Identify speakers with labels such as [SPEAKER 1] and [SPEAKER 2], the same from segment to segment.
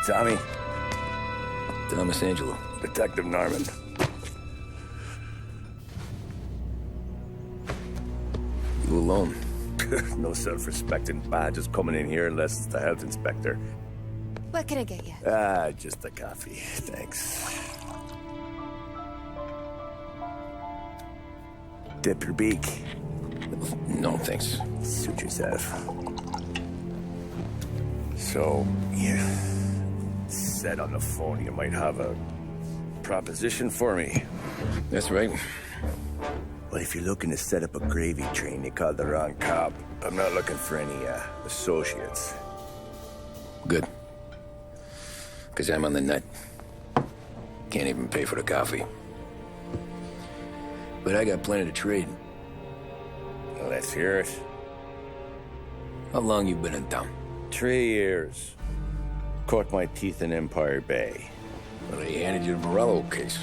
[SPEAKER 1] Tommy.
[SPEAKER 2] Thomas Angelo.
[SPEAKER 1] Detective Norman.
[SPEAKER 2] You alone?
[SPEAKER 1] No self-respecting badges coming in here unless it's the health inspector.
[SPEAKER 3] What can I get you?
[SPEAKER 1] Just a coffee. Thanks. Dip your beak.
[SPEAKER 2] No, thanks.
[SPEAKER 1] Suit yourself. So, you said on the phone you might have a proposition for me.
[SPEAKER 2] That's right.
[SPEAKER 1] Well, if you're looking to set up a gravy train, you called the wrong cop. I'm not looking for any, associates.
[SPEAKER 2] Good. Because I'm on the nut. Can't even pay for the coffee. But I got plenty to trade.
[SPEAKER 1] Well, let's hear it.
[SPEAKER 2] How long you been in town?
[SPEAKER 1] 3 years. Caught my teeth in Empire Bay.
[SPEAKER 2] Well, they handed you the Morello case.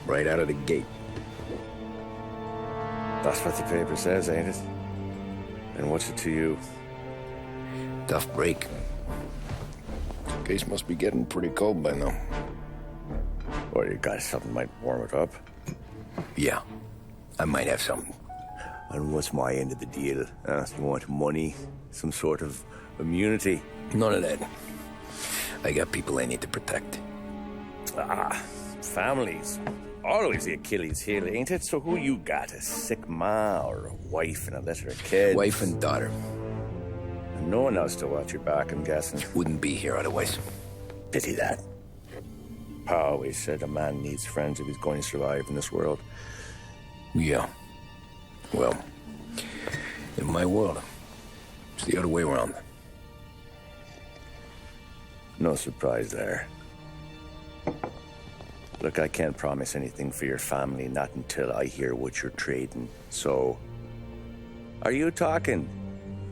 [SPEAKER 2] Right out of the gate.
[SPEAKER 1] That's what the paper says, ain't it? And what's it to you?
[SPEAKER 2] Tough break. Case must be getting pretty cold by now.
[SPEAKER 1] Or you got something might warm it up?
[SPEAKER 2] Yeah, I might have something.
[SPEAKER 1] And what's my end of the deal? You want money? Some sort of immunity?
[SPEAKER 2] None of that. I got people I need to protect.
[SPEAKER 1] Families. Always the Achilles heel, ain't it? So who you got? A sick ma or a wife and a litter of kids?
[SPEAKER 2] Wife and daughter.
[SPEAKER 1] And no one else to watch your back, I'm guessing.
[SPEAKER 2] Wouldn't be here otherwise.
[SPEAKER 1] Pity that. Pa always said a man needs friends if he's going to survive in this world.
[SPEAKER 2] Yeah. Well, in my world, it's the other way around.
[SPEAKER 1] No surprise there. Look, I can't promise anything for your family, not until I hear what you're trading. So, are you talking?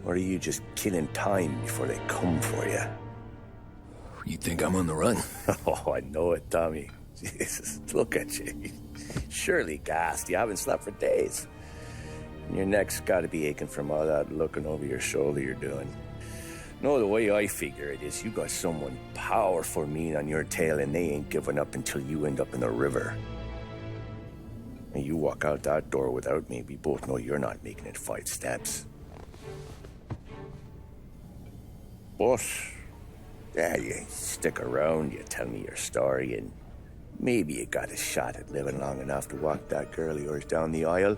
[SPEAKER 1] Or are you just killing time before they come for you?
[SPEAKER 2] You think I'm on the run?
[SPEAKER 1] Oh, I know it, Tommy. Jesus, look at you. Surely gassed. You haven't slept for days. And your neck's got to be aching from all that looking over your shoulder you're doing. No, the way I figure it is you got someone powerful mean on your tail and they ain't giving up until you end up in the river. And you walk out that door without me, we both know you're not making it 5 steps. But, yeah, you stick around, you tell me your story, and maybe you got a shot at living long enough to walk that girl of yours down the aisle.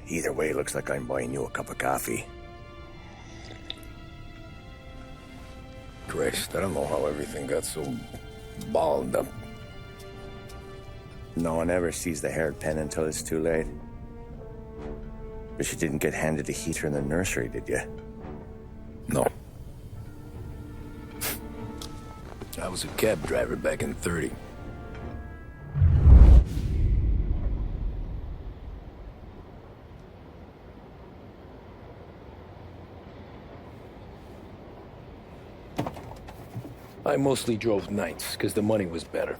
[SPEAKER 1] Either way, it looks like I'm buying you a cup of coffee.
[SPEAKER 2] Christ, I don't know how everything got so balled up.
[SPEAKER 1] No one ever sees the hairpin until it's too late. But you didn't get handed a heater in the nursery, did you?
[SPEAKER 2] No. I was a cab driver back in '30. I mostly drove nights, because the money was better.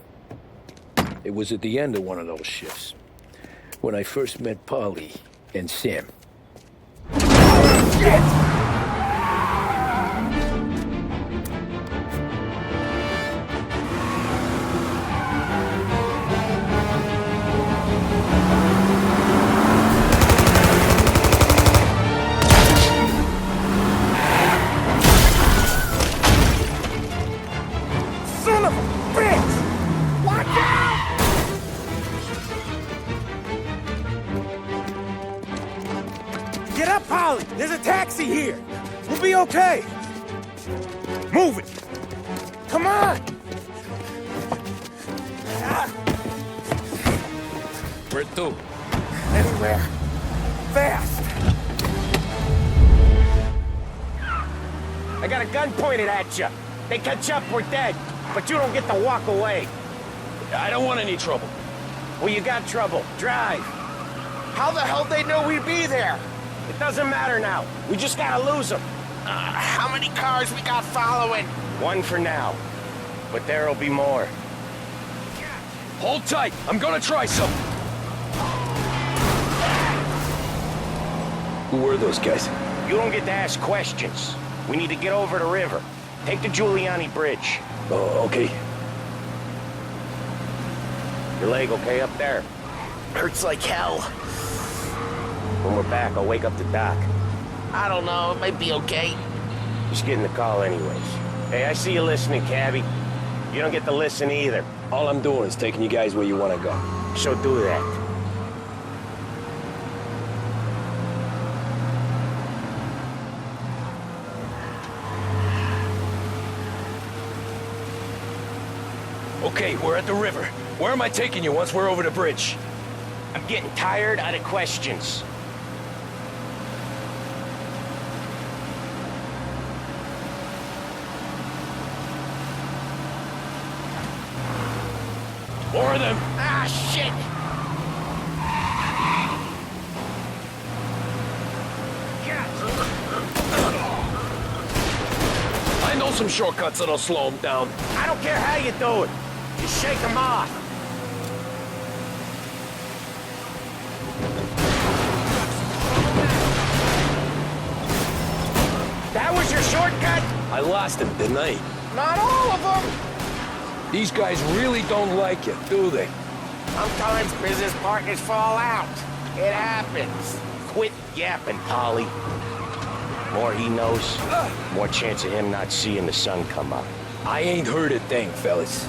[SPEAKER 2] It was at the end of one of those shifts, when I first met Polly and Sam. Shit!
[SPEAKER 4] There's a taxi here. We'll be okay. Move it. Come on.
[SPEAKER 2] Where to?
[SPEAKER 4] Anywhere. Fast.
[SPEAKER 5] I got a gun pointed at you. They catch up, we're dead. But you don't get to walk away.
[SPEAKER 2] I don't want any trouble.
[SPEAKER 5] Well, you got trouble. Drive.
[SPEAKER 4] How the hell they know we'd be there?
[SPEAKER 5] It doesn't matter now. We just gotta lose them.
[SPEAKER 4] How many cars we got following?
[SPEAKER 5] One for now. But there'll be more.
[SPEAKER 2] Hold tight. I'm gonna try something. Who were those guys?
[SPEAKER 5] You don't get to ask questions. We need to get over the river. Take the Giuliani Bridge.
[SPEAKER 2] Oh, okay.
[SPEAKER 5] Your leg okay up there?
[SPEAKER 1] Hurts like hell.
[SPEAKER 5] When we're back, I'll wake up the doc.
[SPEAKER 1] I don't know, it might be okay.
[SPEAKER 5] Just getting the call anyways. Hey, I see you listening, cabbie. You don't get to listen either.
[SPEAKER 2] All I'm doing is taking you guys where you want to go.
[SPEAKER 5] So do that.
[SPEAKER 2] Okay, we're at the river. Where am I taking you once we're over the bridge?
[SPEAKER 5] I'm getting tired of the questions.
[SPEAKER 2] More of them.
[SPEAKER 5] Ah, shit!
[SPEAKER 2] I know some shortcuts that'll slow them down.
[SPEAKER 5] I don't care how you do it. Just shake them off. That was your shortcut?
[SPEAKER 2] I lost him, didn't I?
[SPEAKER 5] Not all of them.
[SPEAKER 2] These guys really don't like you, do they?
[SPEAKER 5] Sometimes business partners fall out. It happens. Quit yapping, Polly. More he knows, more chance of him not seeing the sun come up.
[SPEAKER 2] I ain't heard a thing, fellas.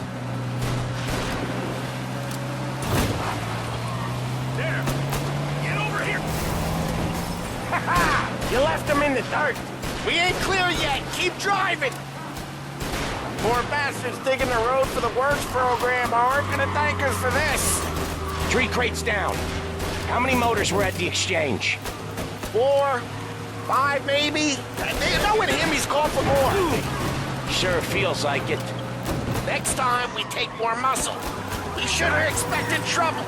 [SPEAKER 5] There! Get over here! Ha ha! You left him in the dirt. We ain't clear yet. Keep driving. Poor bastards digging the road for the works program aren't gonna thank us for this. 3 crates down. How many motors were at the exchange? 4, 5 maybe? Knowing him, he's called for more. Sure feels like it. Next time, we take more muscle. We should have expected trouble.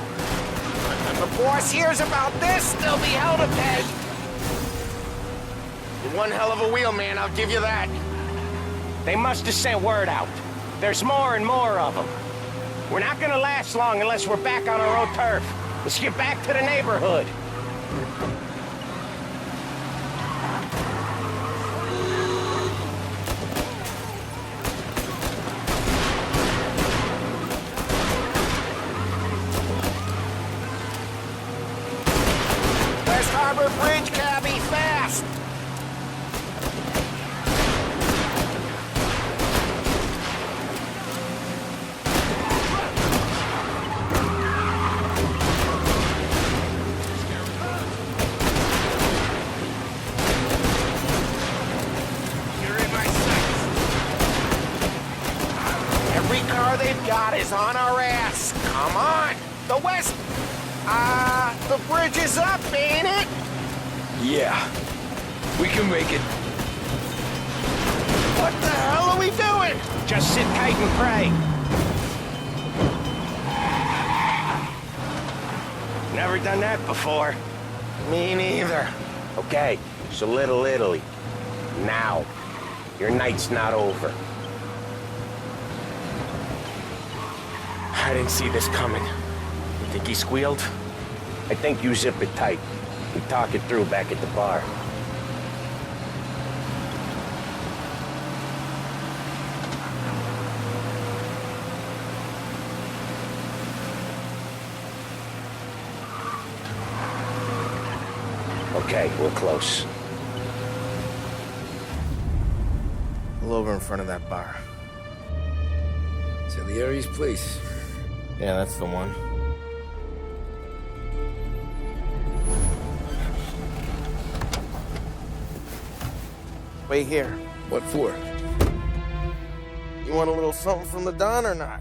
[SPEAKER 5] If the boss hears about this, there'll be hell to pay. You're one hell of a wheelman, I'll give you that. They must have sent word out. There's more and more of them. We're not gonna last long unless we're back on our own turf. Let's get back to the neighborhood. West Harbor Bridge, cabbie, fast! They've got is on our ass. Come on. The west... the bridge is up, ain't it?
[SPEAKER 2] Yeah. We can make it.
[SPEAKER 5] What the hell are we doing? Just sit tight and pray. Never done that before. Me neither. Okay, so Little Italy. Now. Your night's not over. I didn't see this coming. You think he squealed? I think you zip it tight. We talk it through back at the bar. Okay, we're close.
[SPEAKER 4] Pull over in front of that bar.
[SPEAKER 2] Salieri's place.
[SPEAKER 4] Yeah, that's the one. Wait here.
[SPEAKER 2] What for?
[SPEAKER 4] You want a little something from the Don or not?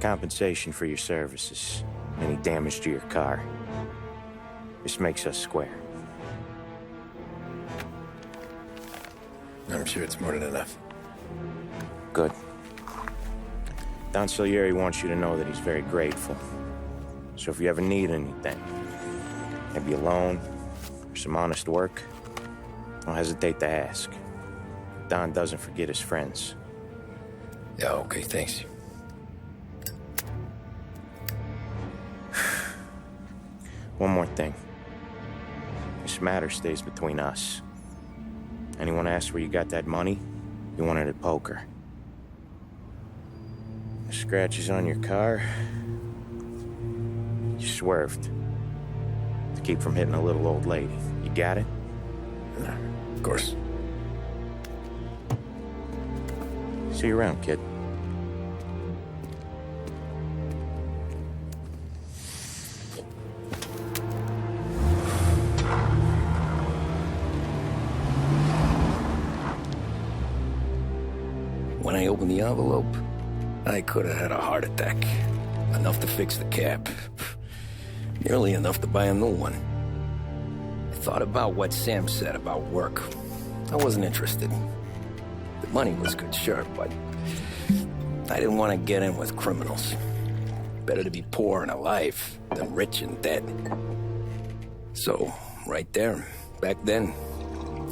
[SPEAKER 4] compensation for your services, any damage to your car. This makes us square.
[SPEAKER 2] I'm sure it's more than enough.
[SPEAKER 4] Good. Don Salieri wants you to know that he's very grateful. So if you ever need anything, maybe a loan or some honest work, don't hesitate to ask. Don doesn't forget his friends.
[SPEAKER 2] Yeah, okay, thanks.
[SPEAKER 4] One more thing. This matter stays between us. Anyone asks where you got that money, you won it at poker. The scratches on your car, you swerved to keep from hitting a little old lady. You got it?
[SPEAKER 2] Of course.
[SPEAKER 4] See you around, kid.
[SPEAKER 2] When I opened the envelope, I could have had a heart attack. Enough to fix the cab. Nearly enough to buy a new one. I thought about what Sam said about work. I wasn't interested. The money was good, sure, but I didn't want to get in with criminals. Better to be poor and alive than rich and dead. So, right there, back then,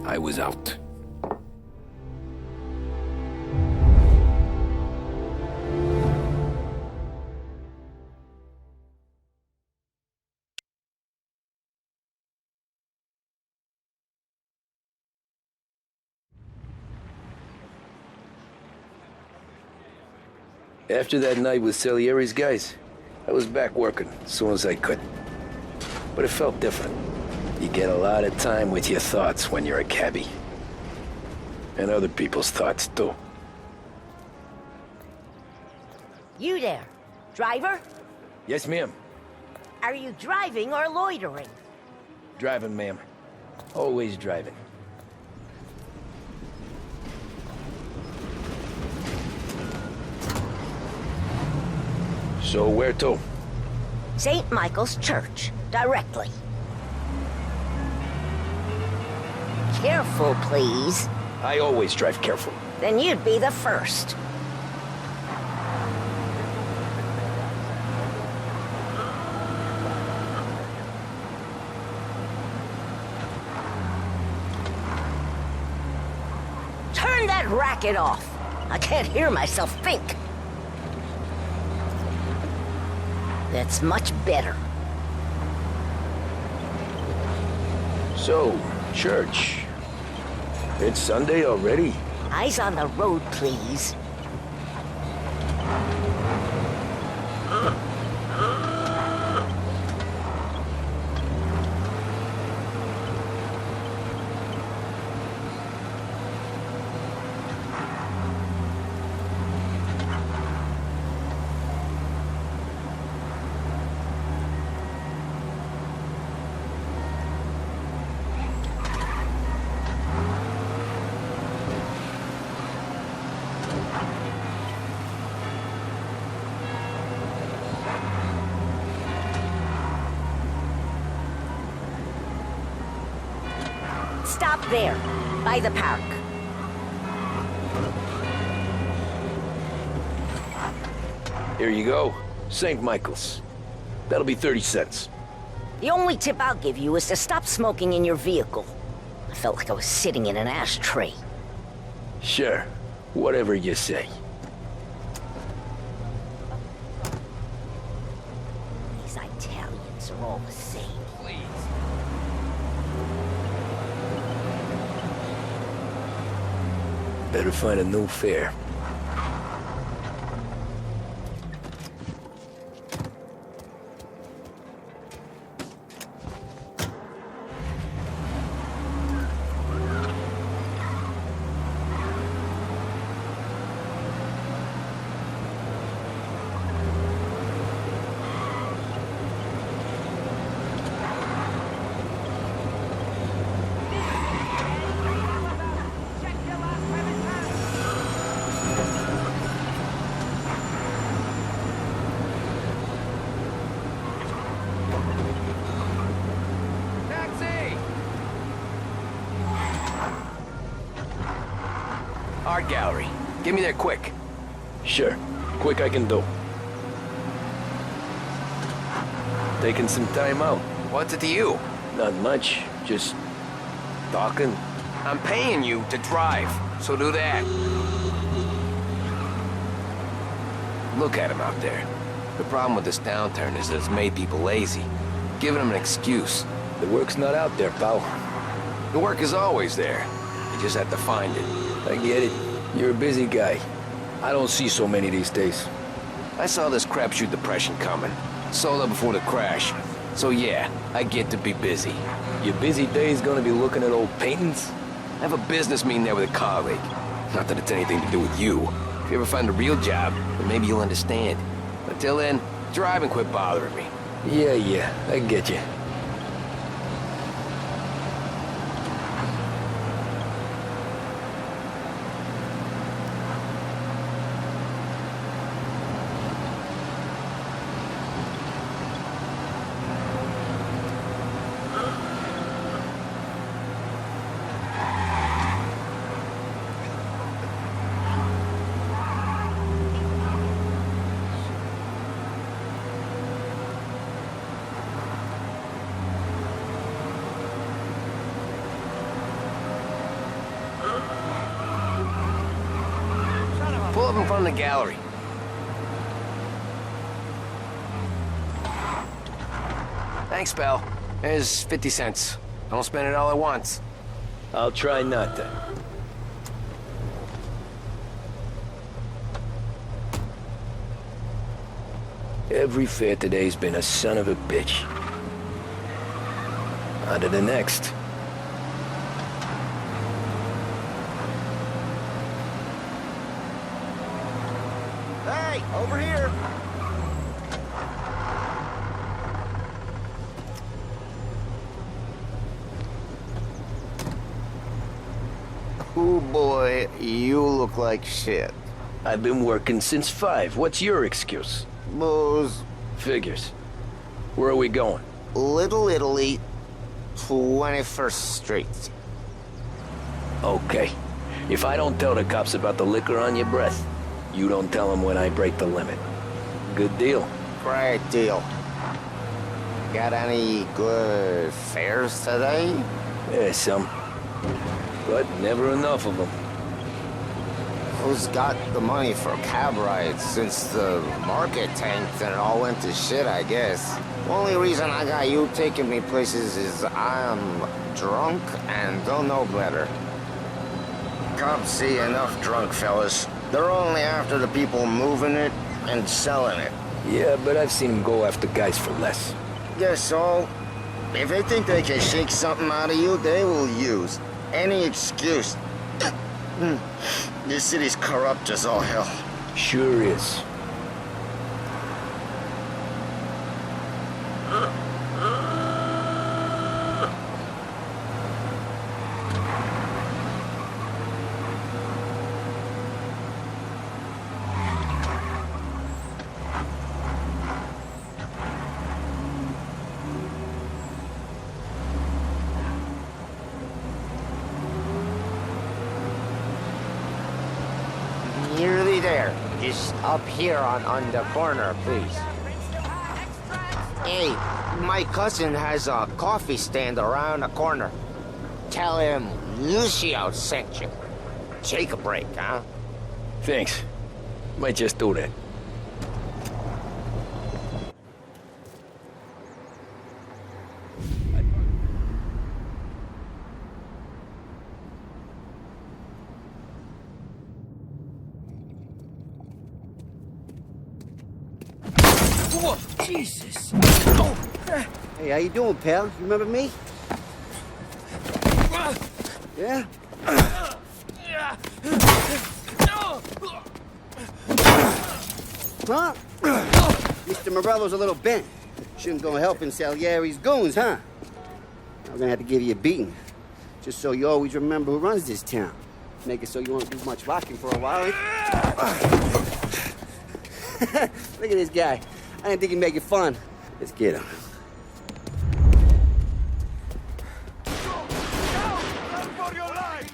[SPEAKER 2] I was out. After that night with Salieri's guys, I was back working as soon as I could. But it felt different. You get a lot of time with your thoughts when you're a cabbie. And other people's thoughts, too.
[SPEAKER 6] You there, driver?
[SPEAKER 2] Yes, ma'am.
[SPEAKER 6] Are you driving or loitering?
[SPEAKER 2] Driving, ma'am. Always driving. So where to?
[SPEAKER 6] St. Michael's Church, directly. Careful, please.
[SPEAKER 2] I always drive careful.
[SPEAKER 6] Then you'd be the first. Turn that racket off. I can't hear myself think. That's much better.
[SPEAKER 2] So, church. It's Sunday already?
[SPEAKER 6] Eyes on the road, please. Stop there, by the park.
[SPEAKER 2] Here you go. St. Michael's. That'll be 30 cents.
[SPEAKER 6] The only tip I'll give you is to stop smoking in your vehicle. I felt like I was sitting in an ashtray.
[SPEAKER 2] Sure. Whatever you say.
[SPEAKER 6] These Italians are all the same.
[SPEAKER 2] Please. Better find a new fare.
[SPEAKER 7] art gallery. Get me there quick.
[SPEAKER 2] Sure. Quick I can do. Taking some time out.
[SPEAKER 7] What's it to you?
[SPEAKER 2] Not much. Just talking.
[SPEAKER 7] I'm paying you to drive, so do that. Look at him out there. The problem with this downturn is that it's made people lazy, giving them an excuse.
[SPEAKER 2] The work's not out there, pal.
[SPEAKER 7] The work is always there. You just have to find it.
[SPEAKER 2] I get it. You're a busy guy. I don't see so many these days.
[SPEAKER 7] I saw this crapshoot depression coming. Sold up before the crash. So yeah, I get to be busy.
[SPEAKER 2] Your busy day's gonna be looking at old paintings?
[SPEAKER 7] I have a business meeting there with a colleague. Not that it's anything to do with you. If you ever find a real job, then maybe you'll understand. Until then, drive and quit bothering me.
[SPEAKER 2] Yeah, I get you.
[SPEAKER 7] Pull up in front of the gallery. Thanks, pal. There's 50 cents. Don't spend it all at once.
[SPEAKER 2] I'll try not to. Every fare today's been a son of a bitch. On to the next.
[SPEAKER 5] Hey, over here. Oh boy, you look like shit.
[SPEAKER 2] I've been working since 5. What's your excuse?
[SPEAKER 5] Booze.
[SPEAKER 2] Figures. Where are we going?
[SPEAKER 5] Little Italy, 21st Street.
[SPEAKER 2] Okay. If I don't tell the cops about the liquor on your breath, you don't tell them when I break the limit. Good deal.
[SPEAKER 5] Great deal. Got any good fares today?
[SPEAKER 2] Yeah, some. But never enough of them.
[SPEAKER 5] Who's got the money for cab rides since the market tanked and it all went to shit, I guess? Only reason I got you taking me places is I'm drunk and don't know better. Cops see enough drunk fellas. They're only after the people moving it and selling it.
[SPEAKER 2] Yeah, but I've seen them go after guys for less.
[SPEAKER 5] Guess so. If they think they can shake something out of you, they will use any excuse. This city's corrupt as all hell.
[SPEAKER 2] Sure is.
[SPEAKER 5] Nearly there. Just up here on the corner, please. Hey, my cousin has a coffee stand around the corner. Tell him Lucio sent you. Take a break, huh?
[SPEAKER 2] Thanks. Might just do that.
[SPEAKER 8] Whoa, Jesus!
[SPEAKER 9] Hey, how you doing, pal? You remember me? Yeah? Huh? Mr. Morello's a little bent. Shouldn't go helping Salieri's goons, huh? I'm gonna have to give you a beating. Just so you always remember who runs this town. Make it so you won't do much rocking for a while. Look at this guy. I didn't think he'd make it fun. Let's get him.
[SPEAKER 5] Run for your lives!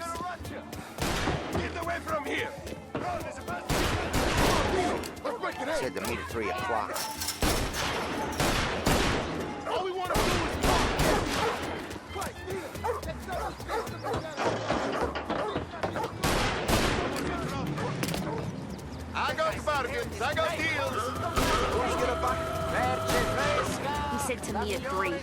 [SPEAKER 5] Get away from here! 3 o'clock.
[SPEAKER 10] All we want to do is talk. I got bargains. I got deals.
[SPEAKER 3] He said to me at 3.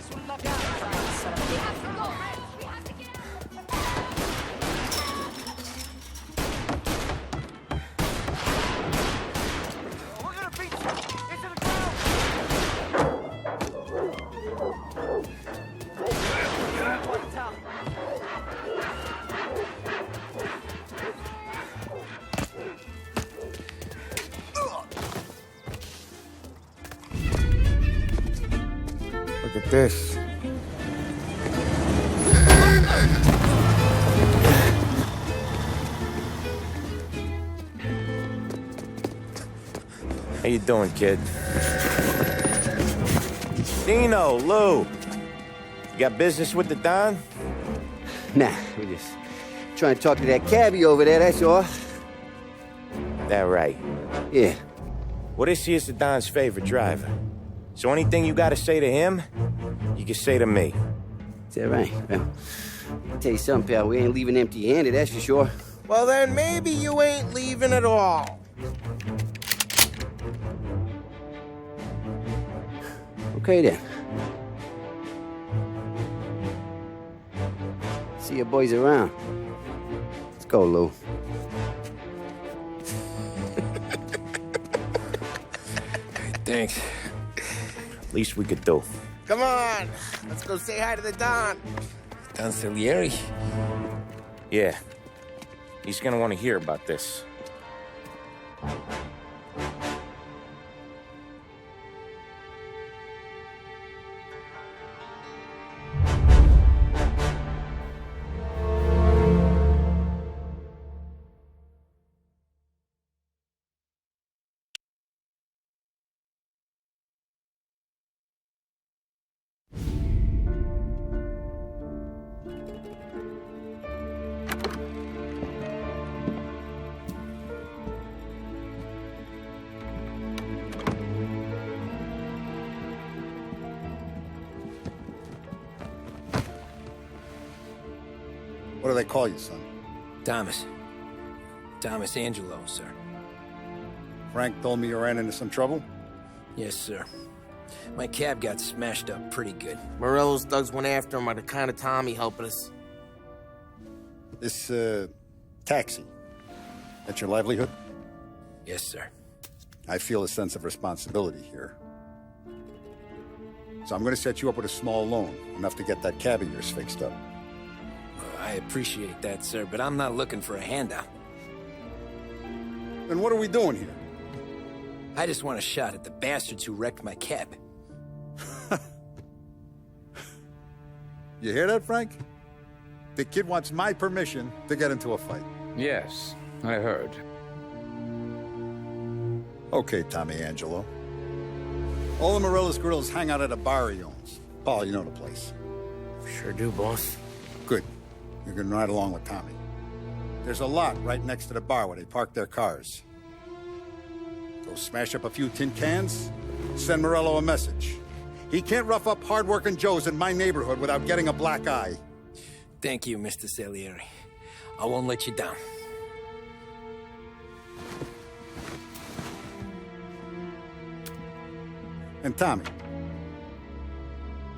[SPEAKER 11] Look at this.
[SPEAKER 4] How you doing, kid? Dino, Lou. You got business with the Don?
[SPEAKER 9] Nah, we just trying to talk to that cabbie over there, that's all.
[SPEAKER 4] That right.
[SPEAKER 9] Yeah.
[SPEAKER 4] Well, this here's the Don's favorite driver. So anything you gotta say to him, you can say to me.
[SPEAKER 9] Is that right? Well, I'll tell you something, pal. We ain't leaving empty-handed, that's for sure.
[SPEAKER 5] Well, then maybe you ain't leaving at all.
[SPEAKER 9] Okay, then. See your boys around. Let's go, Lou.
[SPEAKER 2] Thanks.
[SPEAKER 4] Least we could do.
[SPEAKER 5] Come on, let's go say hi to the Don.
[SPEAKER 2] Don Salieri?
[SPEAKER 4] Yeah. He's gonna want to hear about this.
[SPEAKER 11] What do they call you, son?
[SPEAKER 2] Thomas. Thomas Angelo, sir.
[SPEAKER 11] Frank told me you ran into some trouble?
[SPEAKER 2] Yes, sir. My cab got smashed up pretty good.
[SPEAKER 5] Morello's thugs went after him by the kind of Tommy helping us.
[SPEAKER 11] This, taxi. That's your livelihood?
[SPEAKER 2] Yes, sir.
[SPEAKER 11] I feel a sense of responsibility here. So I'm gonna set you up with a small loan, enough to get that cab of yours fixed up.
[SPEAKER 2] I appreciate that, sir, but I'm not looking for a handout.
[SPEAKER 11] Then what are we doing here?
[SPEAKER 2] I just want a shot at the bastards who wrecked my cab.
[SPEAKER 11] You hear that, Frank? The kid wants my permission to get into a fight.
[SPEAKER 12] Yes, I heard.
[SPEAKER 11] Okay, Tommy Angelo. All the Morello's girls hang out at a bar he owns. Paul, you know the place.
[SPEAKER 5] Sure do, boss.
[SPEAKER 11] Good. You can ride along with Tommy. There's a lot right next to the bar where they park their cars. Go smash up a few tin cans, send Morello a message. He can't rough up hard-working Joes in my neighborhood without getting a black eye.
[SPEAKER 2] Thank you, Mr. Salieri. I won't let you down.
[SPEAKER 11] And Tommy,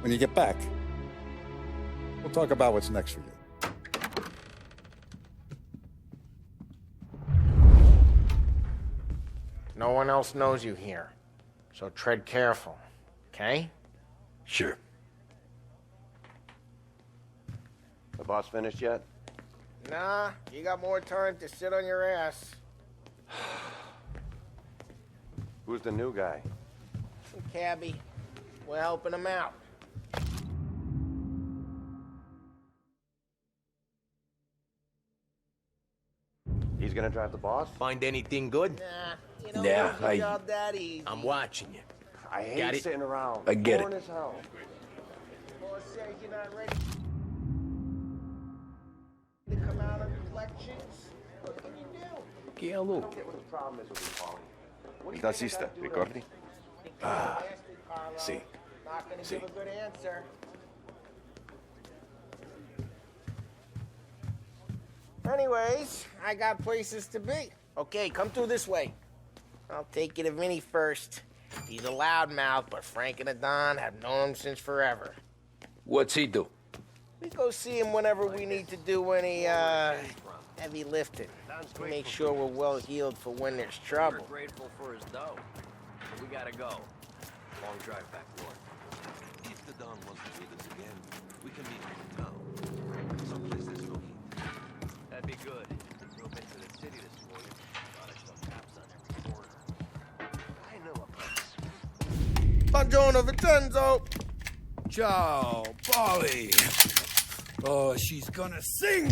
[SPEAKER 11] when you get back, we'll talk about what's next for you.
[SPEAKER 5] No one else knows you here, so tread careful, okay?
[SPEAKER 2] Sure.
[SPEAKER 1] The boss finished yet?
[SPEAKER 5] Nah, you got more time to sit on your ass.
[SPEAKER 1] Who's the new guy?
[SPEAKER 5] Some cabbie. We're helping him out.
[SPEAKER 1] He's gonna drive the boss?
[SPEAKER 7] Find anything good?
[SPEAKER 5] Nah, you know,
[SPEAKER 2] Yeah,
[SPEAKER 5] make the job that easy.
[SPEAKER 7] I'm watching you.
[SPEAKER 1] I hate
[SPEAKER 7] Got it?
[SPEAKER 1] sitting around.
[SPEAKER 2] I get it.
[SPEAKER 1] Boring as hell.
[SPEAKER 5] Boss says you're not ready to come out of reflections. What can you do?
[SPEAKER 7] Che è lui?
[SPEAKER 1] What the problem is with you, Paulie? What do you think I
[SPEAKER 12] Tassista,
[SPEAKER 1] gotta do to-
[SPEAKER 12] ricordi?
[SPEAKER 1] See.
[SPEAKER 5] Not gonna
[SPEAKER 1] See.
[SPEAKER 5] give a good answer. Anyways, I got places to be. Okay, come through this way. I'll take you to Vinny first. He's a loudmouth, but Frank and the Don have known him since forever.
[SPEAKER 2] What's he do?
[SPEAKER 5] We go see him whenever we need to do any, heavy lifting. We make sure we're well healed for when there's trouble.
[SPEAKER 2] We're grateful for his dough. We gotta go. Long drive back north.
[SPEAKER 13] If the Don wants to with us again, we can meet him in town. Someplace there's no heat.
[SPEAKER 2] That'd be good. Drove into the city this morning. Thought I saw cops on every corner. I know a place.
[SPEAKER 5] Buongiorno, Vincenzo!
[SPEAKER 8] Ciao, Polly. Oh, she's gonna sing.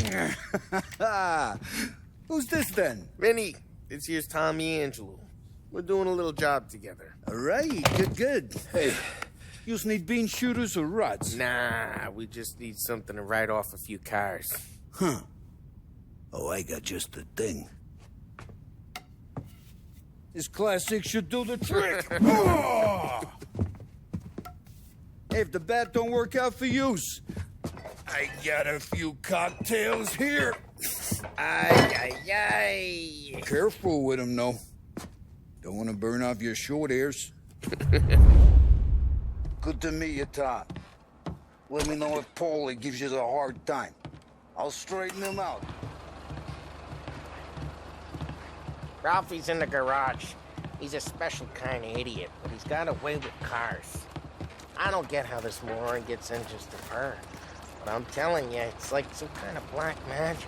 [SPEAKER 8] Who's this then?
[SPEAKER 5] Vinny, this here's Tommy Angelo. We're doing a little job together.
[SPEAKER 8] All right, good. Hey, you need bean shooters or rods?
[SPEAKER 5] Nah, we just need something to write off a few cars.
[SPEAKER 8] Huh. Oh, I got just the thing. This classic should do the trick. Oh! Hey, if the bat don't work out for yous, I got a few cocktails here.
[SPEAKER 5] Ay.
[SPEAKER 8] Careful with them, though. Don't want to burn off your short hairs. Good to meet you, Tom. Let me know if Paulie gives you a hard time. I'll straighten him out.
[SPEAKER 5] Ralphie's in the garage. He's a special kind of idiot, but he's got a way with cars. I don't get how this moron gets engines to burn. But I'm telling you, it's like some kind of black magic.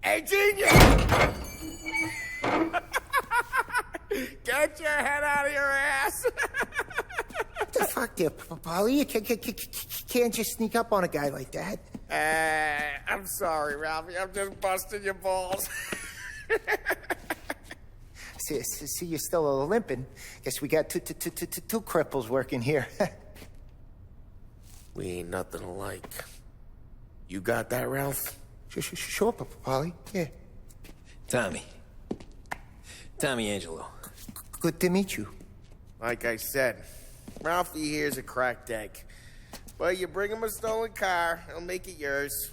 [SPEAKER 5] Hey, genius! Get your head out of your ass!
[SPEAKER 14] What the fuck there, Polly? You can't just sneak up on a guy like that.
[SPEAKER 5] I'm sorry, Ralphie. I'm just busting your balls.
[SPEAKER 14] See, you're still limping. Guess we got two cripples working here.
[SPEAKER 5] We ain't nothing alike. You got that, Ralph?
[SPEAKER 14] Sure, Polly. Yeah.
[SPEAKER 2] Tommy Angelo.
[SPEAKER 14] Good to meet you.
[SPEAKER 5] Like I said, Ralphie here's a cracked egg. But you bring him a stolen car, he'll make it yours.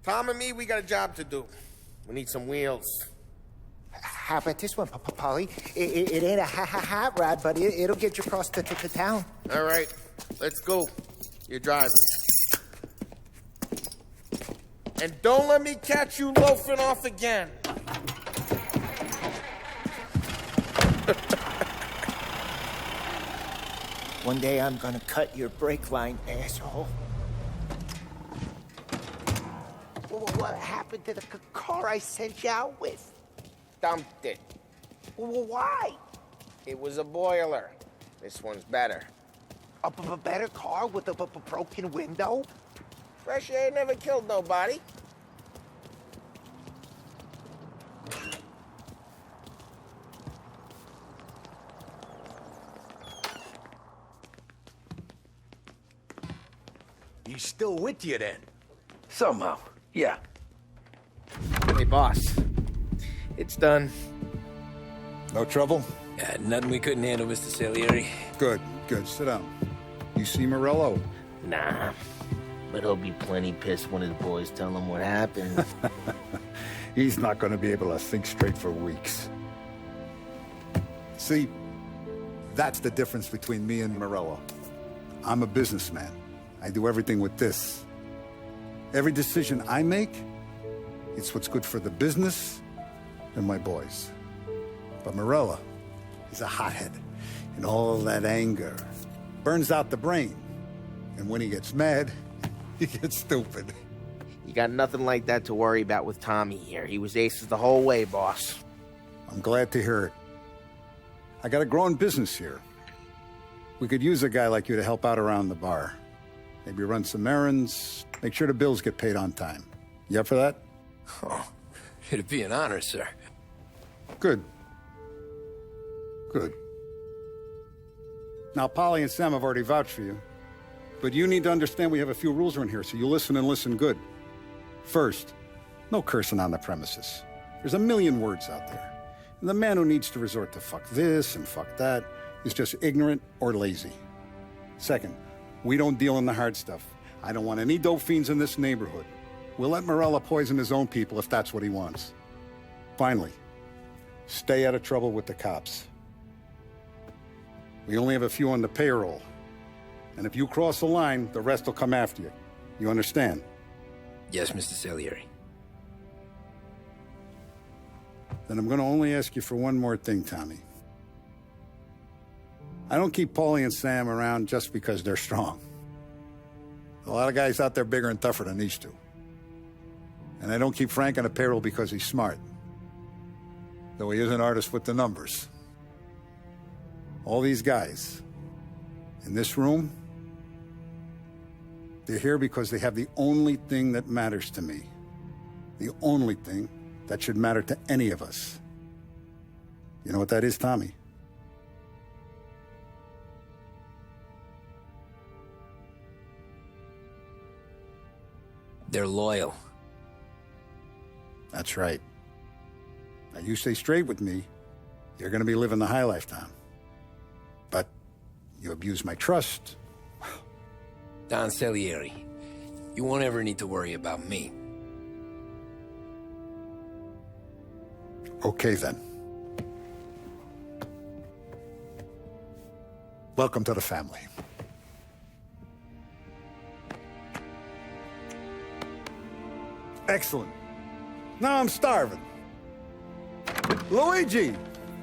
[SPEAKER 5] Tom and me, we got a job to do. We need some wheels.
[SPEAKER 14] How about this one, Polly? It ain't a hot rod, but it'll get you across to town.
[SPEAKER 5] All right, let's go. You're driving. And don't let me catch you loafing off again.
[SPEAKER 14] One day I'm gonna cut your brake line, asshole. What happened to the car I sent you out with?
[SPEAKER 5] Dumped it.
[SPEAKER 14] Why?
[SPEAKER 5] It was a boiler. This one's better.
[SPEAKER 14] A better car with a broken window?
[SPEAKER 5] Fresh air never killed nobody.
[SPEAKER 8] He's still with you then?
[SPEAKER 2] Somehow, yeah.
[SPEAKER 5] Hey, boss. It's done.
[SPEAKER 11] No trouble?
[SPEAKER 2] Nothing we couldn't handle, Mr. Salieri.
[SPEAKER 11] Good. Sit down. You see Morello?
[SPEAKER 5] Nah. But he'll be plenty pissed when his boys tell him what happened.
[SPEAKER 11] He's not going to be able to think straight for weeks. See, that's the difference between me and Morello. I'm a businessman. I do everything with this. Every decision I make, it's what's good for the business and my boys. But Morello is a hothead, and all that anger burns out the brain. And when he gets mad, he gets stupid.
[SPEAKER 5] You got nothing like that to worry about with Tommy here. He was aces the whole way, boss.
[SPEAKER 11] I'm glad to hear it. I got a growing business here. We could use a guy like you to help out around the bar. Maybe run some errands, make sure the bills get paid on time. You up for that?
[SPEAKER 2] Oh, it'd be an honor, sir.
[SPEAKER 11] Good. Now, Polly and Sam have already vouched for you. But you need to understand we have a few rules around here, so you listen and listen good. First, no cursing on the premises. There's a million words out there. And the man who needs to resort to fuck this and fuck that is just ignorant or lazy. Second, we don't deal in the hard stuff. I don't want any dope fiends in this neighborhood. We'll let Morello poison his own people if that's what he wants. Finally, stay out of trouble with the cops. We only have a few on the payroll. And if you cross the line, the rest will come after you. You understand?
[SPEAKER 2] Yes, Mr. Salieri.
[SPEAKER 11] Then I'm gonna only ask you for one more thing, Tommy. I don't keep Paulie and Sam around just because they're strong. A lot of guys out there bigger and tougher than these two. And I don't keep Frank on the payroll because he's smart. Though he is an artist with the numbers. All these guys in this room, they're here because they have the only thing that matters to me. The only thing that should matter to any of us. You know what that is, Tommy?
[SPEAKER 2] They're loyal.
[SPEAKER 11] That's right. Now, you stay straight with me, you're gonna be living the high life, Tom. But you abuse my trust.
[SPEAKER 2] Don Salieri, you won't ever need to worry about me.
[SPEAKER 11] Okay, then. Welcome to the family. Excellent. Now I'm starving. Luigi,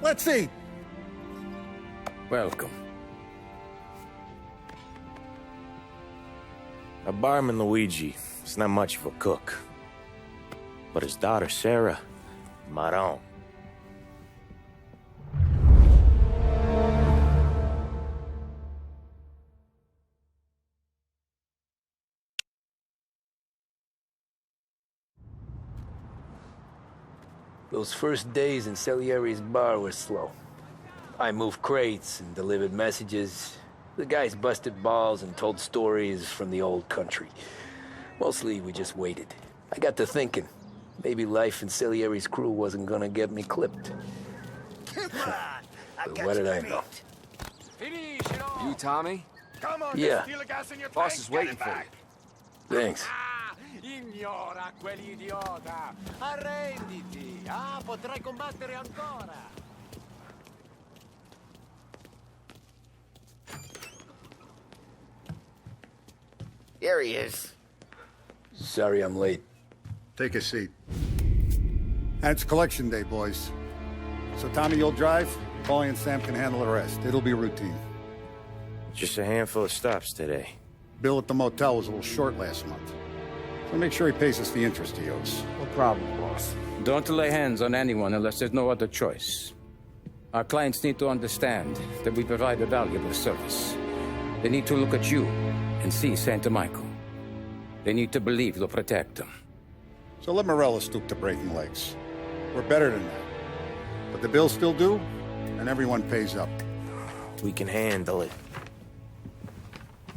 [SPEAKER 11] let's eat.
[SPEAKER 1] Welcome.
[SPEAKER 4] Our barman Luigi is not much of a cook. But his daughter Sarah, Maron.
[SPEAKER 2] Those first days in Salieri's bar were slow. I moved crates and delivered messages. The guys busted balls and told stories from the old country. Mostly, we just waited. I got to thinking, maybe life in Salieri's crew wasn't gonna get me clipped. But what did I know?
[SPEAKER 15] You, Tommy?
[SPEAKER 10] Come on,
[SPEAKER 2] Yeah.
[SPEAKER 10] steal the gas in your
[SPEAKER 15] Boss
[SPEAKER 10] tank,
[SPEAKER 15] is
[SPEAKER 10] get
[SPEAKER 15] waiting
[SPEAKER 10] it
[SPEAKER 15] for you.
[SPEAKER 10] back.
[SPEAKER 2] Thanks.
[SPEAKER 10] Ignora quell'idiota! Arrenditi! Ah, potrai combattere ancora!
[SPEAKER 5] Here he is.
[SPEAKER 2] Sorry I'm late.
[SPEAKER 11] Take a seat. And it's collection day, boys. So Tommy, you'll drive. Paulie and Sam can handle the rest. It'll be routine.
[SPEAKER 4] Just a handful of stops today.
[SPEAKER 11] Bill at the motel was a little short last month. So make sure he pays us the interest he owes.
[SPEAKER 12] No problem, boss. Don't lay hands on anyone unless there's no other choice. Our clients need to understand that we provide a valuable service. They need to look at you and see Santa Michael. They need to believe you'll protect them.
[SPEAKER 11] So let Morello stoop to breaking legs. We're better than that. But the bill's still due, and everyone pays up.
[SPEAKER 4] We can handle it.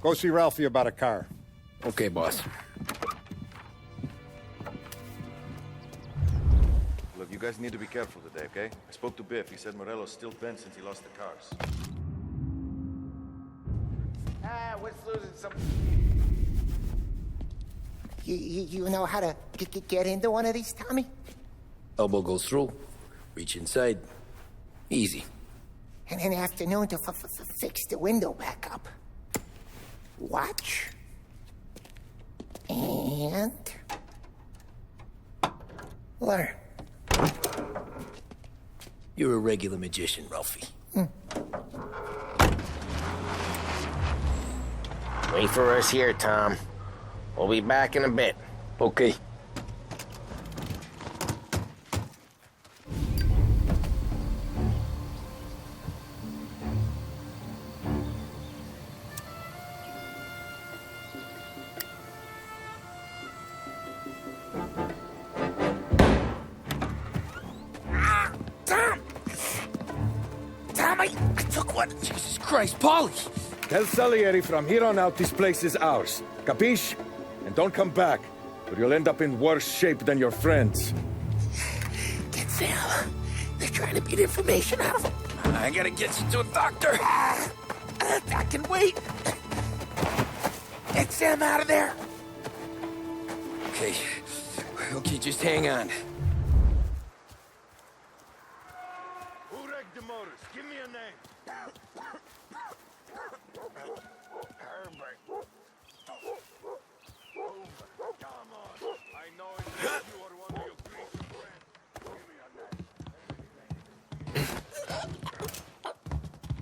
[SPEAKER 11] Go see Ralphie about a car.
[SPEAKER 2] Okay, boss.
[SPEAKER 13] Look, you guys need to be careful today, okay? I spoke to Biff. He said Morello's still bent since he lost the cars.
[SPEAKER 5] We're losing some...
[SPEAKER 14] You know how to get into one of these, Tommy?
[SPEAKER 2] Elbow goes through. Reach inside. Easy.
[SPEAKER 14] And in the afternoon to fix the window back up. Watch. And... learn.
[SPEAKER 2] You're a regular magician, Ralphie.
[SPEAKER 5] Wait for us here, Tom. We'll be back in a bit.
[SPEAKER 2] Okay.
[SPEAKER 5] Tommy, I took one.
[SPEAKER 2] Jesus Christ, Paulie!
[SPEAKER 16] Tell Salieri from here on out this place is ours. Capiche? And don't come back, or you'll end up in worse shape than your friends.
[SPEAKER 5] Get Sam. They're trying to beat information out of him.
[SPEAKER 2] I gotta get you to a doctor.
[SPEAKER 5] I can wait. Get Sam out of there.
[SPEAKER 2] Okay. Okay, just hang on.
[SPEAKER 11] Who wrecked the motors? Give me a name. Come on. I know you are one of your greasy friends. Give me a name.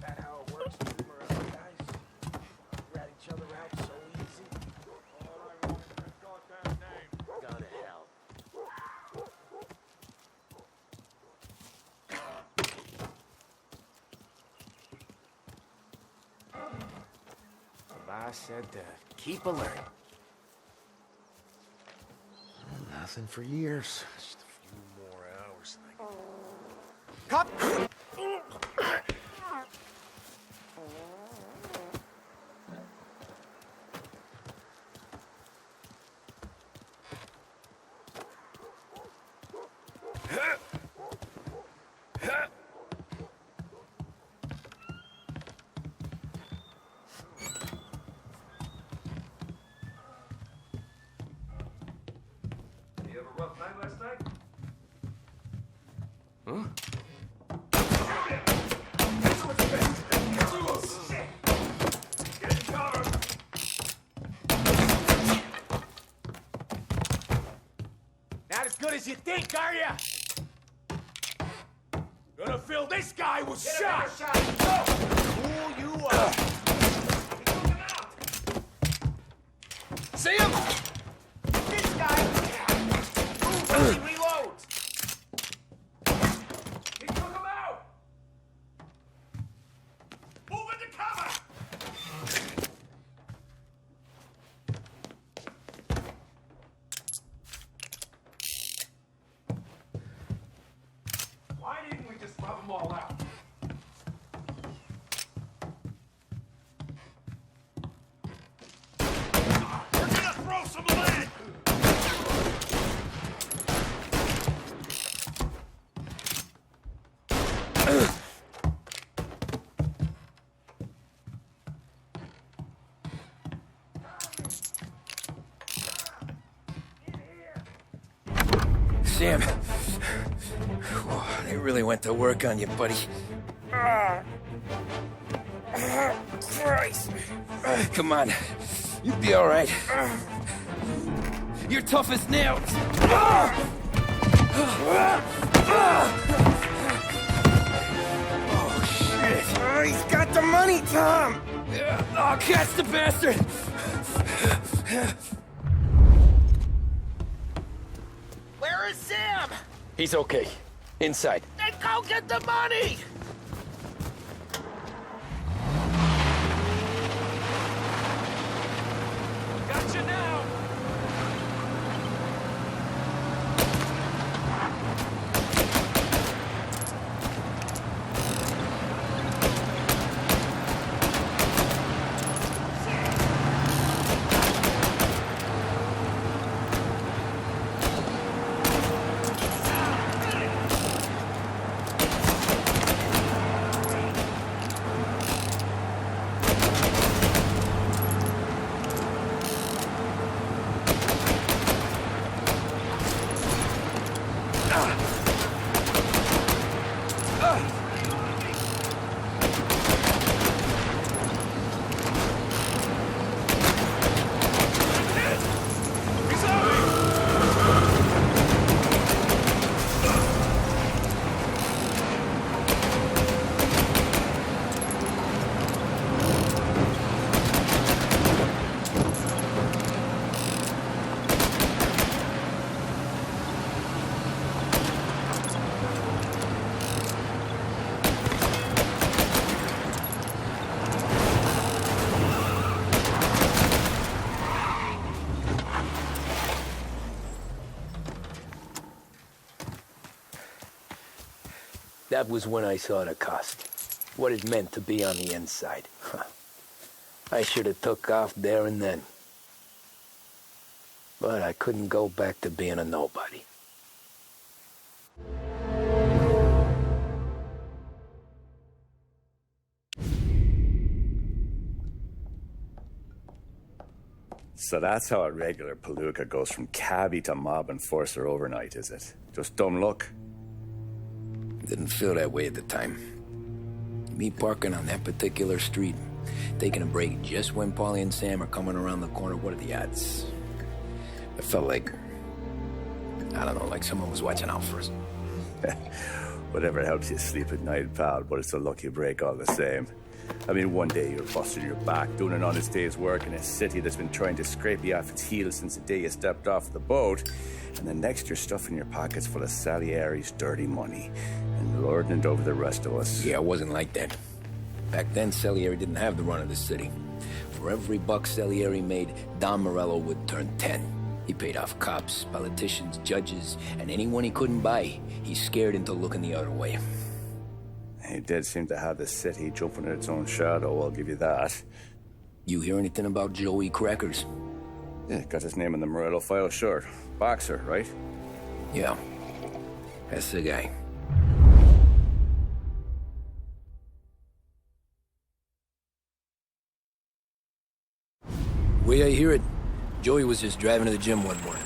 [SPEAKER 5] That how it works with the Morello guys? Rat each other out so easy.
[SPEAKER 11] All I want is his goddamn name.
[SPEAKER 5] Go to hell. The boss said to keep alert. Nothing for years. Just a few more hours. Cut!
[SPEAKER 10] You have a rough night last night?
[SPEAKER 2] Huh?
[SPEAKER 5] Not as good as you think, are ya? Gonna fill this guy with shot! Fool you up!
[SPEAKER 2] See him?
[SPEAKER 5] This guy! Move when he reloads! He took him out! Move into cover!
[SPEAKER 10] Why didn't we just rub them all out?
[SPEAKER 5] We're gonna throw some lead!
[SPEAKER 2] Sam. Oh, they really went to work on you, buddy.
[SPEAKER 5] Christ!
[SPEAKER 2] Come on. You'll be all right. You're tough as nails. Oh, shit.
[SPEAKER 5] Oh, he's got the money, Tom!
[SPEAKER 2] Oh, catch the bastard!
[SPEAKER 5] Where is Sam?
[SPEAKER 2] He's okay. Inside.
[SPEAKER 5] Then go get the money! Gotcha now!
[SPEAKER 2] That was when I saw the cost. What it meant to be on the inside. I should have took off there and then. But I couldn't go back to being a nobody.
[SPEAKER 1] So that's how a regular palooka goes from cabbie to mob enforcer overnight, is it? Just dumb luck?
[SPEAKER 2] Didn't feel that way at the time. Me parking on that particular street, taking a break just when Paulie and Sam are coming around the corner, what are the odds? It felt like, I don't know, like someone was watching out for us.
[SPEAKER 1] Whatever helps you sleep at night, pal, but it's a lucky break all the same. I mean, one day you're busting your back, doing an honest day's work in a city that's been trying to scrape you off its heels since the day you stepped off the boat, and the next you're stuffing your pockets full of Salieri's dirty money and lording it over the rest of us.
[SPEAKER 2] Yeah, it wasn't like that. Back then, Salieri didn't have the run of the city. For every buck Salieri made, Don Morello would turn 10. He paid off cops, politicians, judges, and anyone he couldn't buy, he scared into looking the other way.
[SPEAKER 1] He did seem to have the city jumping at its own shadow, I'll give you that.
[SPEAKER 2] You hear anything about Joey Crackers?
[SPEAKER 1] Yeah, got his name in the Morello file, sure. Boxer, right?
[SPEAKER 2] Yeah, that's the guy. Way I hear it, Joey was just driving to the gym one morning.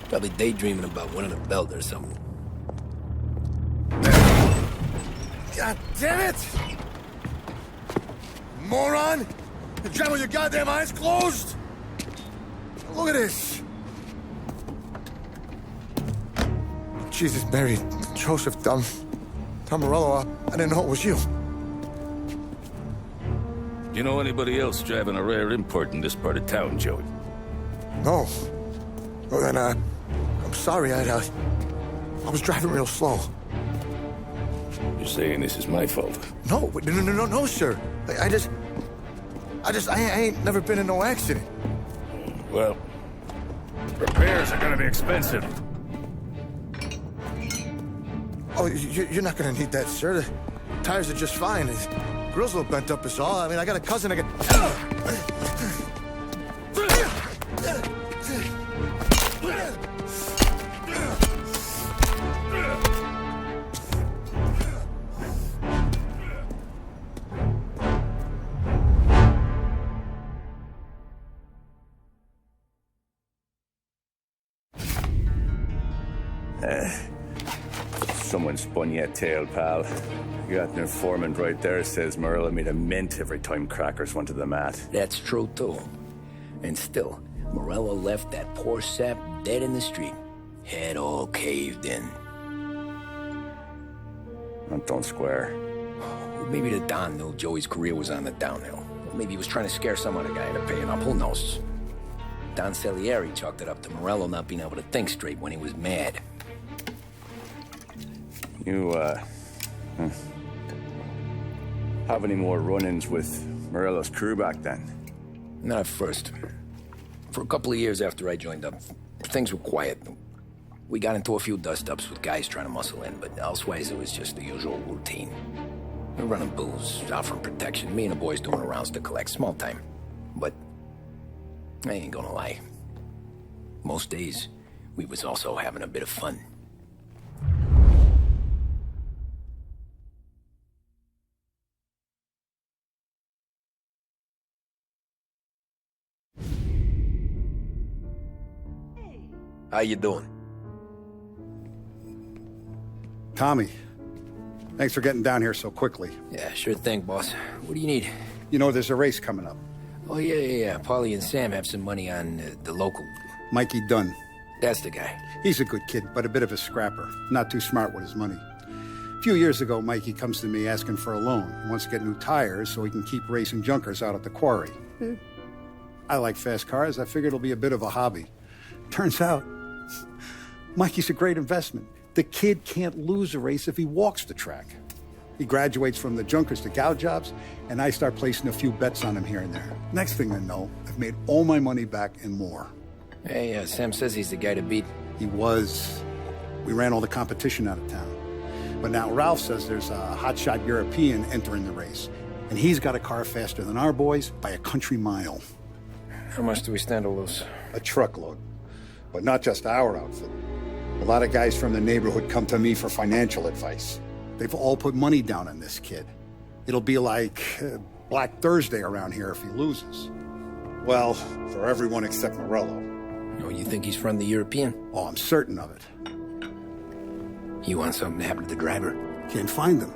[SPEAKER 2] Probably daydreaming about winning a belt or something.
[SPEAKER 11] God damn it! Moron! You drive with your goddamn eyes closed? Look at this! Jesus, Mary, Joseph, Tom Morello, I didn't know it was you.
[SPEAKER 17] You know anybody else driving a rare import in this part of town, Joey?
[SPEAKER 11] No. Well, then, I'm sorry, I was driving real slow.
[SPEAKER 17] You're saying this is my fault?
[SPEAKER 11] No, sir. I ain't never been in no accident.
[SPEAKER 17] Well, repairs are gonna be expensive.
[SPEAKER 11] Oh, you're not gonna need that, sir. The tires are just fine. The grill's a little bent up is all. I mean, I got a cousin I
[SPEAKER 1] Someone spun you a tail, pal. You got an informant right there says Morello made a mint every time Crackers went to the mat.
[SPEAKER 2] That's true, too. And still, Morello left that poor sap dead in the street. Head all caved in.
[SPEAKER 1] Don't square.
[SPEAKER 2] Maybe the Don knew Joey's career was on the downhill. Maybe he was trying to scare some other guy into paying up. Who knows? Don Salieri chalked it up to Morello not being able to think straight when he was mad.
[SPEAKER 1] You, have any more run-ins with Morello's crew back then?
[SPEAKER 2] Not at first. For a couple of years after I joined up, things were quiet. We got into a few dust-ups with guys trying to muscle in, but elsewise it was just the usual routine. We're running booze, offering protection, me and the boys doing rounds to collect, small time. But I ain't gonna lie. Most days, we was also having a bit of fun. How you doing?
[SPEAKER 11] Tommy, thanks for getting down here so quickly.
[SPEAKER 2] Yeah, sure thing, boss. What do you need?
[SPEAKER 11] You know, there's a race coming up.
[SPEAKER 2] Oh, yeah. Paulie and Sam have some money on the local.
[SPEAKER 11] Mikey Dunn.
[SPEAKER 2] That's the guy.
[SPEAKER 11] He's a good kid, but a bit of a scrapper. Not too smart with his money. A few years ago, Mikey comes to me asking for a loan. He wants to get new tires so he can keep racing junkers out at the quarry. I like fast cars. I figured it'll be a bit of a hobby. Turns out, Mikey's a great investment. The kid can't lose a race if he walks the track. He graduates from the junkers to gal jobs, and I start placing a few bets on him here and there. Next thing I know, I've made all my money back and more.
[SPEAKER 2] Hey, Sam says he's the guy to beat.
[SPEAKER 11] He was. We ran all the competition out of town. But now Ralph says there's a hotshot European entering the race. And he's got a car faster than our boys by a country mile.
[SPEAKER 2] How much do we stand to lose?
[SPEAKER 11] A truckload. But not just our outfit. A lot of guys from the neighborhood come to me for financial advice. They've all put money down on this kid. It'll be like Black Thursday around here if he loses. Well, for everyone except Morello.
[SPEAKER 2] Oh, you think he's from the European?
[SPEAKER 11] Oh, I'm certain of it.
[SPEAKER 2] You want something to happen to the driver?
[SPEAKER 11] Can't find him.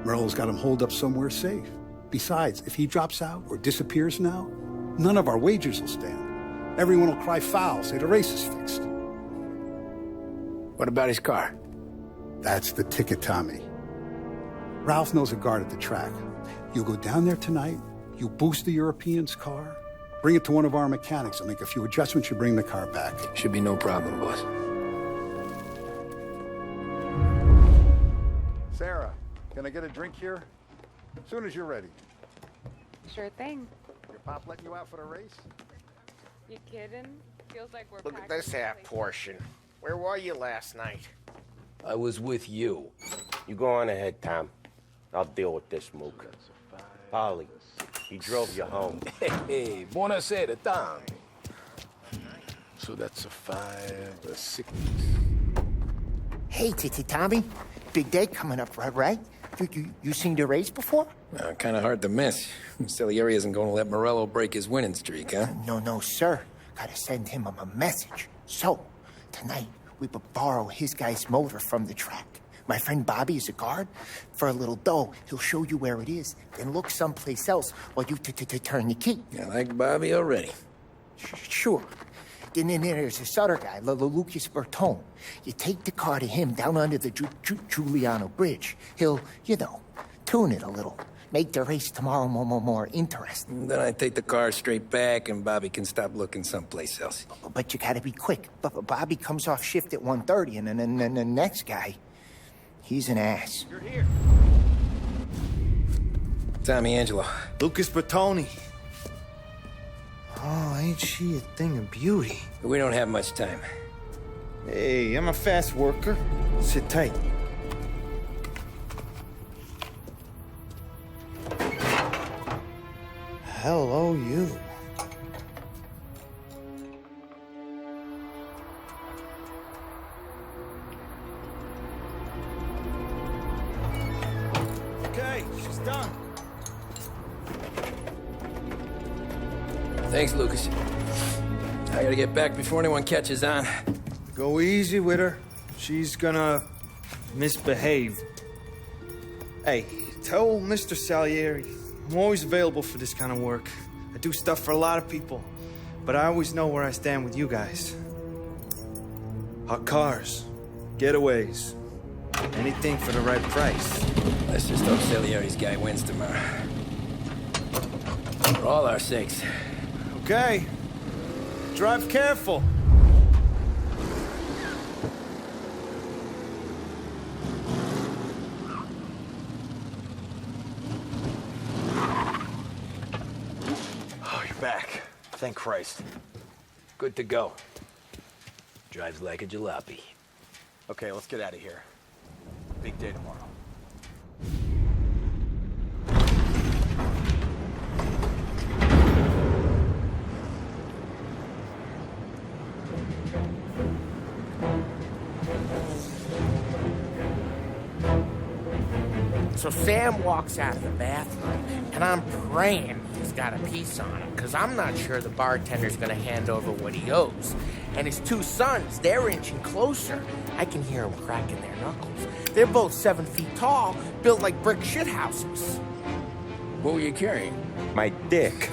[SPEAKER 11] Morello's got him holed up somewhere safe. Besides, if he drops out or disappears now, none of our wagers will stand. Everyone will cry foul, say the race is fixed.
[SPEAKER 2] What about his car?
[SPEAKER 11] That's the ticket, Tommy. Ralph knows a guard at the track. You go down there tonight, you boost the European's car, bring it to one of our mechanics, and make a few adjustments, you bring the car back.
[SPEAKER 2] Should be no problem, boss.
[SPEAKER 11] Sarah, can I get a drink here? As soon as you're ready.
[SPEAKER 18] Sure thing.
[SPEAKER 11] Your pop letting you out for the race?
[SPEAKER 18] You kidding? Feels like we're
[SPEAKER 5] Look at this half portion. Where were you last night?
[SPEAKER 7] I was with you.
[SPEAKER 5] You go on ahead, Tom. I'll deal with this mook. Polly, he drove you home.
[SPEAKER 7] Hey, buonasera, Tom.
[SPEAKER 17] So that's a 5, a 6.
[SPEAKER 14] Hey, Tommy. Big day coming up, right? You seen the race before?
[SPEAKER 2] Kind of hard to miss. Salieri isn't going to let Morello break his winning streak, huh?
[SPEAKER 14] No, sir. Gotta send him a message. So, tonight, we will borrow his guy's motor from the track. My friend Bobby is a guard. For a little dough, he'll show you where it is, then look someplace else while you turn the key.
[SPEAKER 2] I like Bobby already.
[SPEAKER 14] Sure. Then there's this other guy, Lucas Bertone. You take the car to him down under the Giuliano Bridge. He'll, tune it a little. Make the race tomorrow more interesting.
[SPEAKER 2] Then I take the car straight back and Bobby can stop looking someplace else.
[SPEAKER 14] But you gotta be quick. Bobby comes off shift at 1:30, and then the next guy, he's an ass.
[SPEAKER 5] You're here.
[SPEAKER 2] Tommy Angelo.
[SPEAKER 19] Lucas Bertone. Oh, ain't she a thing of beauty?
[SPEAKER 2] We don't have much time.
[SPEAKER 19] Hey, I'm a fast worker. Sit tight. Hello, you. Okay, she's done.
[SPEAKER 2] Thanks, Lucas. I gotta get back before anyone catches on.
[SPEAKER 19] Go easy with her. She's gonna misbehave. Hey, tell Mr. Salieri I'm always available for this kind of work. I do stuff for a lot of people, but I always know where I stand with you guys. Hot cars, getaways, anything for the right price.
[SPEAKER 2] Let's just hope Salieri's guy wins tomorrow. For all our sakes.
[SPEAKER 19] Okay. Drive careful.
[SPEAKER 7] Oh, you're back. Thank Christ. Good to go. Drives like a jalopy.
[SPEAKER 20] Okay, let's get out of here. Big day tomorrow.
[SPEAKER 5] So Sam walks out of the bathroom, and I'm praying he's got a piece on him, because I'm not sure the bartender's going to hand over what he owes. And his two sons, they're inching closer. I can hear them cracking their knuckles. They're both 7 feet tall, built like brick shithouses.
[SPEAKER 2] What were you carrying?
[SPEAKER 4] My dick.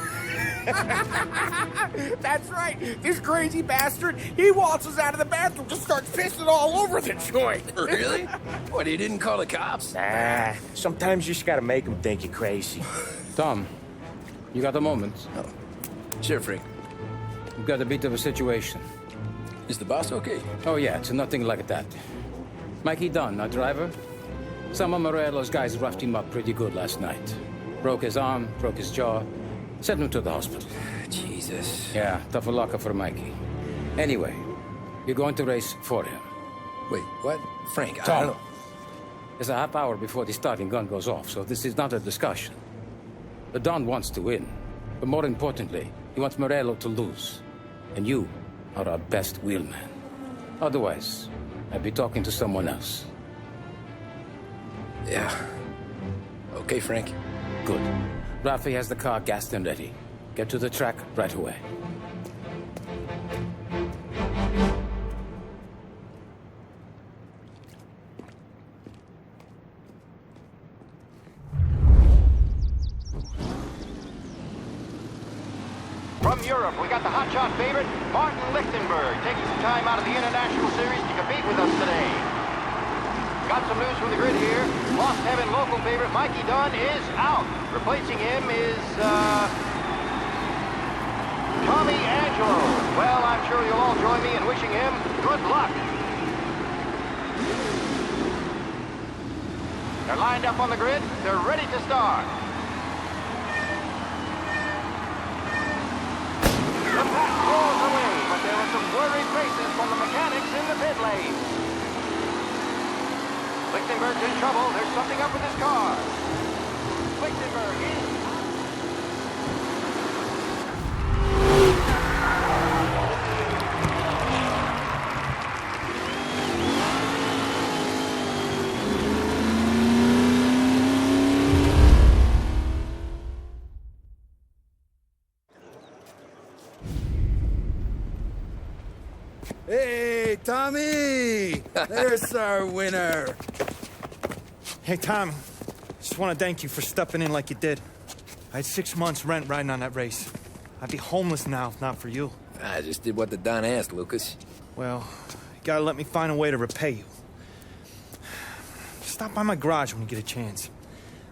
[SPEAKER 5] That's right. This crazy bastard, he waltzes out of the bathroom, just starts pissing all over the joint.
[SPEAKER 2] Really? What, he didn't call the cops?
[SPEAKER 5] Nah, sometimes you just gotta make them think you're crazy.
[SPEAKER 12] Tom, you got a moment?
[SPEAKER 2] Oh. Sure, Frank.
[SPEAKER 12] We've got a bit of a situation.
[SPEAKER 2] Is the boss okay?
[SPEAKER 12] Oh, yeah, it's nothing like that. Mikey Dunn, our driver. Some of Morello's guys roughed him up pretty good last night. Broke his arm, broke his jaw. Sent him to the hospital.
[SPEAKER 2] Jesus.
[SPEAKER 12] Yeah, tough luck for Mikey. Anyway, you're going to race for him.
[SPEAKER 2] Wait, what? Frank,
[SPEAKER 12] Tom,
[SPEAKER 2] I don't know.
[SPEAKER 12] It's a half hour before the starting gun goes off, so this is not a discussion. The Don wants to win, but more importantly, he wants Morello to lose. And you are our best wheelman. Otherwise, I'd be talking to someone else.
[SPEAKER 2] Yeah. Okay, Frank.
[SPEAKER 12] Good. Rafi has the car gassed and ready. Get to the track right away.
[SPEAKER 21] From Europe, we got the hotshot favorite, Martin Lichtenberg, taking some time out of the International Series to compete with us today. Got some news from the grid here. Lost Heaven local favorite Mikey Dunn is out. Replacing him is, Tommy Angelo. Well, I'm sure you'll all join me in wishing him good luck. They're lined up on the grid. They're ready to start. The pack rolls away, but there are some worried faces from the mechanics in the pit lane. Lichtenberg's in trouble. There's something up with his car. Lichtenberg in.
[SPEAKER 11] Hey, Tommy! There's our winner.
[SPEAKER 19] Hey, Tommy. Just want to thank you for stepping in like you did. I had 6 months rent riding on that race. I'd be homeless now if not for you.
[SPEAKER 2] I just did what the Don asked, Lucas.
[SPEAKER 19] Well, you gotta let me find a way to repay you. Stop by my garage when you get a chance.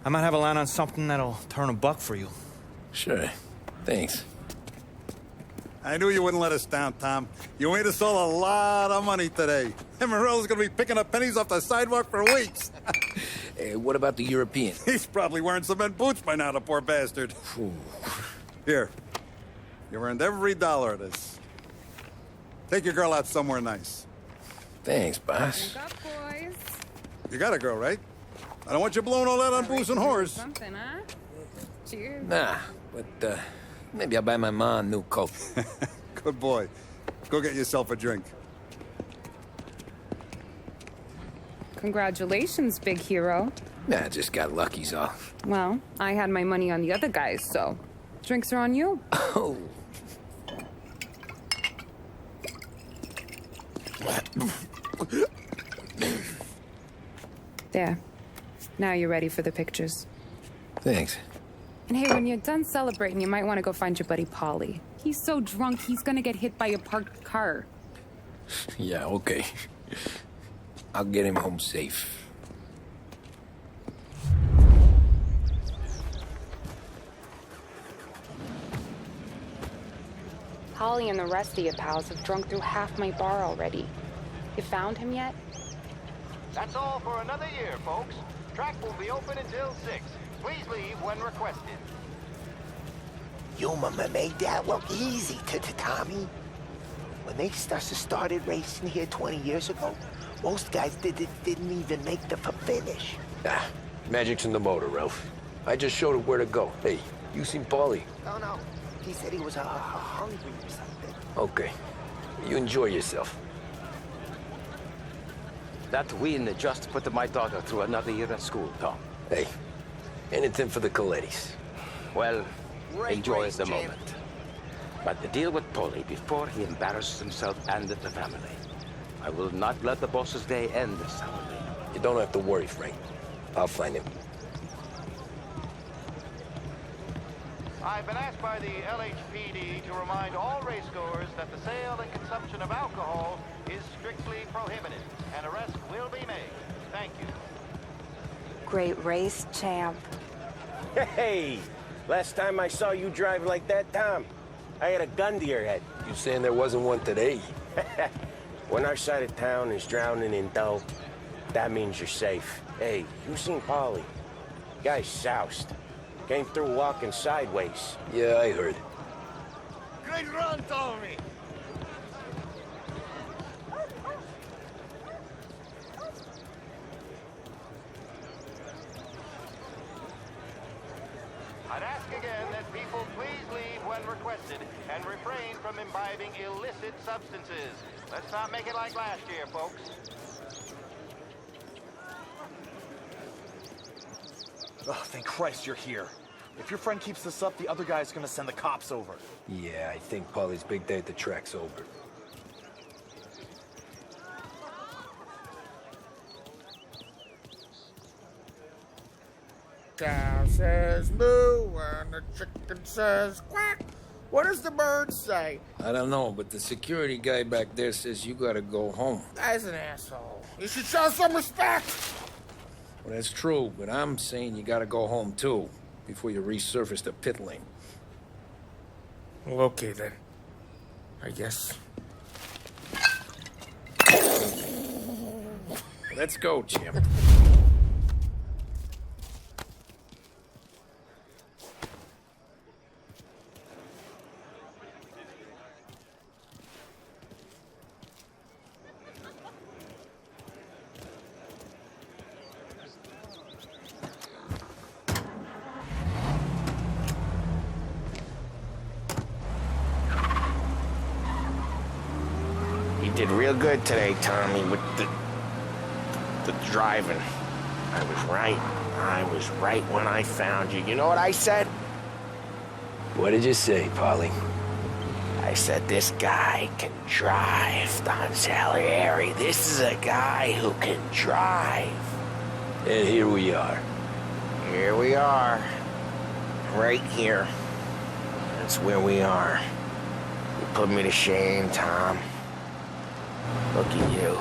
[SPEAKER 19] I might have a line on something that'll turn $1 for you.
[SPEAKER 2] Sure. Thanks.
[SPEAKER 11] I knew you wouldn't let us down, Tom. You made us all a lot of money today. And Morello's gonna be picking up pennies off the sidewalk for weeks.
[SPEAKER 2] Hey, what about the European?
[SPEAKER 11] He's probably wearing cement boots by now, the poor bastard. Here. You earned every dollar of this. Take your girl out somewhere nice.
[SPEAKER 2] Thanch, boss.
[SPEAKER 18] Drink up, boys.
[SPEAKER 11] You got a girl, right? I don't want you blowing all that on booze and whores.
[SPEAKER 18] Something, huh? Cheers.
[SPEAKER 2] Nah, but, maybe I'll buy my ma a new coat.
[SPEAKER 11] Good boy. Go get yourself a drink.
[SPEAKER 18] Congratulations, big hero.
[SPEAKER 2] Nah, just got lucky's all.
[SPEAKER 18] Well, I had my money on the other guys, so drinks are on you.
[SPEAKER 2] Oh.
[SPEAKER 18] There. Now you're ready for the pictures.
[SPEAKER 2] Thanks.
[SPEAKER 18] And hey, when you're done celebrating, you might want to go find your buddy Paulie. He's so drunk, he's gonna get hit by a parked car.
[SPEAKER 2] Yeah, okay. I'll get him home safe.
[SPEAKER 18] Holly and the rest of your pals have drunk through half my bar already. You found him yet?
[SPEAKER 21] That's all for another year, folks. Track will be open until 6. Please leave when requested.
[SPEAKER 14] You made that look easy to Tommy. When they started racing here 20 years ago, most guys didn't even make the finish.
[SPEAKER 2] Ah, magic's in the motor, Ralph. I just showed it where to go. Hey, you seen Paulie?
[SPEAKER 14] No. He said he was hungry or something.
[SPEAKER 2] Okay. You enjoy yourself.
[SPEAKER 12] That win just put my daughter through another year at school, Tom.
[SPEAKER 2] Hey, anything for the Colettis.
[SPEAKER 12] Well,
[SPEAKER 14] Great
[SPEAKER 12] enjoy
[SPEAKER 14] race,
[SPEAKER 12] the
[SPEAKER 14] champ.
[SPEAKER 12] moment. But the deal with Paulie before he embarrasses himself and the family. I will not let the boss's day end sourly.
[SPEAKER 2] You don't have to worry, Frank. I'll find him.
[SPEAKER 21] I've been asked by the LHPD to remind all racegoers that the sale and consumption of alcohol is strictly prohibited. An arrest will be made. Thank you.
[SPEAKER 3] Great race, champ.
[SPEAKER 5] Hey! Last time I saw you drive like that, Tom, I had a gun to your head.
[SPEAKER 2] You saying there wasn't one today?
[SPEAKER 5] When our side of town is drowning in dough, that means you're safe. Hey, you seen Paulie? Guy's soused. Came through walking sideways.
[SPEAKER 2] Yeah, I heard.
[SPEAKER 5] Great run, Tommy!
[SPEAKER 21] I'd ask again that people please leave when requested and refrain from imbibing illicit substances. Let's not make it like last year, folks.
[SPEAKER 20] Oh, thank Christ you're here. If your friend keeps this up, the other guy's gonna send the cops over.
[SPEAKER 2] Yeah, I think Polly's big day at the track's over.
[SPEAKER 5] Cow says moo and the chicken says quack. What does the bird say?
[SPEAKER 2] I don't know, but the security guy back there says you gotta go home.
[SPEAKER 5] Guy's an asshole. You should show some respect.
[SPEAKER 2] Well, that's true, but I'm saying you gotta go home too, before you resurface the pit lane.
[SPEAKER 5] Well, okay then. I guess.
[SPEAKER 2] Let's go, Jim.
[SPEAKER 5] You did real good today, Tommy, with the driving. I was right. I was right when I found you. You know what I said?
[SPEAKER 2] What did you say, Polly?
[SPEAKER 5] I said, this guy can drive, Don Salieri. This is a guy who can drive.
[SPEAKER 2] And here we are.
[SPEAKER 5] Here we are. Right here. That's where we are. You put me to shame, Tom. Look at you.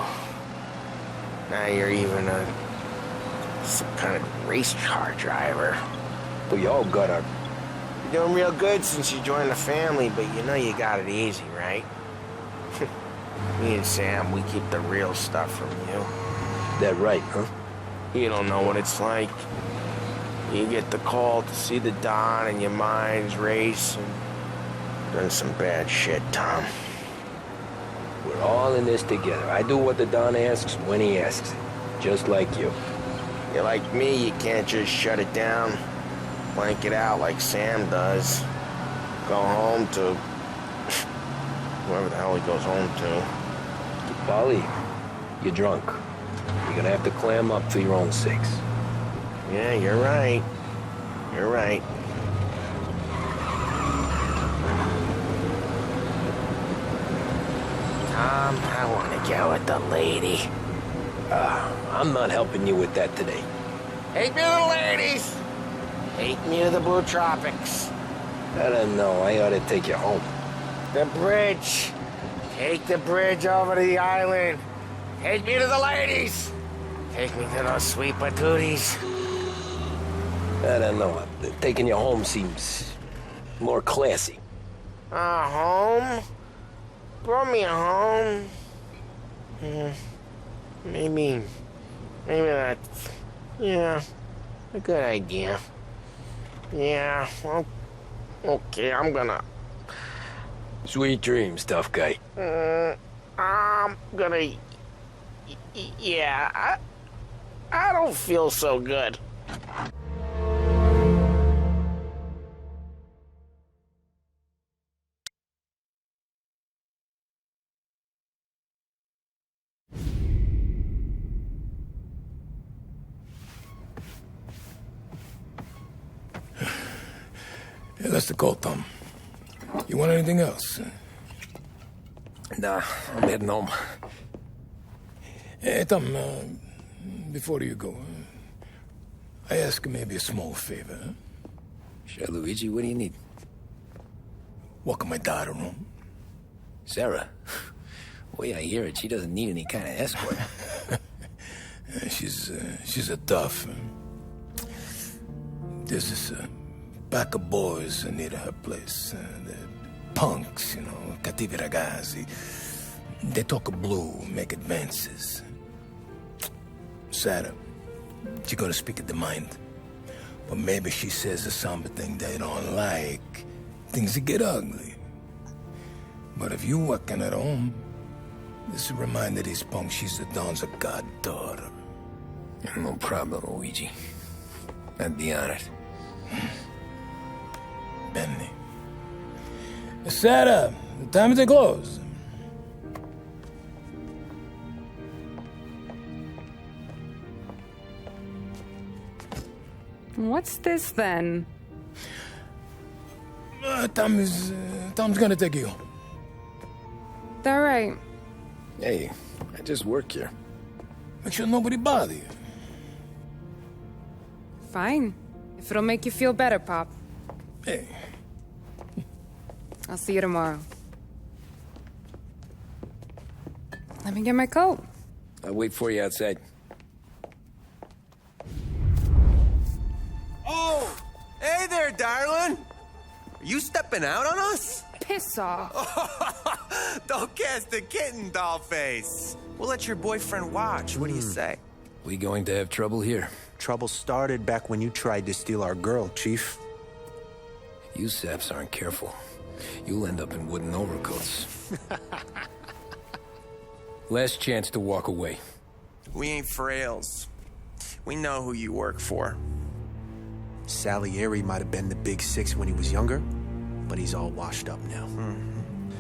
[SPEAKER 5] Now you're even some kind of race car driver.
[SPEAKER 2] We all got our...
[SPEAKER 5] You're doing real good since you joined the family, but you know you got it easy, right? Me and Sam, we keep the real stuff from you.
[SPEAKER 2] That right, huh?
[SPEAKER 5] You don't know what it's like. You get the call to see the Don and your mind's race and done some bad shit, Tom.
[SPEAKER 2] We're all in this together. I do what the Don asks when he asks it. Just like you.
[SPEAKER 5] You're like me, you can't just shut it down, blank it out like Sam does. Go home to... whoever the hell he goes home to.
[SPEAKER 2] Polly, you're drunk. You're gonna have to clam up for your own sakes.
[SPEAKER 5] Yeah, you're right. You're right. Tom, I want to go with the lady.
[SPEAKER 2] I'm not helping you with that today.
[SPEAKER 5] Take me to the ladies! Take me to the Blue Tropics.
[SPEAKER 2] I don't know. I ought to take you home.
[SPEAKER 5] The bridge. Take the bridge over to the island. Take me to the ladies. Take me to those sweet patooties.
[SPEAKER 2] I don't know. Taking you home seems more classy.
[SPEAKER 5] Home? Brought me home. Maybe that's, yeah, a good idea. Yeah, well, okay, I'm gonna...
[SPEAKER 2] Sweet dreams, tough guy.
[SPEAKER 5] I'm gonna... Yeah, I don't feel so good.
[SPEAKER 12] Yeah, that's the call, Tom. You want anything else?
[SPEAKER 2] Nah, I'm heading home.
[SPEAKER 12] Hey, Tom, before you go, I ask maybe a small favor. Huh?
[SPEAKER 2] Sure, Luigi, what do you need?
[SPEAKER 12] Walk my daughter home.
[SPEAKER 2] Sarah? The way I hear it, she doesn't need any kind of escort.
[SPEAKER 12] She's a tough. There's this pack of boys near her place. They're punks, you know, cattivi ragazzi. They talk blue, make advances. Sarah, she gonna speak at the mind. But maybe she says something they don't like. Things get ugly. But if you working at home, this will remind these punks she's the Don's a goddaughter.
[SPEAKER 2] No problem, Luigi. I'd be honored.
[SPEAKER 6] bene. Sarah, time to close.
[SPEAKER 18] What's this then?
[SPEAKER 6] Tom's gonna take you.
[SPEAKER 18] All right.
[SPEAKER 2] Hey, I just work here.
[SPEAKER 6] Make sure nobody bother you.
[SPEAKER 18] Fine. If it'll make you feel better, Pop.
[SPEAKER 6] Hey.
[SPEAKER 18] I'll see you tomorrow. Let me get my coat.
[SPEAKER 2] I'll wait for you outside.
[SPEAKER 22] Oh! Hey there, darling! Are you stepping out on us?
[SPEAKER 18] Piss off.
[SPEAKER 22] Don't cast the kitten, dollface. We'll let your boyfriend watch. What do you say?
[SPEAKER 2] We going to have trouble here?
[SPEAKER 23] Trouble started back when you tried to steal our girl, Chief.
[SPEAKER 2] You saps aren't careful. You'll end up in wooden overcoats. Last chance to walk away.
[SPEAKER 22] We ain't frails. We know who you work for.
[SPEAKER 23] Salieri might have been the big six when he was younger, but he's all washed up now.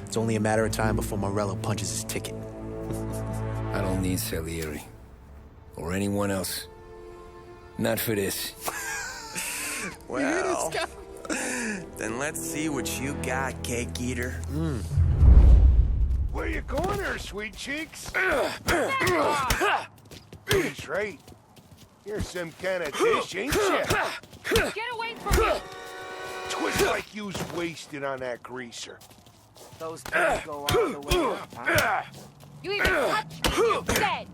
[SPEAKER 23] It's only a matter of time before Morello punches his ticket.
[SPEAKER 2] I don't need Salieri. Or anyone else. Not for this.
[SPEAKER 22] Well, then let's see what you got, cake eater.
[SPEAKER 5] Where you going there, sweet cheeks? He's right. You're some kind of dish, ain't you?
[SPEAKER 18] Get away from me!
[SPEAKER 5] Twist like you's wasted on that greaser.
[SPEAKER 3] Those things go all the way up, huh?
[SPEAKER 18] You even touched me, you dead!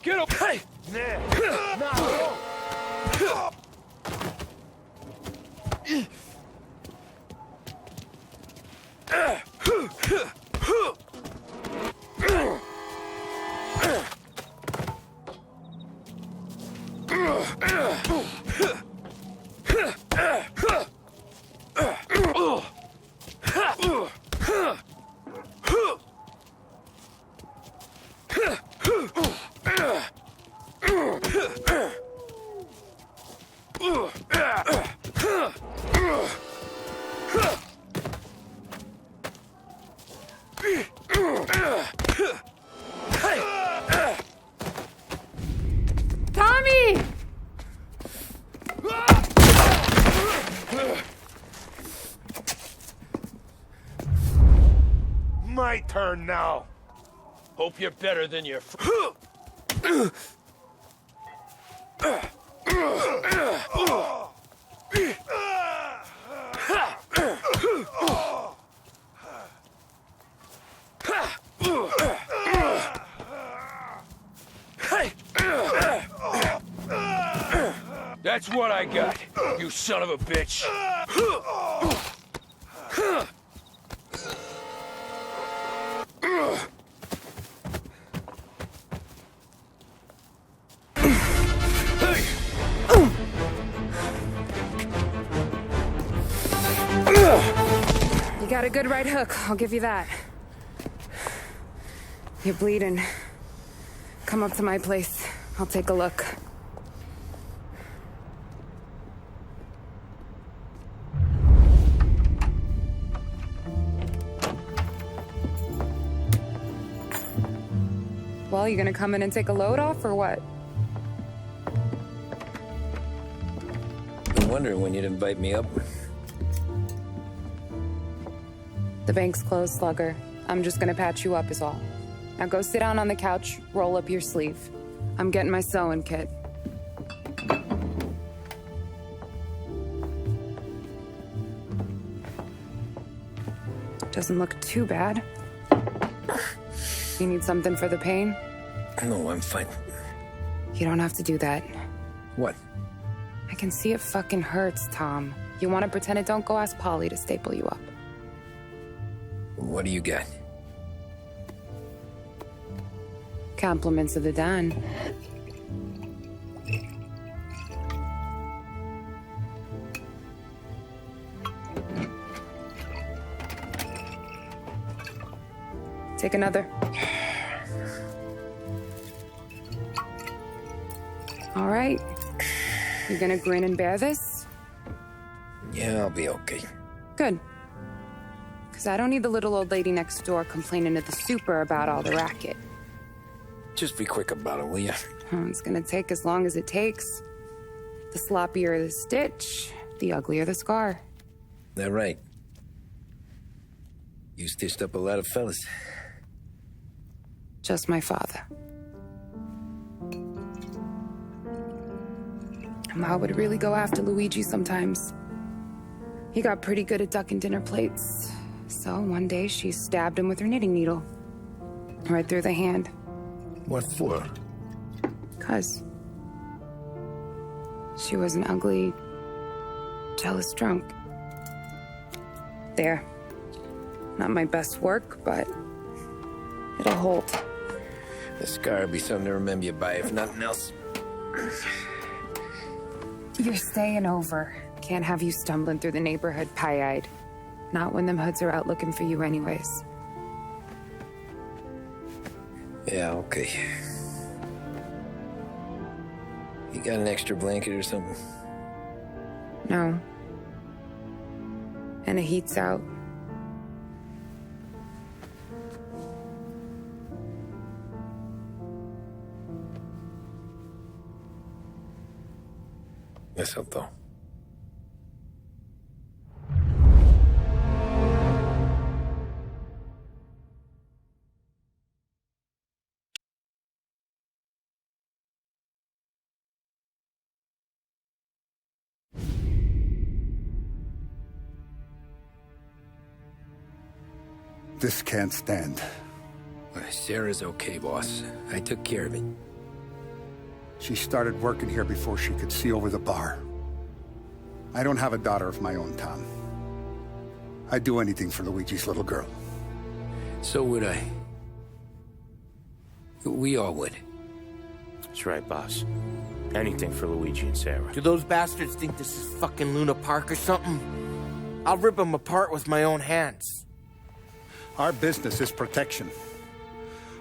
[SPEAKER 5] Get up! Hey! Now!
[SPEAKER 18] Tommy!
[SPEAKER 5] My turn now. Hope you're better than your That's what I got, you son of a bitch.
[SPEAKER 18] You got a good right hook, I'll give you that. You're bleeding. Come up to my place. I'll take a look. Well, you gonna come in and take a load off, or what?
[SPEAKER 2] I'm wondering when you'd invite me up.
[SPEAKER 18] The bank's closed, Slugger. I'm just gonna patch you up is all. Now go sit down on the couch, roll up your sleeve. I'm getting my sewing kit. Doesn't look too bad. You need something for the pain?
[SPEAKER 2] No, I'm fine.
[SPEAKER 18] You don't have to do that.
[SPEAKER 2] What?
[SPEAKER 18] I can see it fucking hurts, Tom. You want to pretend it don't? Go ask Polly to staple you up.
[SPEAKER 2] What do you got?
[SPEAKER 18] Compliments of the Don. Take another. All right. You gonna grin and bear this?
[SPEAKER 2] Yeah, I'll be okay.
[SPEAKER 18] Good. Because I don't need the little old lady next door complaining to the super about all the racket.
[SPEAKER 2] Just be quick about it, will ya?
[SPEAKER 18] It's gonna take as long as it takes. The sloppier the stitch, the uglier the scar.
[SPEAKER 2] That right? You stitched up a lot of fellas.
[SPEAKER 18] Just my father. Ma would really go after Luigi sometimes. He got pretty good at ducking dinner plates. So one day she stabbed him with her knitting needle. Right through the hand.
[SPEAKER 6] What for?
[SPEAKER 18] 'Cause she was an ugly, jealous drunk. There. Not my best work, but it'll hold.
[SPEAKER 2] The scar will be something to remember you by, if nothing else.
[SPEAKER 18] You're staying over. Can't have you stumbling through the neighborhood pie-eyed. Not when them hoods are out looking for you anyways.
[SPEAKER 2] Yeah, okay. You got an extra blanket or something?
[SPEAKER 18] No. And the heat's out.
[SPEAKER 2] Eso todo.
[SPEAKER 11] This can't stand.
[SPEAKER 2] Sarah's okay, boss. I took care of it.
[SPEAKER 11] She started working here before she could see over the bar. I don't have a daughter of my own, Tom. I'd do anything for Luigi's little girl.
[SPEAKER 2] So would I. We all would.
[SPEAKER 4] That's right, boss. Anything for Luigi and Sarah.
[SPEAKER 5] Do those bastards think this is fucking Luna Park or something? I'll rip them apart with my own hands.
[SPEAKER 11] Our business is protection.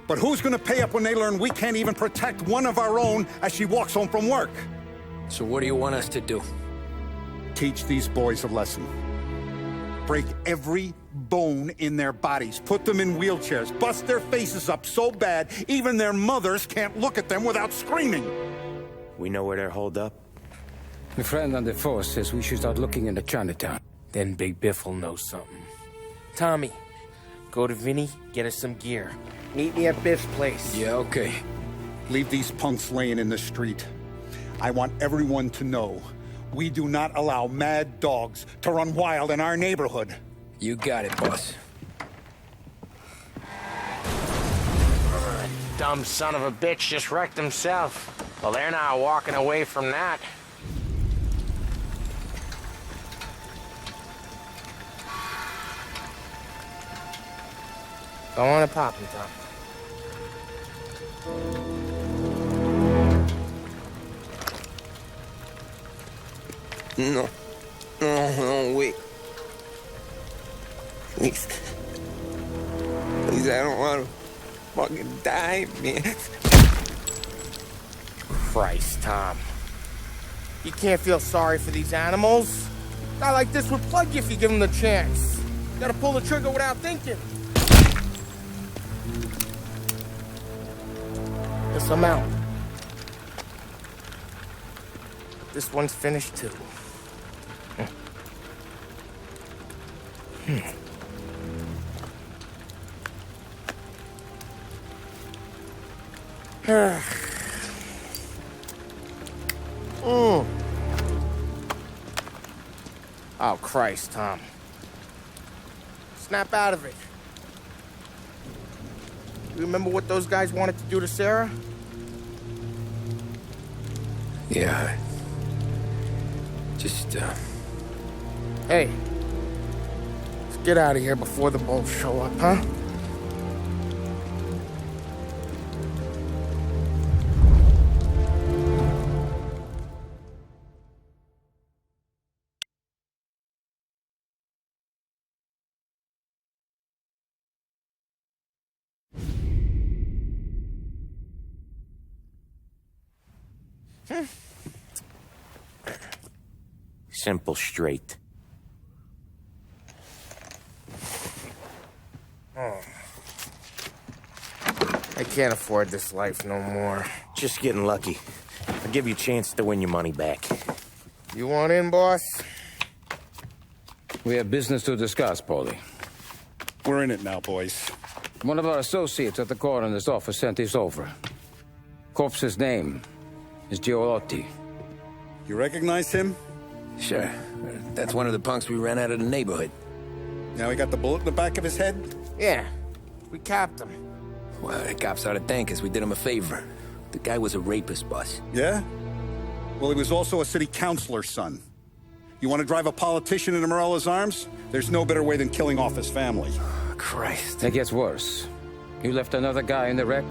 [SPEAKER 11] But who's gonna pay up when they learn we can't even protect one of our own as she walks home from work?
[SPEAKER 2] So what do you want us to do?
[SPEAKER 11] Teach these boys a lesson. Break every bone in their bodies. Put them in wheelchairs. Bust their faces up so bad, even their mothers can't look at them without screaming.
[SPEAKER 4] We know where they're holed up?
[SPEAKER 12] The friend on the force says we should start looking into Chinatown.
[SPEAKER 5] Then Big Biff will know something. Tommy, go to Vinny, get us some gear. Meet me at Biff's place.
[SPEAKER 2] Yeah, okay.
[SPEAKER 11] Leave these punks laying in the street. I want everyone to know we do not allow mad dogs to run wild in our neighborhood.
[SPEAKER 2] You got it, boss.
[SPEAKER 5] Dumb son of a bitch just wrecked himself. Well, they're not walking away from that. Go on and pop him, Tom.
[SPEAKER 2] No. No, wait. Please. Please, I don't want to fucking die, man.
[SPEAKER 5] Christ, Tom. You can't feel sorry for these animals. A guy like this would plug you if you give him the chance. You gotta pull the trigger without thinking. Guess I'm out. This one's finished too. Oh, Christ, Tom. Snap out of it. You remember what those guys wanted to do to Sarah?
[SPEAKER 2] Yeah. Just,
[SPEAKER 5] Hey. Let's get out of here before the bulls show up, huh?
[SPEAKER 4] Simple, straight.
[SPEAKER 5] I can't afford this life no more.
[SPEAKER 4] Just getting lucky. I'll give you a chance to win your money back.
[SPEAKER 5] You want in, boss?
[SPEAKER 12] We have business to discuss, Paulie.
[SPEAKER 11] We're in it now, boys.
[SPEAKER 12] One of our associates at the coroner's office sent this over. Corpse's name is Giolotti.
[SPEAKER 11] You recognize him?
[SPEAKER 2] Sure. That's one of the punks we ran out of the neighborhood.
[SPEAKER 11] Now he got the bullet in the back of his head?
[SPEAKER 5] Yeah. We capped him.
[SPEAKER 2] Well, the cops ought to thank us. We did him a favor. The guy was a rapist, boss.
[SPEAKER 11] Yeah? Well, he was also a city councilor's son. You want to drive a politician into Morello's arms? There's no better way than killing off his family.
[SPEAKER 2] Christ.
[SPEAKER 12] It gets worse. You left another guy in the wreck?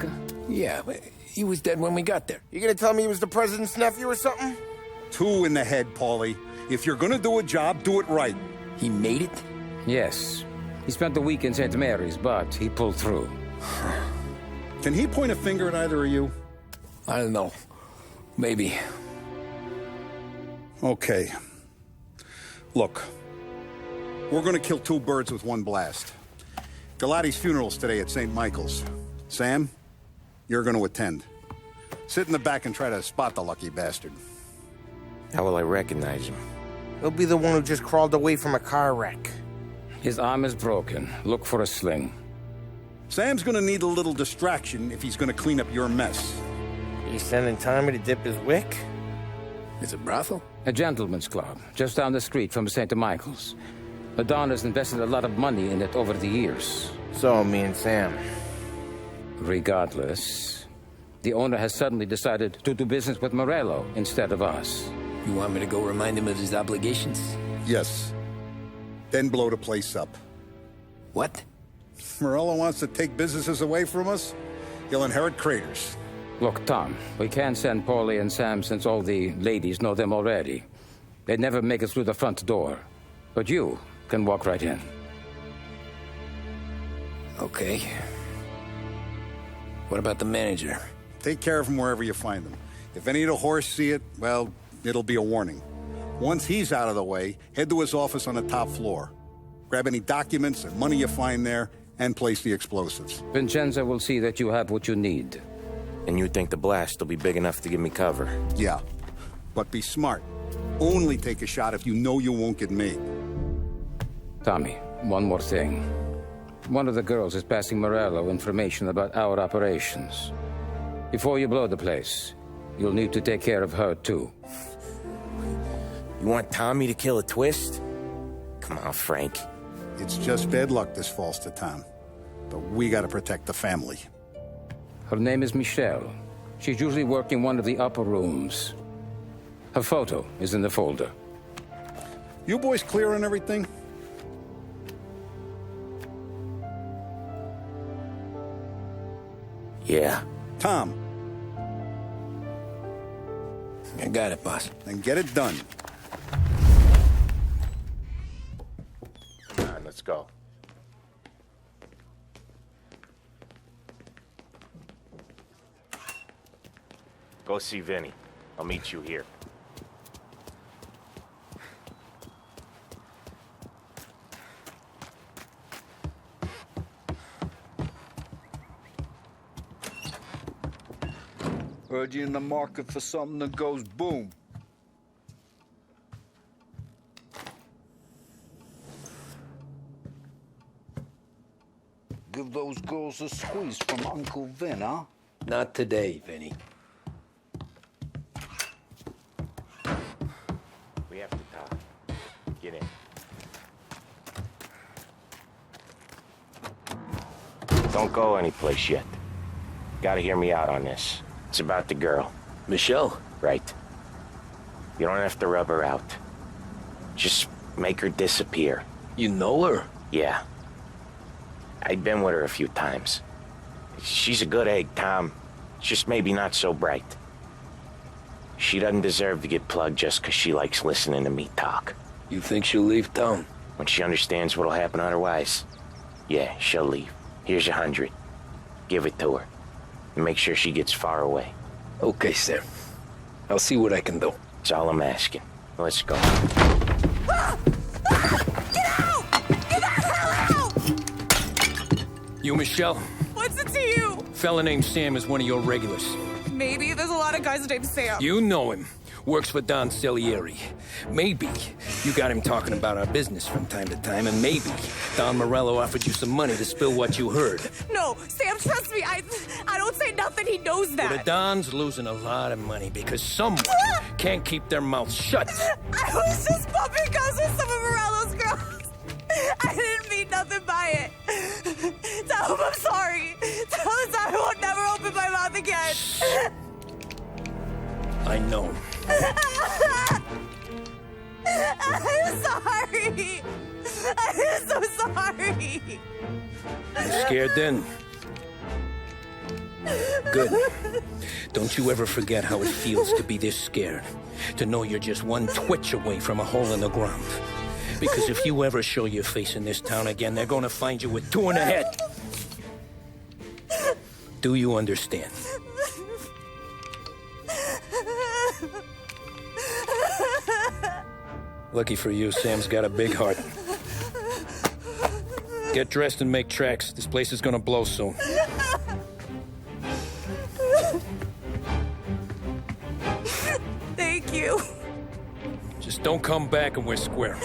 [SPEAKER 2] Yeah, but he was dead when we got there.
[SPEAKER 5] You gonna tell me he was the president's nephew or something?
[SPEAKER 11] 2 in the head, Paulie. If you're gonna do a job, do it right.
[SPEAKER 2] He made it?
[SPEAKER 12] Yes. He spent the week in St. Mary's, but he pulled through.
[SPEAKER 11] Can he point a finger at either of you?
[SPEAKER 2] I don't know. Maybe.
[SPEAKER 11] Okay. Look, we're gonna kill 2 birds with 1 blast. Galati's funeral's today at St. Michael's. Sam, you're gonna attend. Sit in the back and try to spot the lucky bastard.
[SPEAKER 4] How will I recognize him?
[SPEAKER 5] He'll be the one who just crawled away from a car wreck.
[SPEAKER 12] His arm is broken. Look for a sling.
[SPEAKER 11] Sam's gonna need a little distraction if he's gonna clean up your mess.
[SPEAKER 5] He's sending Tommy to dip his wick?
[SPEAKER 2] It's a brothel?
[SPEAKER 12] A gentleman's club, just down the street from St. Michael's. The Don has invested a lot of money in it over the years.
[SPEAKER 5] So, me and Sam.
[SPEAKER 12] Regardless, the owner has suddenly decided to do business with Morello instead of us.
[SPEAKER 2] You want me to go remind him of his obligations?
[SPEAKER 11] Yes. Then blow the place up.
[SPEAKER 2] What?
[SPEAKER 11] Morello wants to take businesses away from us? He'll inherit craters.
[SPEAKER 12] Look, Tom, we can't send Paulie and Sam since all the ladies know them already. They'd never make it through the front door. But you can walk right in.
[SPEAKER 2] Okay. What about the manager?
[SPEAKER 11] Take care of him wherever you find him. If any of the horse see it, well, it'll be a warning. Once he's out of the way, head to his office on the top floor. Grab any documents and money you find there, and place the explosives.
[SPEAKER 12] Vincenzo will see that you have what you need.
[SPEAKER 4] And you think the blast will be big enough to give me cover?
[SPEAKER 11] Yeah. But be smart. Only take a shot if you know you won't get made.
[SPEAKER 12] Tommy, one more thing. One of the girls is passing Morello information about our operations. Before you blow the place, you'll need to take care of her, too.
[SPEAKER 4] You want Tommy to kill a twist? Come on, Frank.
[SPEAKER 11] It's just bad luck this falls to Tom. But we gotta protect the family.
[SPEAKER 12] Her name is Michelle. She's usually working one of the upper rooms. Her photo is in the folder.
[SPEAKER 11] You boys clear on everything?
[SPEAKER 4] Yeah.
[SPEAKER 11] Tom.
[SPEAKER 2] I got it, boss.
[SPEAKER 11] Then get it done.
[SPEAKER 4] Come on, let's go. Go see Vinny. I'll meet you here.
[SPEAKER 8] Heard you in the market for something that goes boom. Give those girls a squeeze from Uncle Vin, huh?
[SPEAKER 2] Not today, Vinny.
[SPEAKER 4] We have to talk. Get in. Don't go anyplace yet. Gotta hear me out on this. It's about the girl.
[SPEAKER 2] Michelle?
[SPEAKER 4] Right. You don't have to rub her out. Just make her disappear.
[SPEAKER 2] You know her?
[SPEAKER 4] Yeah. I've been with her a few times. She's a good egg, Tom. Just maybe not so bright. She doesn't deserve to get plugged just 'cause she likes listening to me talk.
[SPEAKER 2] You think she'll leave town?
[SPEAKER 4] When she understands what'll happen otherwise, yeah, she'll leave. Here's 100. Give it to her. And make sure she gets far away.
[SPEAKER 2] Okay, Sam. I'll see what I can do.
[SPEAKER 4] That's all I'm asking. Let's go.
[SPEAKER 9] Get out! Get the hell out!
[SPEAKER 2] You, Michelle?
[SPEAKER 9] What's it to you?
[SPEAKER 2] Fella named Sam is one of your regulars.
[SPEAKER 9] Maybe there's a lot of guys named Sam.
[SPEAKER 2] You know him. Works for Don Salieri. Maybe you got him talking about our business from time to time, and maybe Don Morello offered you some money to spill what you heard.
[SPEAKER 9] No, Sam, trust me. I don't say nothing. He knows that.
[SPEAKER 2] Well, the Don's losing a lot of money because someone can't keep their mouth shut.
[SPEAKER 9] I was just bumping guns with some of Morello's girls. I didn't mean nothing by it. Tell him I'm sorry. Tell him I won't never open my mouth again.
[SPEAKER 2] I know.
[SPEAKER 9] I'm sorry. I'm so sorry.
[SPEAKER 2] You scared then? Good. Don't you ever forget how it feels to be this scared. To know you're just one twitch away from a hole in the ground. Because if you ever show your face in this town again, they're gonna find you with two in the head. Do you understand? Lucky for you, Sam's got a big heart. Get dressed and make tracks. This place is gonna blow soon.
[SPEAKER 9] Thank you.
[SPEAKER 2] Just don't come back and we're square.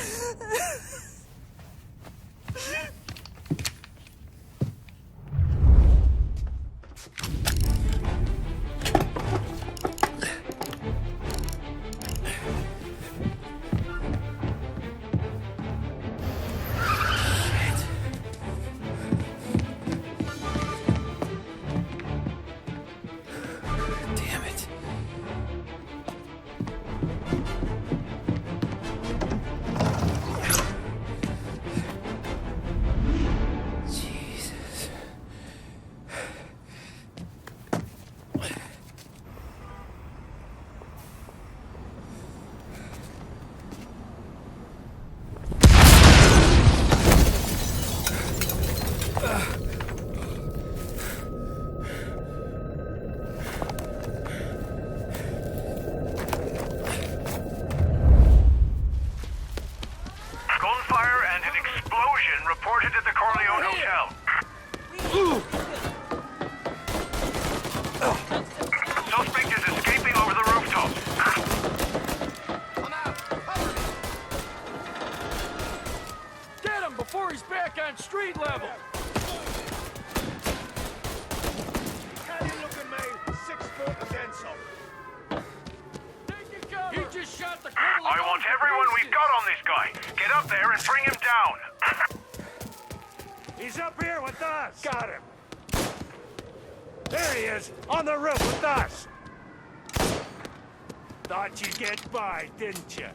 [SPEAKER 5] Didn't you?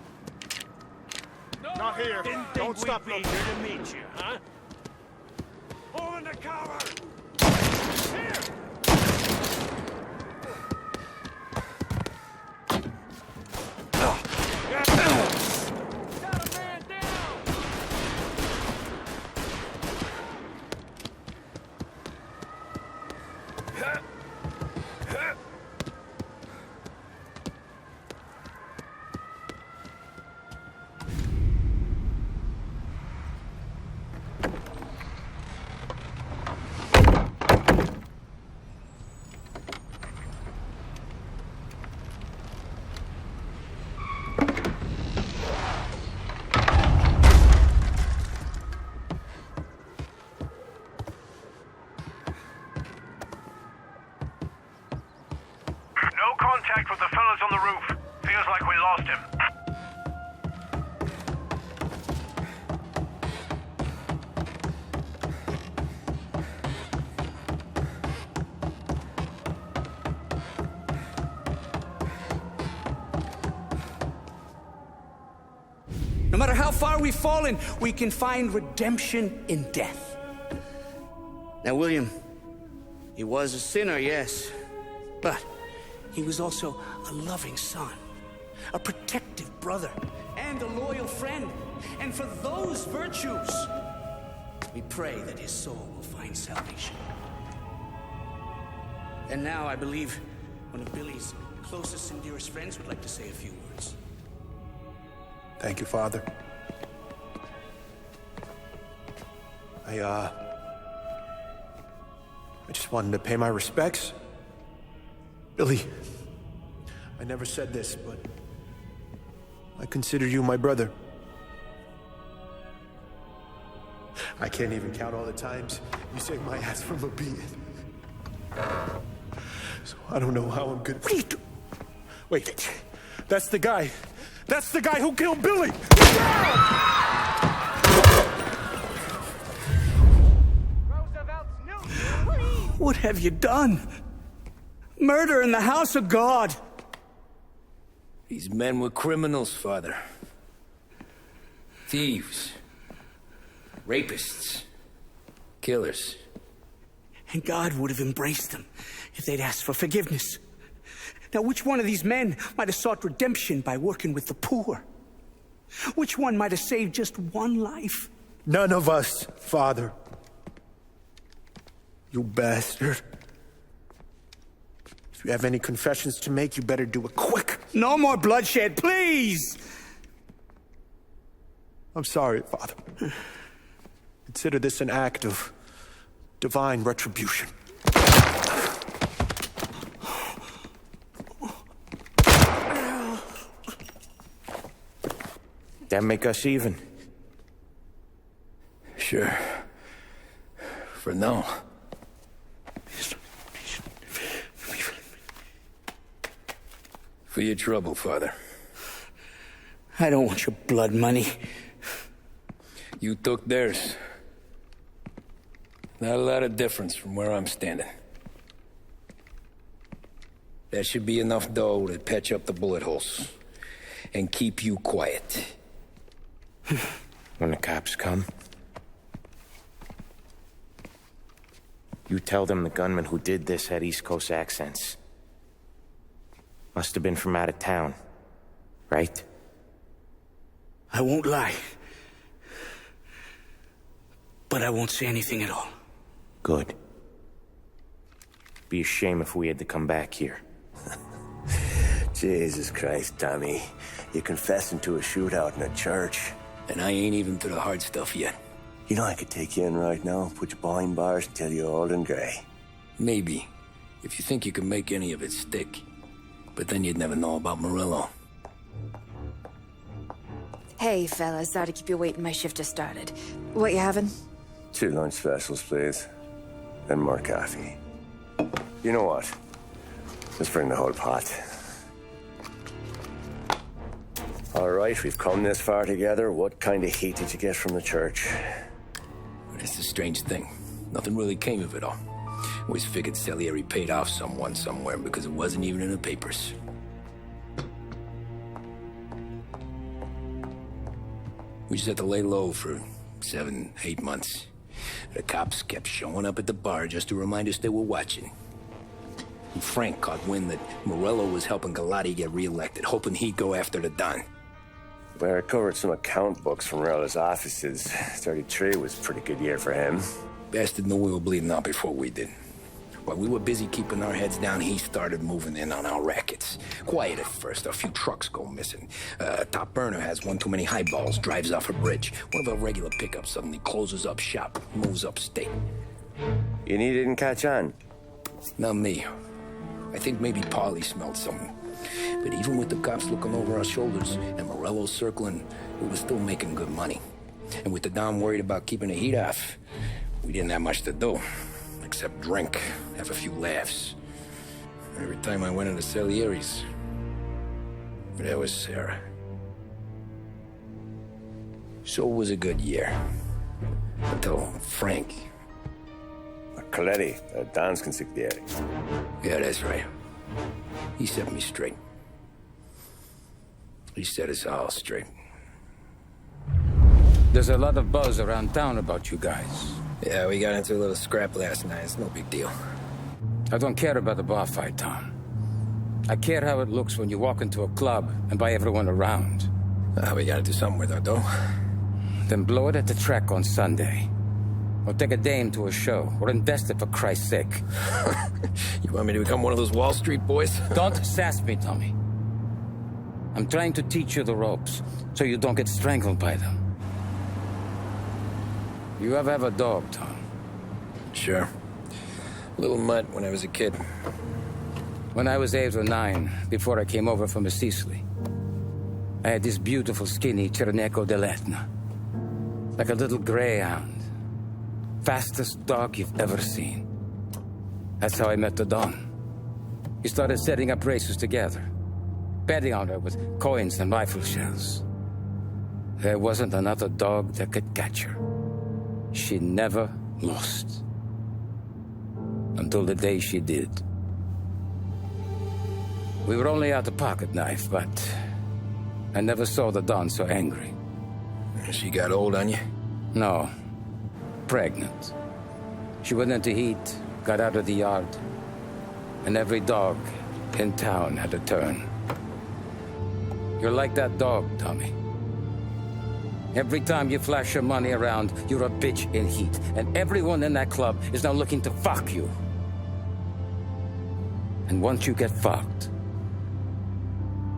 [SPEAKER 8] Not here. Don't stop
[SPEAKER 5] me. Here to meet you, huh? Moving the cover. Here. Got a man down.
[SPEAKER 13] Contact with the fellas on the roof. Feels like we lost him.
[SPEAKER 15] No matter how far we've fallen, we can find redemption in death. Now, William, he was a sinner, yes, but he was also a loving son, a protective brother, and a loyal friend. And for those virtues, we pray that his soul will find salvation. And now I believe one of Billy's closest and dearest friends would like to say a few words.
[SPEAKER 23] Thank you, Father. I just wanted to pay my respects. Billy, I never said this, but I consider you my brother. I can't even count all the times you saved my ass from a beating. So I don't know how I'm gonna... What are you doing? Wait, that's the guy. That's the guy who killed Billy!
[SPEAKER 15] What have you done? Murder in the house of God!
[SPEAKER 2] These men were criminals, Father. Thieves. Rapists. Killers.
[SPEAKER 15] And God would have embraced them if they'd asked for forgiveness. Now, which one of these men might have sought redemption by working with the poor? Which one might have saved just one life?
[SPEAKER 23] None of us, Father. You bastard. If you have any confessions to make, you better do it quick.
[SPEAKER 15] No more bloodshed, please!
[SPEAKER 23] I'm sorry, Father. Consider this an act of divine retribution.
[SPEAKER 4] That make us even?
[SPEAKER 2] Sure. For now. For your trouble, Father.
[SPEAKER 15] I don't want your blood money.
[SPEAKER 2] You took theirs. Not a lot of difference from where I'm standing. That should be enough dough to patch up the bullet holes. And keep you quiet.
[SPEAKER 4] When the cops come, you tell them the gunman who did this had East Coast accents. Must have been from out of town, right?
[SPEAKER 15] I won't lie. But I won't say anything at all.
[SPEAKER 4] Good. Be a shame if we had to come back here.
[SPEAKER 1] Jesus Christ, Tommy. You're confessing to a shootout in a church.
[SPEAKER 2] And I ain't even to the hard stuff yet.
[SPEAKER 1] You know I could take you in right now, put you behind bars until you're old and grey.
[SPEAKER 2] Maybe. If you think you can make any of it stick. But then you'd never know about Morello.
[SPEAKER 10] Hey, fellas. Sorry to keep you waiting. My shift just started. What you having?
[SPEAKER 1] 2 lunch specials, please. And more coffee. You know what? Let's bring the whole pot. All right, we've come this far together. What kind of heat did you get from the church?
[SPEAKER 2] It's a strange thing. Nothing really came of it all. Always figured Salieri paid off someone somewhere because it wasn't even in the papers. We just had to lay low for 7, 8 months. The cops kept showing up at the bar just to remind us they were watching. And Frank caught wind that Morello was helping Galati get reelected, hoping he'd go after the Don.
[SPEAKER 1] Well, I recovered some account books from Morello's offices. 33 was a pretty good year for him.
[SPEAKER 2] Bastard knew we were bleeding out before we did. While we were busy keeping our heads down, he started moving in on our rackets. Quiet at first, a few trucks go missing. Top burner has one too many highballs, drives off a bridge. One of our regular pickups suddenly closes up shop, moves upstate.
[SPEAKER 1] And he didn't catch on?
[SPEAKER 2] Not me. I think maybe Paulie smelled something. But even with the cops looking over our shoulders and Morello circling, we were still making good money. And with the Don worried about keeping the heat off, we didn't have much to do. Except drink, have a few laughs. Every time I went into Salieri's, there was Sarah. So it was a good year. Until Frank.
[SPEAKER 1] Coletti, Don's consigliere.
[SPEAKER 2] Yeah, that's right. He set me straight. He set us all straight.
[SPEAKER 12] There's a lot of buzz around town about you guys.
[SPEAKER 2] Yeah, we got into a little scrap last night. It's no big deal.
[SPEAKER 12] I don't care about the bar fight, Tom. I care how it looks when you walk into a club and by everyone around.
[SPEAKER 2] We gotta do something with our dough.
[SPEAKER 12] Then blow it at the track on Sunday. Or take a dame to a show. Or invest it for Christ's sake.
[SPEAKER 2] You want me to become one of those Wall Street boys?
[SPEAKER 12] Don't sass me, Tommy. I'm trying to teach you the ropes, so you don't get strangled by them. You ever have a dog, Tom?
[SPEAKER 2] Sure. Little mutt when I was a kid.
[SPEAKER 12] When I was 8 or 9, before I came over from Sicily, I had this beautiful, skinny Cerneco dell'Etna. Like a little greyhound. Fastest dog you've ever seen. That's how I met the Don. We started setting up races together. Betting on her with coins and rifle shells. There wasn't another dog that could catch her. She never lost. Until the day she did. We were only out a pocket knife, but I never saw the Don so angry.
[SPEAKER 2] She got old on you?
[SPEAKER 12] No. Pregnant. She went into heat, got out of the yard, and every dog in town had a turn. You're like that dog, Tommy. Every time you flash your money around, you're a bitch in heat, and everyone in that club is now looking to fuck you. And once you get fucked,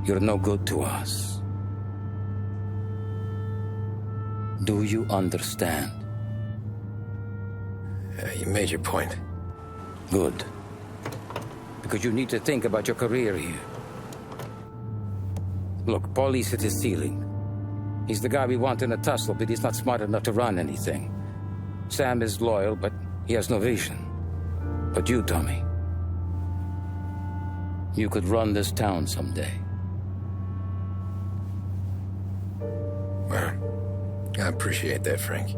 [SPEAKER 12] you're no good to us. Do you understand?
[SPEAKER 2] You made your point.
[SPEAKER 12] Good. Because you need to think about your career here. Look, Paulie's hit his ceiling. He's the guy we want in a tussle, but he's not smart enough to run anything. Sam is loyal, but he has no vision. But you, Tommy, you could run this town someday.
[SPEAKER 2] Well, I appreciate that, Frank.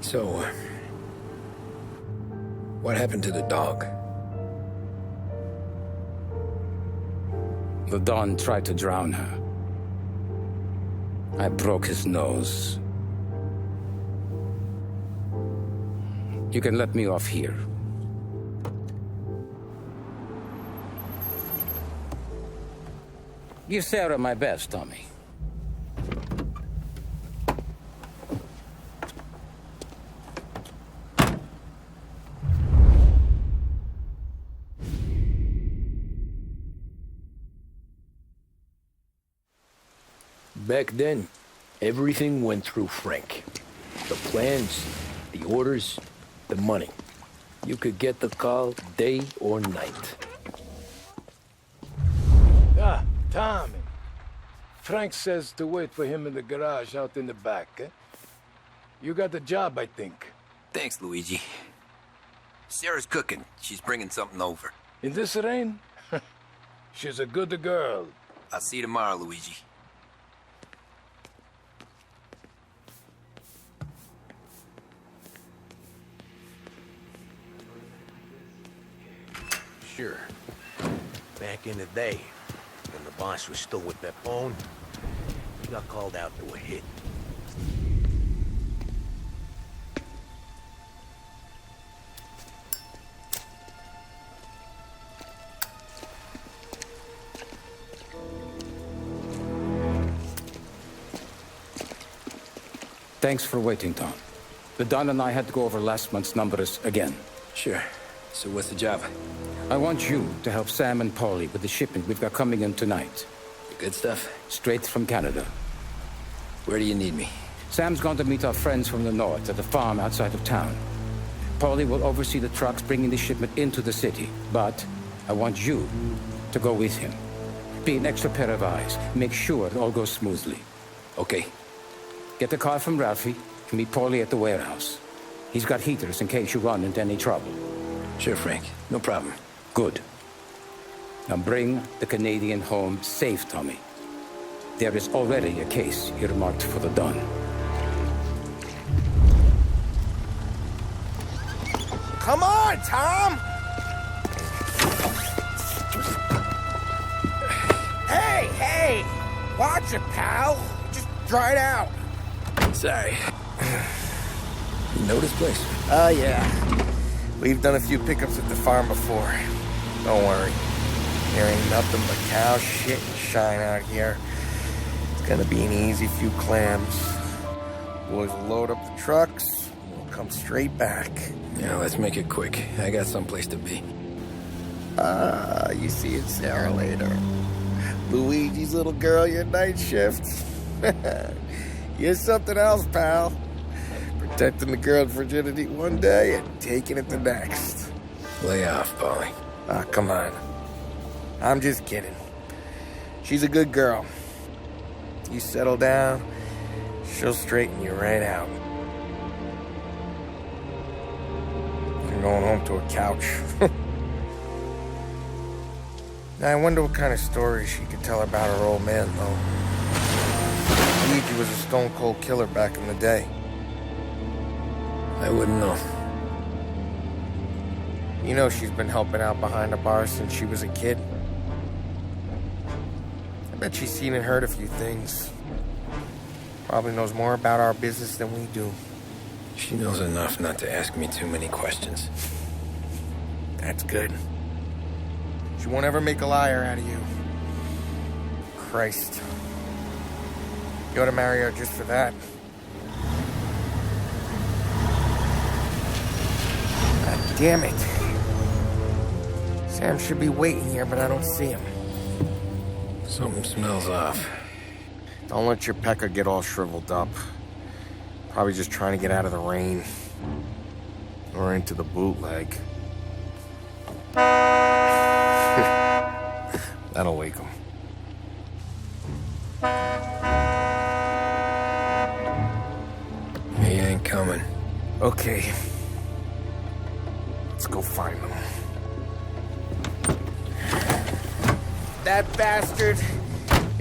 [SPEAKER 2] So, what happened to the dog?
[SPEAKER 12] The Don tried to drown her. I broke his nose. You can let me off here. Give Sarah my best, Tommy.
[SPEAKER 2] Back then, everything went through Frank. The plans, the orders, the money. You could get the call day or night.
[SPEAKER 6] Ah, Tommy. Frank says to wait for him in the garage out in the back, eh? You got the job, I think.
[SPEAKER 7] Thanks, Luigi. Sarah's cooking. She's bringing something over.
[SPEAKER 6] In this rain? She's a good girl.
[SPEAKER 7] I'll see you tomorrow, Luigi.
[SPEAKER 23] Sure. Back in the day, when the boss was still with that bone, he got called out to a hit.
[SPEAKER 12] Thanks for waiting, Tom. The Don and I had to go over last month's numbers again.
[SPEAKER 2] Sure. So what's the job?
[SPEAKER 12] I want you to help Sam and Paulie with the shipment we've got coming in tonight.
[SPEAKER 2] The good stuff?
[SPEAKER 12] Straight from Canada.
[SPEAKER 2] Where do you need me?
[SPEAKER 12] Sam's going to meet our friends from the north at the farm outside of town. Paulie will oversee the trucks bringing the shipment into the city. But I want you to go with him. Be an extra pair of eyes. Make sure it all goes smoothly.
[SPEAKER 2] Okay.
[SPEAKER 12] Get the car from Ralphie and meet Paulie at the warehouse. He's got heaters in case you run into any trouble.
[SPEAKER 2] Sure, Frank. No problem.
[SPEAKER 12] Good. Now bring the Canadian home safe, Tommy. There is already a case earmarked for the Don.
[SPEAKER 5] Come on, Tom! Hey! Watch it, pal! Just dried out.
[SPEAKER 2] Sorry. You know this place?
[SPEAKER 5] Yeah. We've done a few pickups at the farm before. Don't worry. There ain't nothing but cow shit and shine out here. It's gonna be an easy few clams. Boys will load up the trucks, and we'll come straight back.
[SPEAKER 2] Yeah, let's make it quick. I got someplace to be.
[SPEAKER 5] You see it, Sarah, later. Luigi's little girl, your night shift. You're something else, pal.
[SPEAKER 16] Protecting the girl's virginity one day and taking it the next.
[SPEAKER 2] Lay off, Polly.
[SPEAKER 16] Ah, come on. I'm just kidding. She's a good girl. You settle down, she'll straighten you right out. You're going home to a couch. Now, I wonder what kind of stories she could tell about her old man, though. Luigi was a stone-cold killer back in the day.
[SPEAKER 2] I wouldn't know.
[SPEAKER 16] You know she's been helping out behind the bar since she was a kid. I bet she's seen and heard a few things. Probably knows more about our business than we do.
[SPEAKER 2] She knows enough not to ask me too many questions.
[SPEAKER 16] That's good. She won't ever make a liar out of you. Christ. You ought to marry her just for that. God damn it. Sam should be waiting here, but I don't see him.
[SPEAKER 2] Something smells off.
[SPEAKER 16] Don't let your pecker get all shriveled up. Probably just trying to get out of the rain. Or into the bootleg. That'll wake him.
[SPEAKER 2] He ain't coming.
[SPEAKER 16] Okay. Let's go find him. That bastard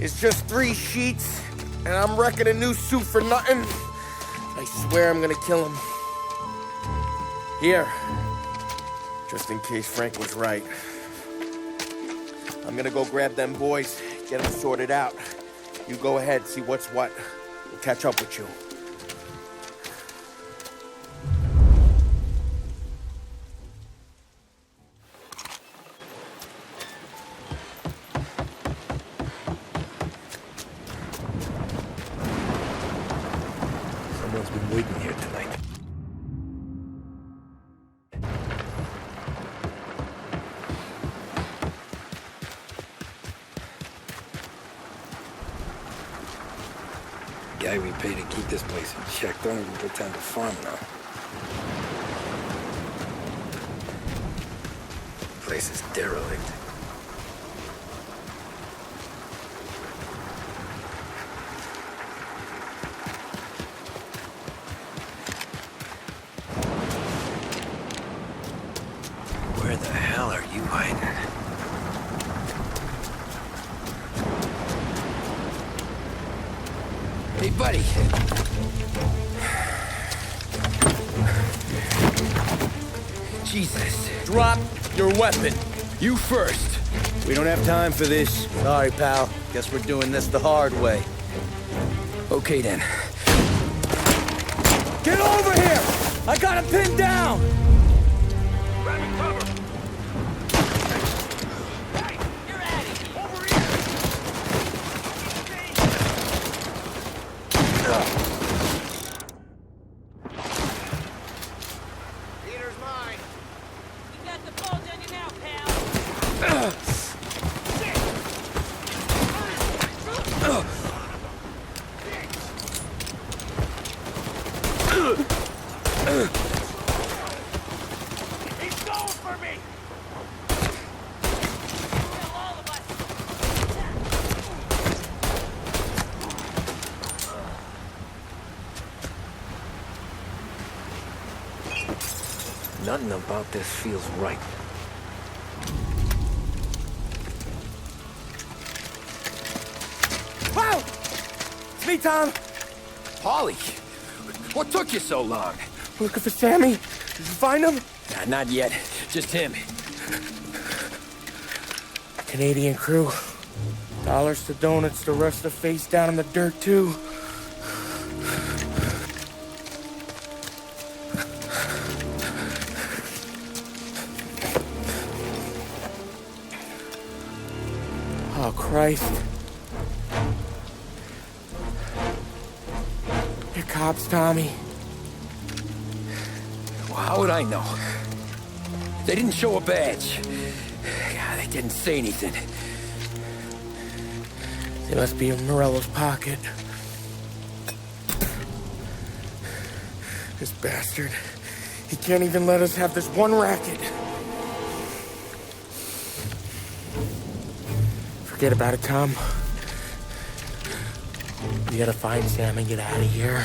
[SPEAKER 16] is just 3 sheets, and I'm wrecking a new suit for nothing. I swear I'm gonna kill him. Here. Just in case Frank was right. I'm gonna go grab them boys, get them sorted out. You go ahead, see what's what. We'll catch up with you.
[SPEAKER 2] Someone's been waiting here tonight. Guy we pay to keep this place in check don't even pretend to farm now. Place is derelict. Where the hell are you hiding? Hey, buddy. Jesus.
[SPEAKER 17] Drop your weapon.
[SPEAKER 2] You first.
[SPEAKER 17] We don't have time for this. Sorry, pal. Guess we're doing this the hard way.
[SPEAKER 2] Okay, then.
[SPEAKER 17] Get over here! I got him pinned down!
[SPEAKER 13] Grabbing cover!
[SPEAKER 5] Leader's mine.
[SPEAKER 9] You got the bulge on you now, pal.
[SPEAKER 5] He's going for me.
[SPEAKER 2] Nothing about this feels right.
[SPEAKER 16] Wow! It's me, Tom.
[SPEAKER 2] Polly, what took you so long?
[SPEAKER 16] Looking for Sammy. Did you find him?
[SPEAKER 2] Nah, not yet. Just him.
[SPEAKER 16] Canadian crew. Dollars to donuts, the rest of the face down in the dirt, too. Oh, Christ. You're cops, Tommy.
[SPEAKER 2] Well, how would I know? They didn't show a badge. God, they didn't say anything.
[SPEAKER 16] They must be in Morello's pocket. This bastard. He can't even let us have this one racket. Forget about it, Tom. We gotta find Sam and get out of here.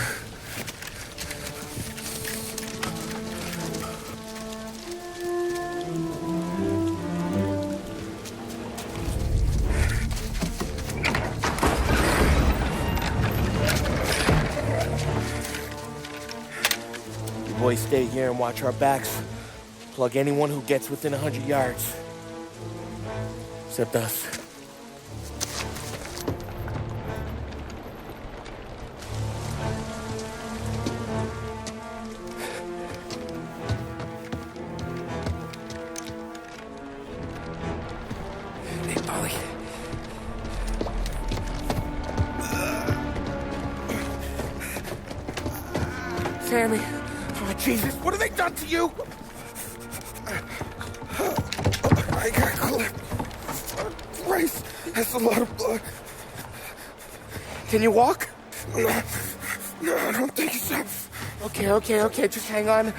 [SPEAKER 16] You boys stay here and watch our backs. Plug anyone who gets within 100 yards. Except us. Sammy. Oh, Jesus, what have they done to you? I got clipped. Christ, that's a lot of blood. Can you walk? No, I don't think so. Okay, just hang on.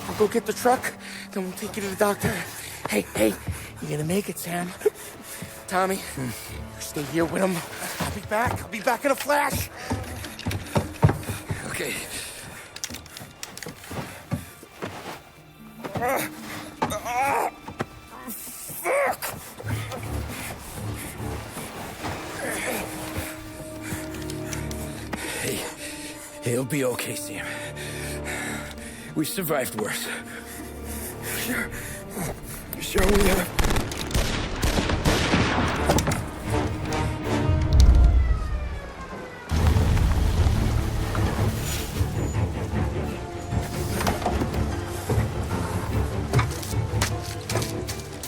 [SPEAKER 16] I'll go get the truck, then we'll take you to the doctor. Hey, you're gonna make it, Sam. Tommy, stay here with him. I'll be back in a flash.
[SPEAKER 2] Okay.
[SPEAKER 16] Fuck!
[SPEAKER 2] Hey, he'll be okay, Sam. We've survived worse.
[SPEAKER 16] Sure we have.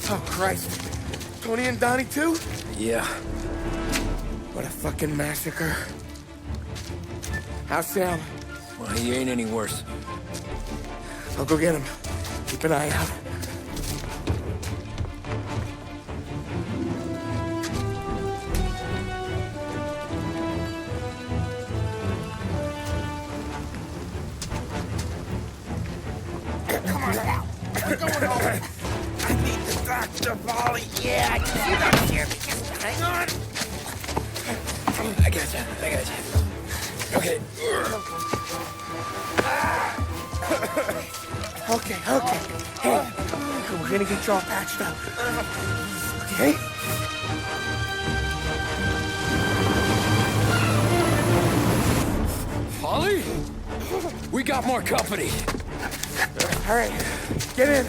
[SPEAKER 16] Oh, Christ. Tony and Donnie, too?
[SPEAKER 2] Yeah.
[SPEAKER 16] What a fucking massacre. How's Sam?
[SPEAKER 2] Well, he ain't any worse.
[SPEAKER 16] I'll go get him. Keep an eye out.
[SPEAKER 5] Come on now. We're going home. I need the doctor, Molly. Yeah, you got here. Just hang on.
[SPEAKER 2] I got you. Okay.
[SPEAKER 16] Okay. Hey, we're gonna get you all patched up. Okay?
[SPEAKER 2] Holly? We got more company.
[SPEAKER 16] All right, get in.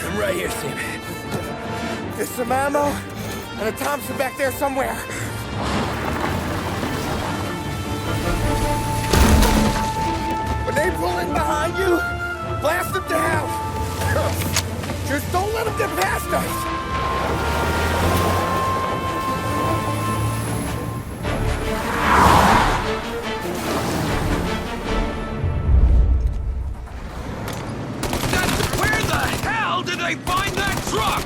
[SPEAKER 2] I'm right here, Sam.
[SPEAKER 16] There's some ammo and a Thompson back there somewhere. When they pull in behind you, blast them to hell. Just don't let them get past us.
[SPEAKER 5] Where the hell did they find that truck?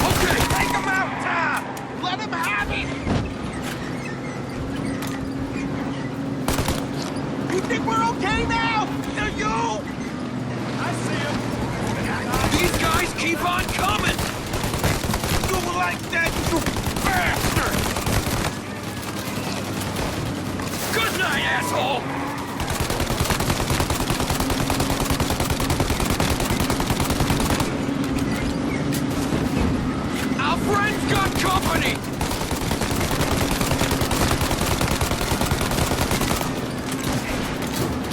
[SPEAKER 5] Okay, take him out, Tom! Let him have it! You think we're okay now? Do you? I see him. These guys keep on coming! You like that, you bastard! Good night, asshole! Our friend's got company!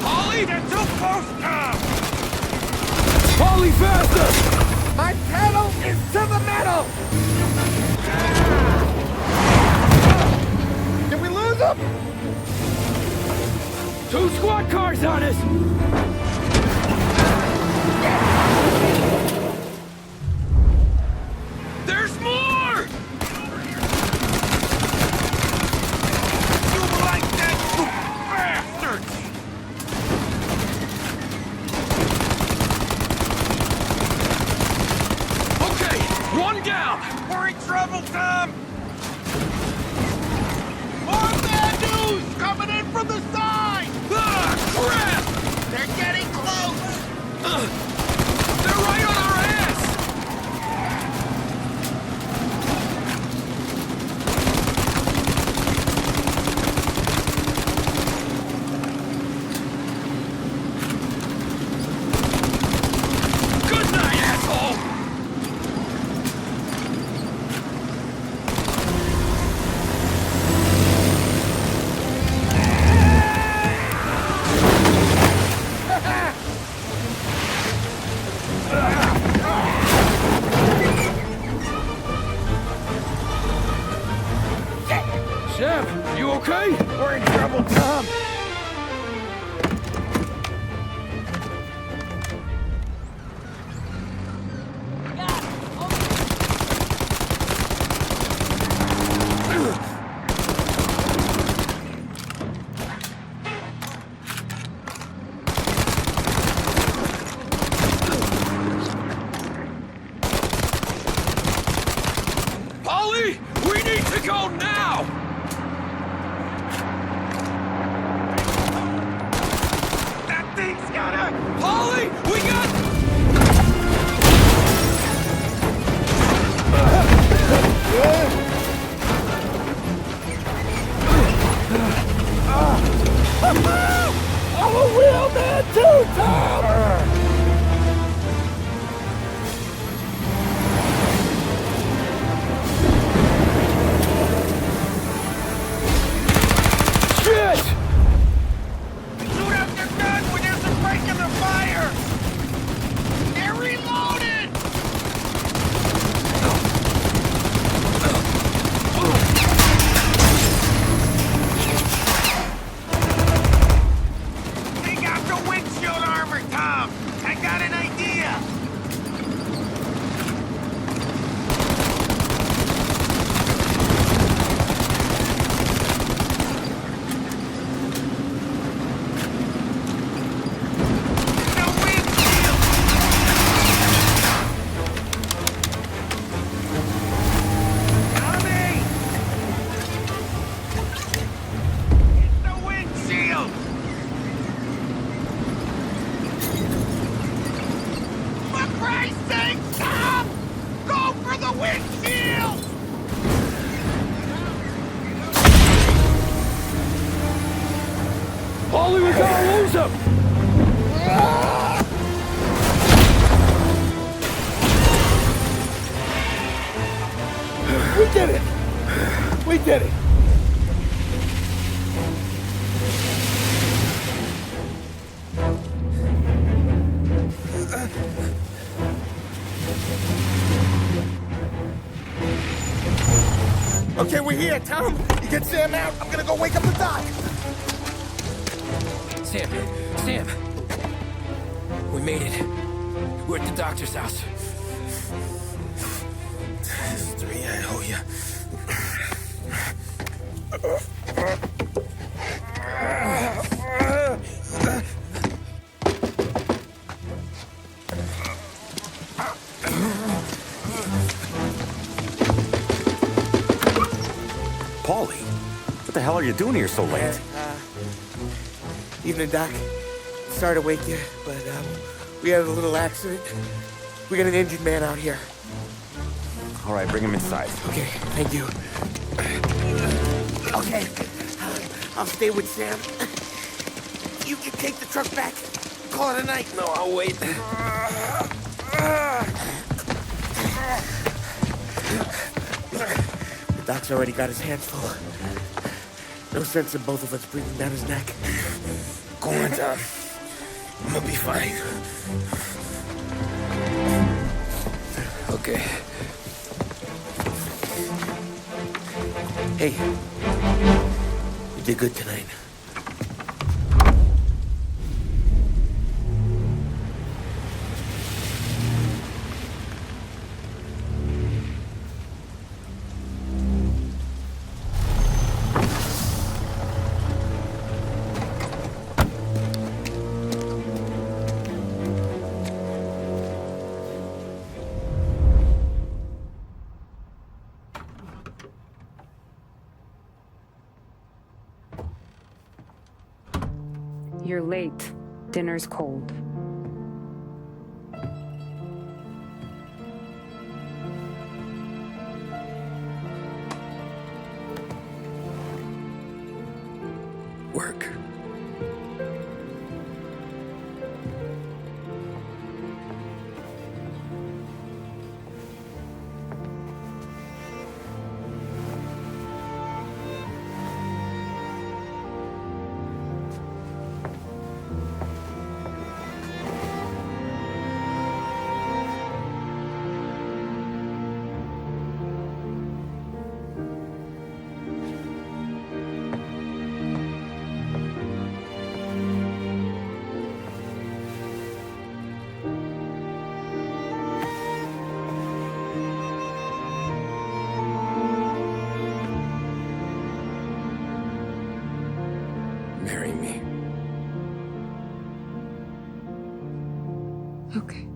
[SPEAKER 5] Holly, they're too close now!
[SPEAKER 2] Holly, faster!
[SPEAKER 16] My pedal is to the metal! Did we lose them?
[SPEAKER 2] 2 squad cars on us!
[SPEAKER 5] There's more! You like that, you bastards!
[SPEAKER 6] Sam, you okay?
[SPEAKER 16] We're in trouble, Tom.
[SPEAKER 6] Polly, we need to go now!
[SPEAKER 5] That thing's gonna...
[SPEAKER 6] Polly, we got...
[SPEAKER 5] I'm a real man too, Tom!
[SPEAKER 6] Shit!
[SPEAKER 5] Shoot out the gun when there's a break in the fire! They're reloaded! Take out the windshield armor, Tom! I got an idea! Windshield! For Christ's sake, Tom! Go for the windshield!
[SPEAKER 6] Polly, we gotta lose him!
[SPEAKER 5] We did it! We did it! Okay, we're here, Tom. You get Sam out. I'm gonna go wake up the doc.
[SPEAKER 2] Sam! We made it. We're at the doctor's house.
[SPEAKER 16] This is 3, I owe you.
[SPEAKER 4] Paulie, what the hell are you doing here so late?
[SPEAKER 16] Evening, Doc. Sorry to wake you, but we had a little accident. We got an injured man out here.
[SPEAKER 4] All right, bring him inside.
[SPEAKER 16] Okay, thank you. Okay, I'll stay with Sam. You can take the truck back. Call it a night.
[SPEAKER 2] No, I'll wait.
[SPEAKER 16] The doc's already got his hands full. No sense in both of us breathing down his neck.
[SPEAKER 2] Go on, Tom. I'm gonna be fine. Okay.
[SPEAKER 16] Hey, you did good tonight.
[SPEAKER 18] You're late. Dinner's cold.
[SPEAKER 2] Work. marry me.
[SPEAKER 18] Okay.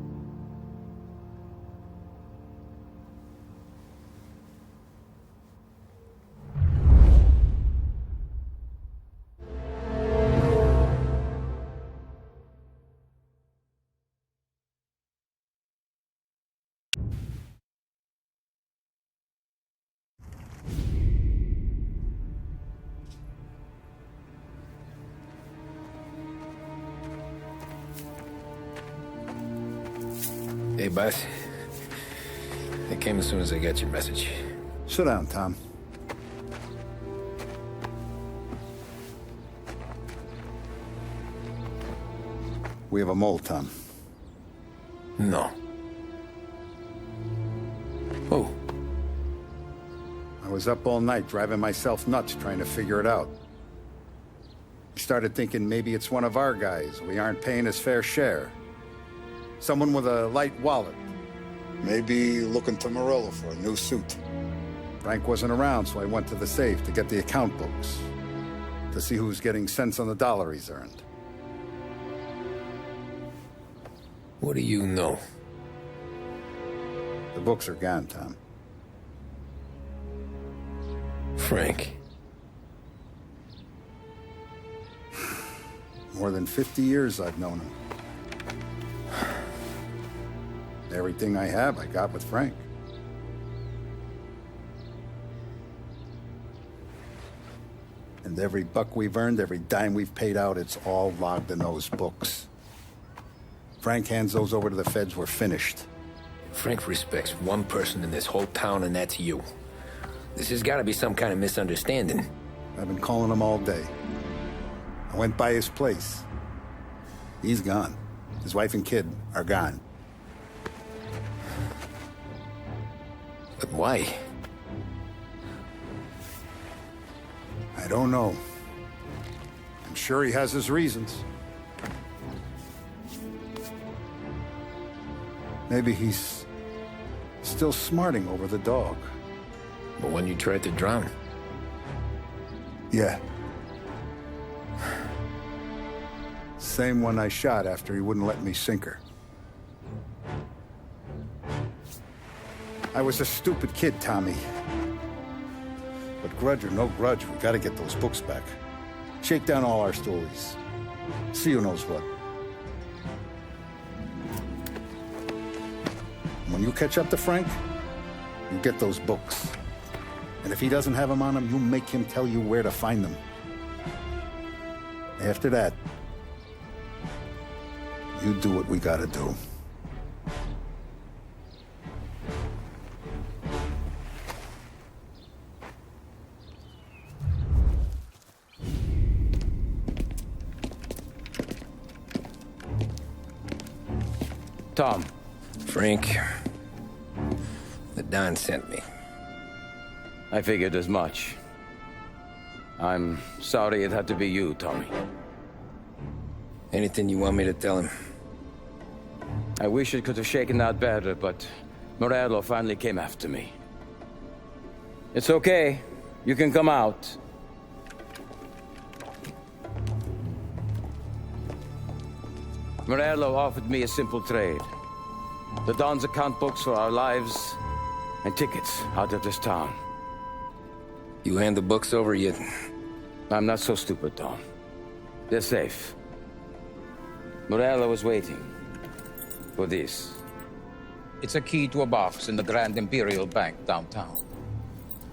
[SPEAKER 2] Hey, boss. I came as soon as I got your message.
[SPEAKER 11] Sit down, Tom. We have a mole, Tom.
[SPEAKER 2] No. Oh.
[SPEAKER 11] I was up all night driving myself nuts trying to figure it out. I started thinking maybe it's one of our guys. We aren't paying his fair share. Someone with a light wallet. Maybe looking to Morello for a new suit. Frank wasn't around, so I went to the safe to get the account books. To see who's getting cents on the dollar he's earned.
[SPEAKER 2] What do you know?
[SPEAKER 11] The books are gone, Tom.
[SPEAKER 2] Frank.
[SPEAKER 11] More than 50 years I've known him. Everything I have, I got with Frank. And every buck we've earned, every dime we've paid out, it's all logged in those books. Frank hands those over to the feds, we're finished.
[SPEAKER 2] Frank respects one person in this whole town, and that's you. This has got to be some kind of misunderstanding.
[SPEAKER 11] I've been calling him all day. I went by his place. He's gone. His wife and kid are gone.
[SPEAKER 2] But why?
[SPEAKER 11] I don't know. I'm sure he has his reasons. Maybe he's still smarting over the dog.
[SPEAKER 2] The one you tried to drown?
[SPEAKER 11] Yeah. Same one I shot after he wouldn't let me sink her. I was a stupid kid, Tommy. But grudge or no grudge, we gotta get those books back. Shake down all our stories. See who knows what. When you catch up to Frank, you get those books. And if he doesn't have them on him, you make him tell you where to find them. After that, you do what we gotta do.
[SPEAKER 12] Tom.
[SPEAKER 2] Frank. The Don sent me.
[SPEAKER 12] I figured as much. I'm sorry it had to be you, Tommy.
[SPEAKER 2] Anything you want me to tell him?
[SPEAKER 12] I wish it could have shaken out better, but Morello finally came after me. It's okay. You can come out. Morello offered me a simple trade. The Don's account books for our lives and tickets out of this town.
[SPEAKER 2] You hand the books over yet?
[SPEAKER 12] I'm not so stupid, Tom. They're safe. Morello was waiting for this. It's a key to a box in the Grand Imperial Bank downtown.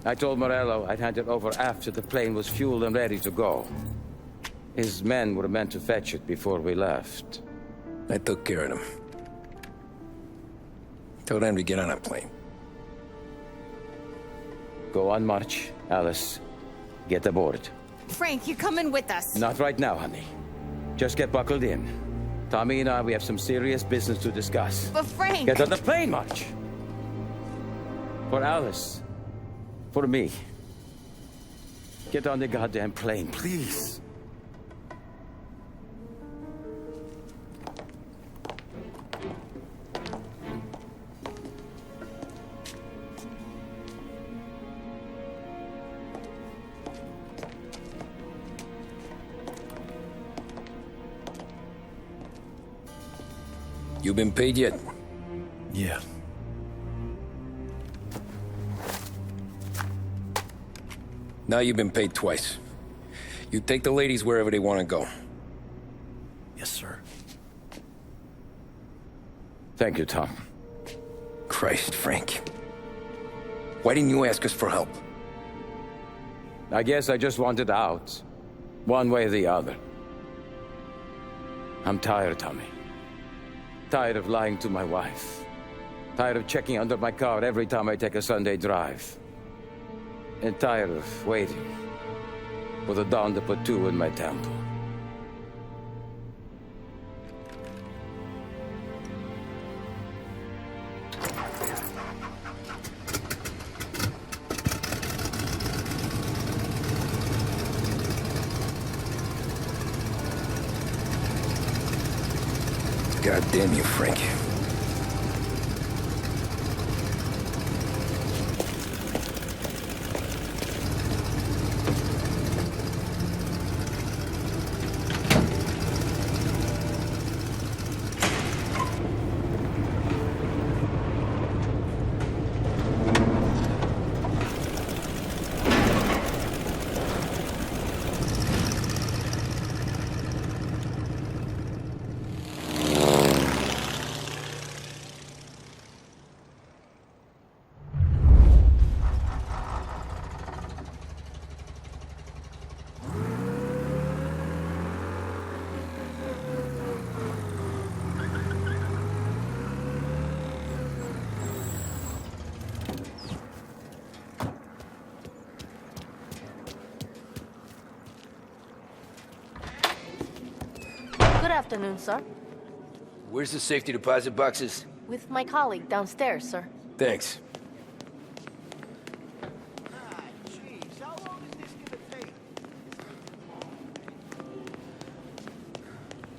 [SPEAKER 12] I told Morello I'd hand it over after the plane was fueled and ready to go. His men were meant to fetch it before we left.
[SPEAKER 2] I took care of them. Told them to get on a plane.
[SPEAKER 12] Go on, March. Alice, get aboard.
[SPEAKER 9] Frank, you're coming with us.
[SPEAKER 12] Not right now, honey. Just get buckled in. Tommy and I, we have some serious business to discuss.
[SPEAKER 9] But Frank...
[SPEAKER 12] Get on the plane, March! For Alice. For me. Get on the goddamn plane, please.
[SPEAKER 2] You been paid yet?
[SPEAKER 14] Yeah.
[SPEAKER 2] Now you've been paid twice. You take the ladies wherever they want to go.
[SPEAKER 14] Yes, sir.
[SPEAKER 12] Thank you, Tom.
[SPEAKER 2] Christ, Frank. Why didn't you ask us for help?
[SPEAKER 12] I guess I just wanted out. One way or the other. I'm tired, Tommy. Tired of lying to my wife. Tired of checking under my car every time I take a Sunday drive. And tired of waiting for the dawn to put two in my temple.
[SPEAKER 2] God damn you, Frank.
[SPEAKER 19] Good afternoon, sir.
[SPEAKER 2] Where's the safety deposit boxes?
[SPEAKER 19] With my colleague downstairs, sir.
[SPEAKER 2] Thanks.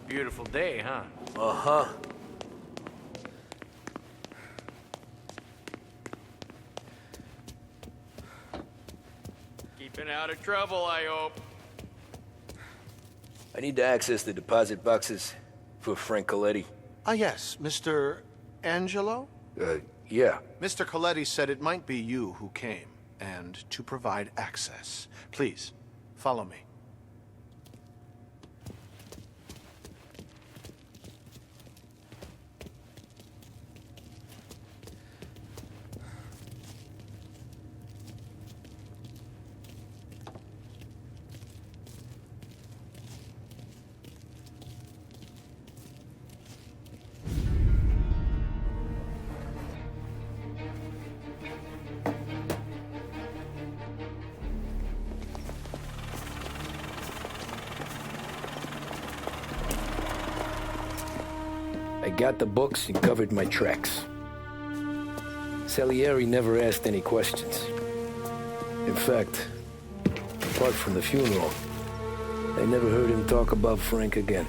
[SPEAKER 20] Beautiful day, huh?
[SPEAKER 2] Uh-huh.
[SPEAKER 20] Keeping out of trouble, I hope.
[SPEAKER 2] I need to access the deposit boxes for Frank Coletti.
[SPEAKER 21] Ah, yes, Mr. Angelo?
[SPEAKER 2] Yeah.
[SPEAKER 21] Mr. Coletti said it might be you who came, and to provide access. Please, follow me.
[SPEAKER 2] I got the books and covered my tracks. Salieri never asked any questions. In fact, apart from the funeral, I never heard him talk about Frank again.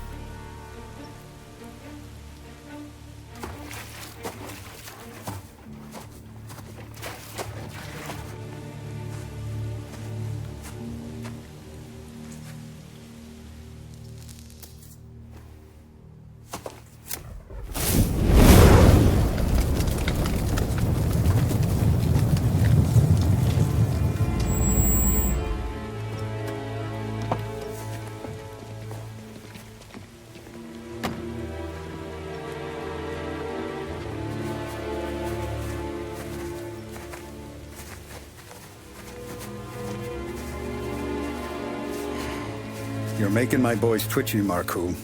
[SPEAKER 11] You're making my boys twitchy, Marcoux.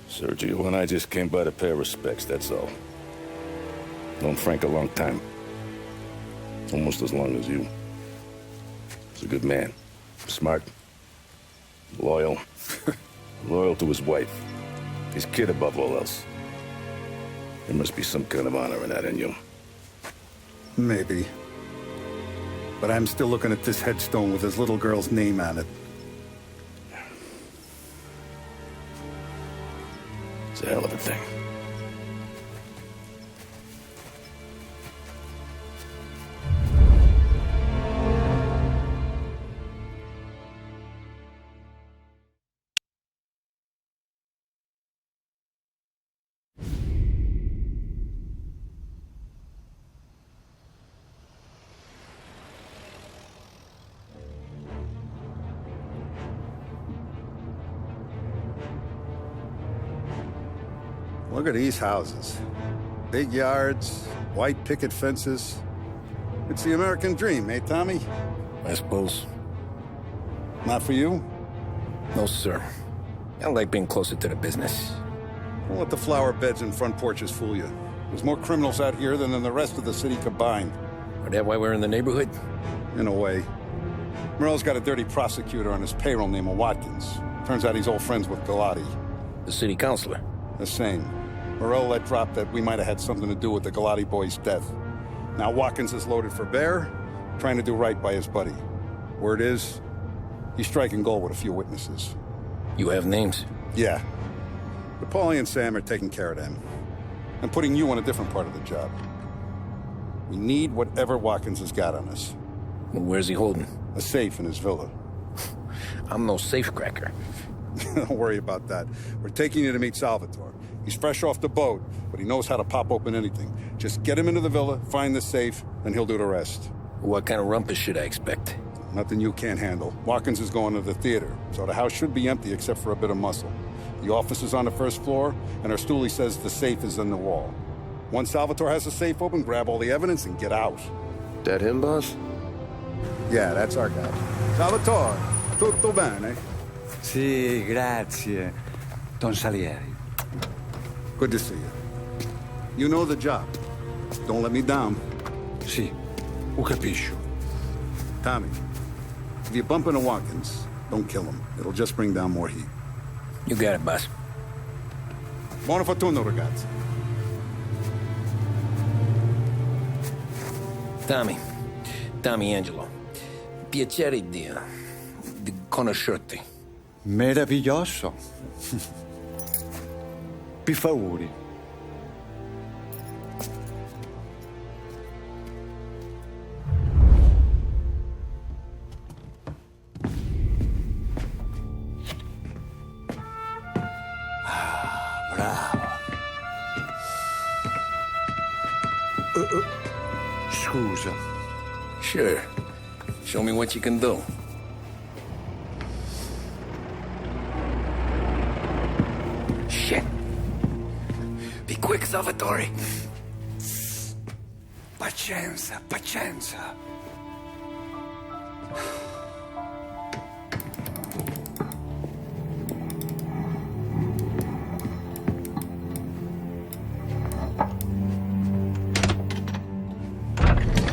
[SPEAKER 24] Sergio and I just came by to pay respects, that's all. Known Frank a long time. Almost as long as you. He's a good man. Smart. Loyal. Loyal to his wife. His kid above all else. There must be some kind of honor in that in you.
[SPEAKER 11] Maybe. But I'm still looking at this headstone with his little girl's name on it.
[SPEAKER 24] It's a hell of a thing.
[SPEAKER 11] Look at these houses. Big yards, white picket fences. It's the American dream, eh, Tommy?
[SPEAKER 2] I suppose.
[SPEAKER 11] Not for you?
[SPEAKER 2] No, sir. I like being closer to the business.
[SPEAKER 11] Don't let the flower beds and front porches fool you. There's more criminals out here than in the rest of the city combined.
[SPEAKER 2] Is that why we're in the neighborhood?
[SPEAKER 11] In a way. Morello's got a dirty prosecutor on his payroll named Watkins. Turns out he's old friends with Galati.
[SPEAKER 2] The city councilor?
[SPEAKER 11] The same. Morello let drop that we might have had something to do with the Galati boy's death. Now Watkins is loaded for bear, trying to do right by his buddy. Word is, he's striking gold with a few witnesses.
[SPEAKER 2] You have names?
[SPEAKER 11] Yeah. But Paulie and Sam are taking care of them. I'm putting you on a different part of the job. We need whatever Watkins has got on us.
[SPEAKER 2] Well, where's he holding?
[SPEAKER 11] A safe in his villa.
[SPEAKER 2] I'm no safecracker.
[SPEAKER 11] Don't worry about that. We're taking you to meet Salvatore. He's fresh off the boat, but he knows how to pop open anything. Just get him into the villa, find the safe, and he'll do the rest.
[SPEAKER 2] What kind of rumpus should I expect?
[SPEAKER 11] Nothing you can't handle. Watkins is going to the theater, so the house should be empty except for a bit of muscle. The office is on the first floor, and our stoolie says the safe is in the wall. Once Salvatore has the safe open, grab all the evidence and get out.
[SPEAKER 1] That him, boss?
[SPEAKER 11] Yeah, that's our guy. Salvatore, tutto bene?
[SPEAKER 3] Sì, grazie, Don Salieri.
[SPEAKER 11] Good to see you. You know the job. Don't let me down.
[SPEAKER 3] Sì, ho capisco.
[SPEAKER 11] Tommy, if you bump into Watkins, don't kill him. It'll just bring down more heat.
[SPEAKER 2] You got it, boss.
[SPEAKER 11] Buona fortuna, ragazzi.
[SPEAKER 2] Tommy Angelo. Piacere di conoscerti.
[SPEAKER 3] Meraviglioso. Per favore. Bravo. Scusa.
[SPEAKER 2] Sure. Show me what you can do. Shit. Be quick, Salvatore.
[SPEAKER 3] Pazienza, pazienza.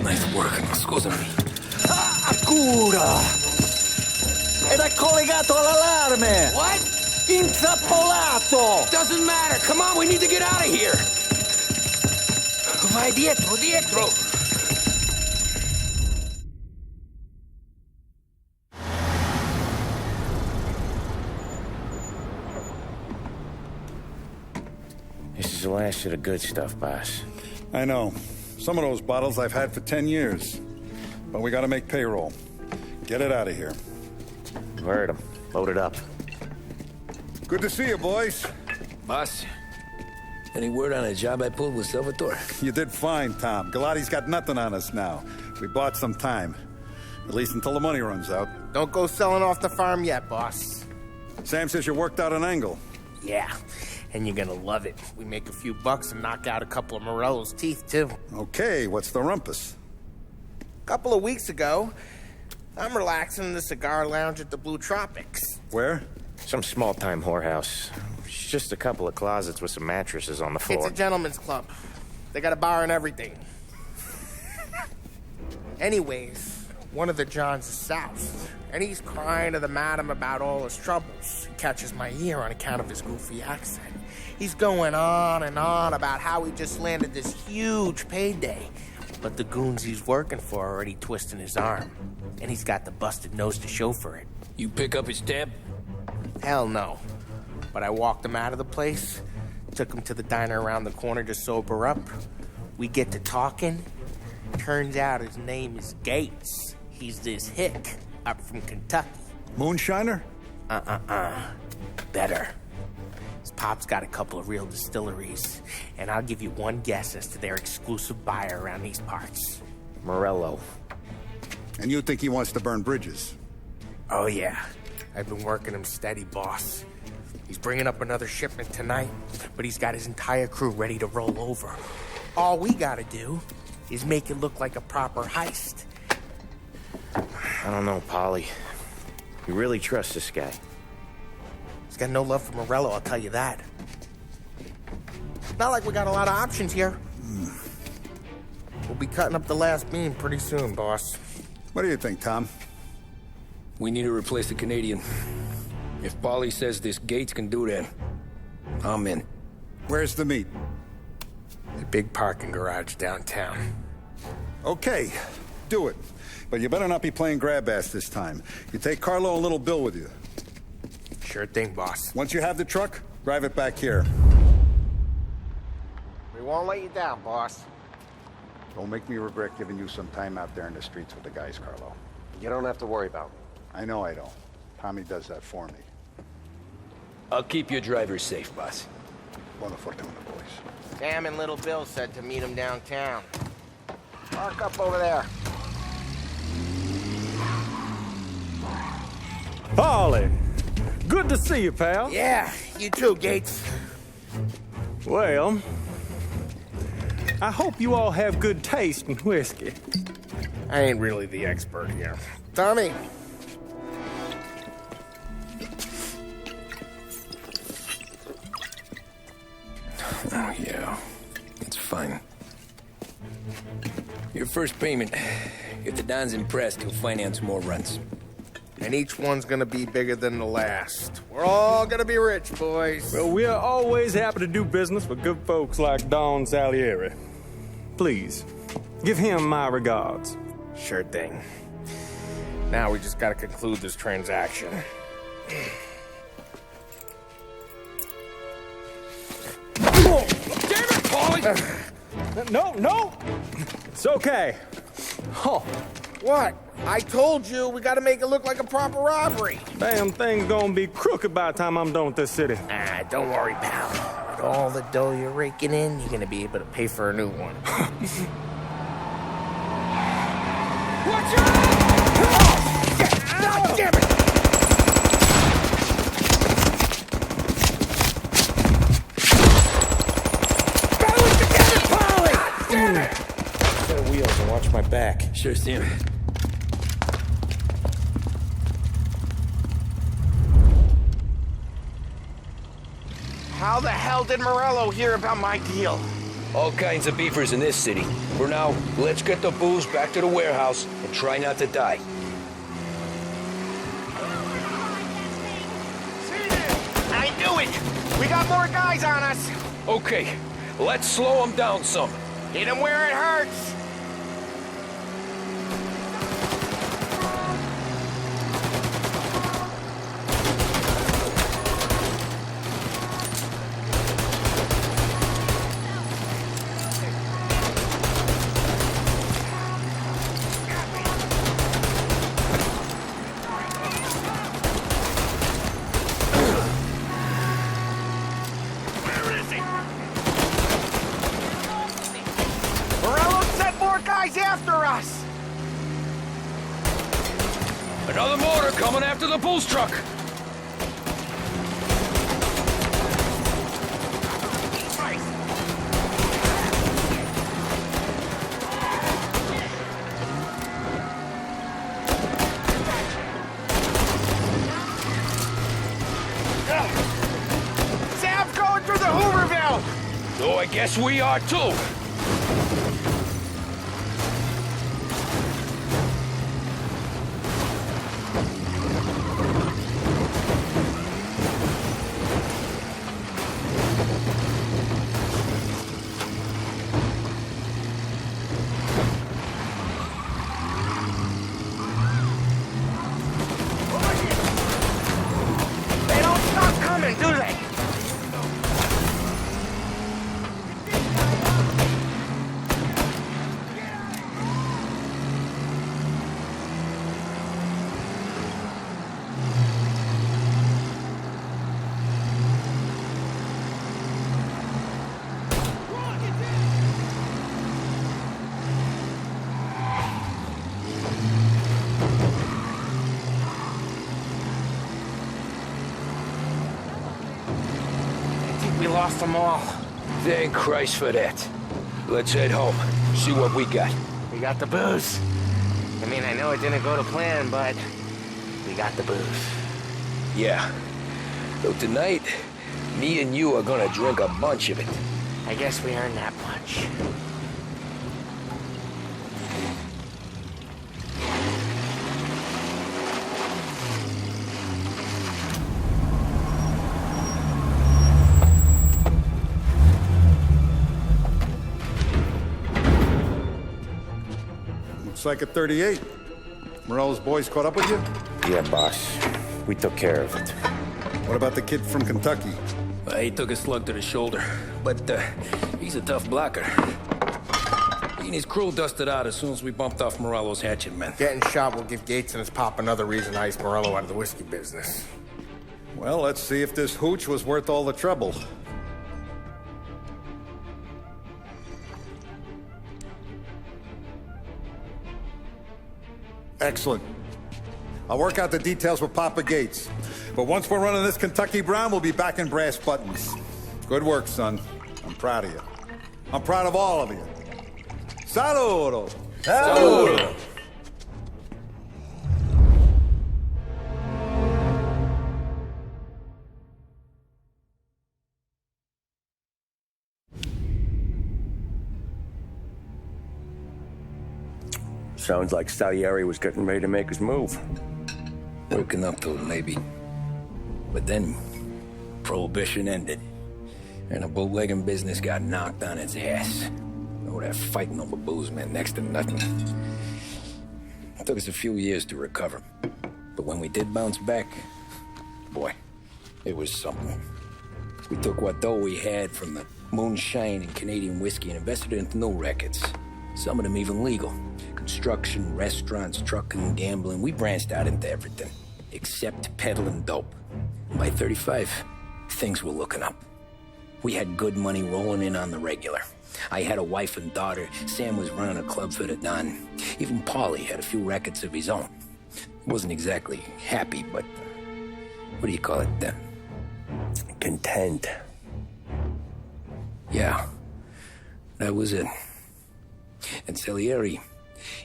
[SPEAKER 2] Nice work, scusami.
[SPEAKER 17] Cura! Era collegato all'allarme!
[SPEAKER 2] What?
[SPEAKER 17] Intrappolato!
[SPEAKER 2] Doesn't matter. Come on, we need to get out of here. Vai dietro, dietro.
[SPEAKER 4] This is the last of the good stuff, boss.
[SPEAKER 11] I know. Some of those bottles I've had for 10 years. But we gotta make payroll. Get it out of here.
[SPEAKER 4] Heard him. Load it up.
[SPEAKER 11] Good to see you, boys.
[SPEAKER 2] Boss, any word on a job I pulled with Salvatore?
[SPEAKER 11] You did fine, Tom. Galati's got nothing on us now. We bought some time. At least until the money runs out.
[SPEAKER 16] Don't go selling off the farm yet, boss.
[SPEAKER 11] Sam says you worked out an angle.
[SPEAKER 16] Yeah, and you're gonna love it. We make a few bucks and knock out a couple of Morello's teeth, too.
[SPEAKER 11] Okay, what's the rumpus?
[SPEAKER 16] A couple of weeks ago, I'm relaxing in the cigar lounge at the Blue Tropics.
[SPEAKER 11] Where?
[SPEAKER 4] Some small-time whorehouse. It's just a couple of closets with some mattresses on the floor.
[SPEAKER 16] It's a gentleman's club. They got a bar and everything. Anyways, one of the Johns is south, and he's crying to the madam about all his troubles. He catches my ear on account of his goofy accent. He's going on and on about how he just landed this huge payday. But the goons he's working for are already twisting his arm. And he's got the busted nose to show for it.
[SPEAKER 2] You pick up his tab?
[SPEAKER 16] Hell no. But I walked him out of the place, took him to the diner around the corner to sober up. We get to talking. Turns out his name is Gates. He's this hick up from Kentucky.
[SPEAKER 11] Moonshiner?
[SPEAKER 16] Better. His pop's got a couple of real distilleries, and I'll give you one guess as to their exclusive buyer around these parts.
[SPEAKER 4] Morello.
[SPEAKER 11] And you think he wants to burn bridges?
[SPEAKER 16] Oh, yeah. I've been working him steady, boss. He's bringing up another shipment tonight, but he's got his entire crew ready to roll over. All we gotta do is make it look like a proper heist.
[SPEAKER 4] I don't know, Polly. You really trust this guy?
[SPEAKER 16] He's got no love for Morello, I'll tell you that. It's not like we got a lot of options here. We'll be cutting up the last beam pretty soon, boss.
[SPEAKER 11] What do you think, Tom?
[SPEAKER 2] We need to replace the Canadian. If Polly says this Gates can do that, I'm in.
[SPEAKER 11] Where's the meet?
[SPEAKER 16] The big parking garage downtown.
[SPEAKER 11] Okay, do it. But you better not be playing grab ass this time. You take Carlo and Little Bill with you.
[SPEAKER 16] Sure thing, boss.
[SPEAKER 11] Once you have the truck, drive it back here.
[SPEAKER 16] We won't let you down, boss.
[SPEAKER 11] Don't make me regret giving you some time out there in the streets with the guys, Carlo.
[SPEAKER 1] You don't have to worry about me.
[SPEAKER 11] I know I don't. Tommy does that for me.
[SPEAKER 2] I'll keep your driver safe, boss.
[SPEAKER 11] Buona fortuna, boys.
[SPEAKER 16] Sam and Little Bill said to meet him downtown. Park up over there.
[SPEAKER 8] Polly, good to see you, pal.
[SPEAKER 16] Yeah, you too, Gates.
[SPEAKER 8] Well, I hope you all have good taste in whiskey.
[SPEAKER 16] I ain't really the expert here. Tommy.
[SPEAKER 2] Oh, yeah. It's fine. Your first payment. If the Don's impressed, he'll finance more runs.
[SPEAKER 16] And each one's gonna be bigger than the last. We're all gonna be rich, boys.
[SPEAKER 8] Well, we are always happy to do business with good folks like Don Salieri. Please, give him my regards.
[SPEAKER 16] Sure thing. Now we just gotta conclude this transaction.
[SPEAKER 8] Oh, damn it, Paulie! No! It's okay. Oh.
[SPEAKER 16] What? I told you we gotta make it look like a proper robbery.
[SPEAKER 8] Damn thing's gonna be crooked by the time I'm done with this city.
[SPEAKER 16] Ah, don't worry, pal. With all the dough you're raking in, you're gonna be able to pay for a new one. Watch out! Oh, God damn it! Balance together, Polly! God damn it!
[SPEAKER 4] Set of wheels and watch my back.
[SPEAKER 2] Sure, Sam.
[SPEAKER 5] How the hell did Morello hear about my deal?
[SPEAKER 2] All kinds of beefers in this city. For now, let's get the booze back to the warehouse and try not to die.
[SPEAKER 5] I knew it! We got more guys on us!
[SPEAKER 2] Okay, let's slow them down some.
[SPEAKER 5] Hit them where it hurts! After us!
[SPEAKER 2] Another motor coming after the booze truck!
[SPEAKER 5] Sam's going through the Hooverville!
[SPEAKER 2] So I guess we are too!
[SPEAKER 5] Do they?
[SPEAKER 16] We lost them all.
[SPEAKER 2] Thank Christ for that. Let's head home. See what we got.
[SPEAKER 16] We got the booze. I mean, I know it didn't go to plan, but we got the booze.
[SPEAKER 2] Yeah. So tonight, me and you are gonna drink a bunch of it.
[SPEAKER 16] I guess we earned that much.
[SPEAKER 11] Looks like a 38. Morello's boys caught up with you?
[SPEAKER 4] Yeah, boss. We took care of it.
[SPEAKER 11] What about the kid from Kentucky?
[SPEAKER 2] He took a slug to the shoulder, but he's a tough blocker. He and his crew dusted out as soon as we bumped off Morello's hatchet men.
[SPEAKER 16] Getting shot will give Gates and his pop another reason to ice Morello out of the whiskey business.
[SPEAKER 11] Well, let's see if this hooch was worth all the trouble. Excellent. I'll work out the details with Papa Gates. But once we're running this Kentucky Brown, we'll be back in brass buttons. Good work, son. I'm proud of you. I'm proud of all of you. Saludo!
[SPEAKER 2] Saludo!
[SPEAKER 1] Sounds like Salieri was getting ready to make his move.
[SPEAKER 2] Working up to it, maybe. But then, Prohibition ended. And the bootlegging business got knocked on its ass. Oh, that fighting over booze meant next to nothing. It took us a few years to recover. But when we did bounce back, boy, it was something. We took what dough we had from the moonshine and Canadian whiskey and invested it into new rackets. Some of them even legal. Construction, restaurants, trucking, gambling. We branched out into everything, except peddling dope. By 35, things were looking up. We had good money rolling in on the regular. I had a wife and daughter. Sam was running a club for the Don. Even Paulie had a few rackets of his own. Wasn't exactly happy, but what do you call it?
[SPEAKER 1] Content.
[SPEAKER 2] Yeah, that was it. And Salieri,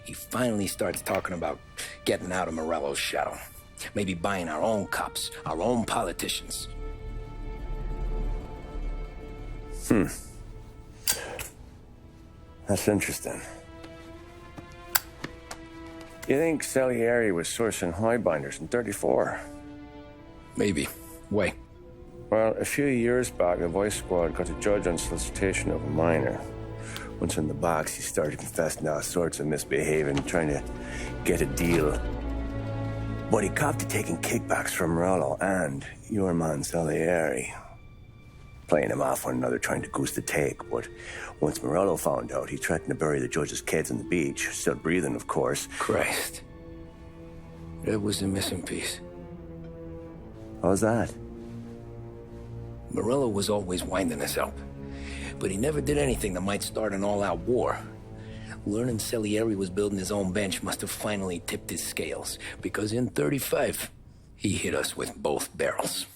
[SPEAKER 2] he finally starts talking about getting out of Morello's shadow. Maybe buying our own cops, our own politicians.
[SPEAKER 1] That's interesting. You think Salieri was sourcing highbinders in 34?
[SPEAKER 2] Maybe. Why?
[SPEAKER 1] Well, a few years back, the Vice Squad got a judge on solicitation of a minor. Once in the box, he started confessing all sorts of misbehaving, trying to get a deal. But he copped to taking kickbacks from Morello and your man Salieri. Playing him off one another, trying to goose the take. But once Morello found out, he threatened to bury the judge's kids on the beach. Still breathing, of course.
[SPEAKER 2] Christ. That was the missing piece.
[SPEAKER 1] How's that?
[SPEAKER 2] Morello was always winding us up. But he never did anything that might start an all-out war. Learning Salieri was building his own bench must have finally tipped his scales, because in 35, he hit us with both barrels.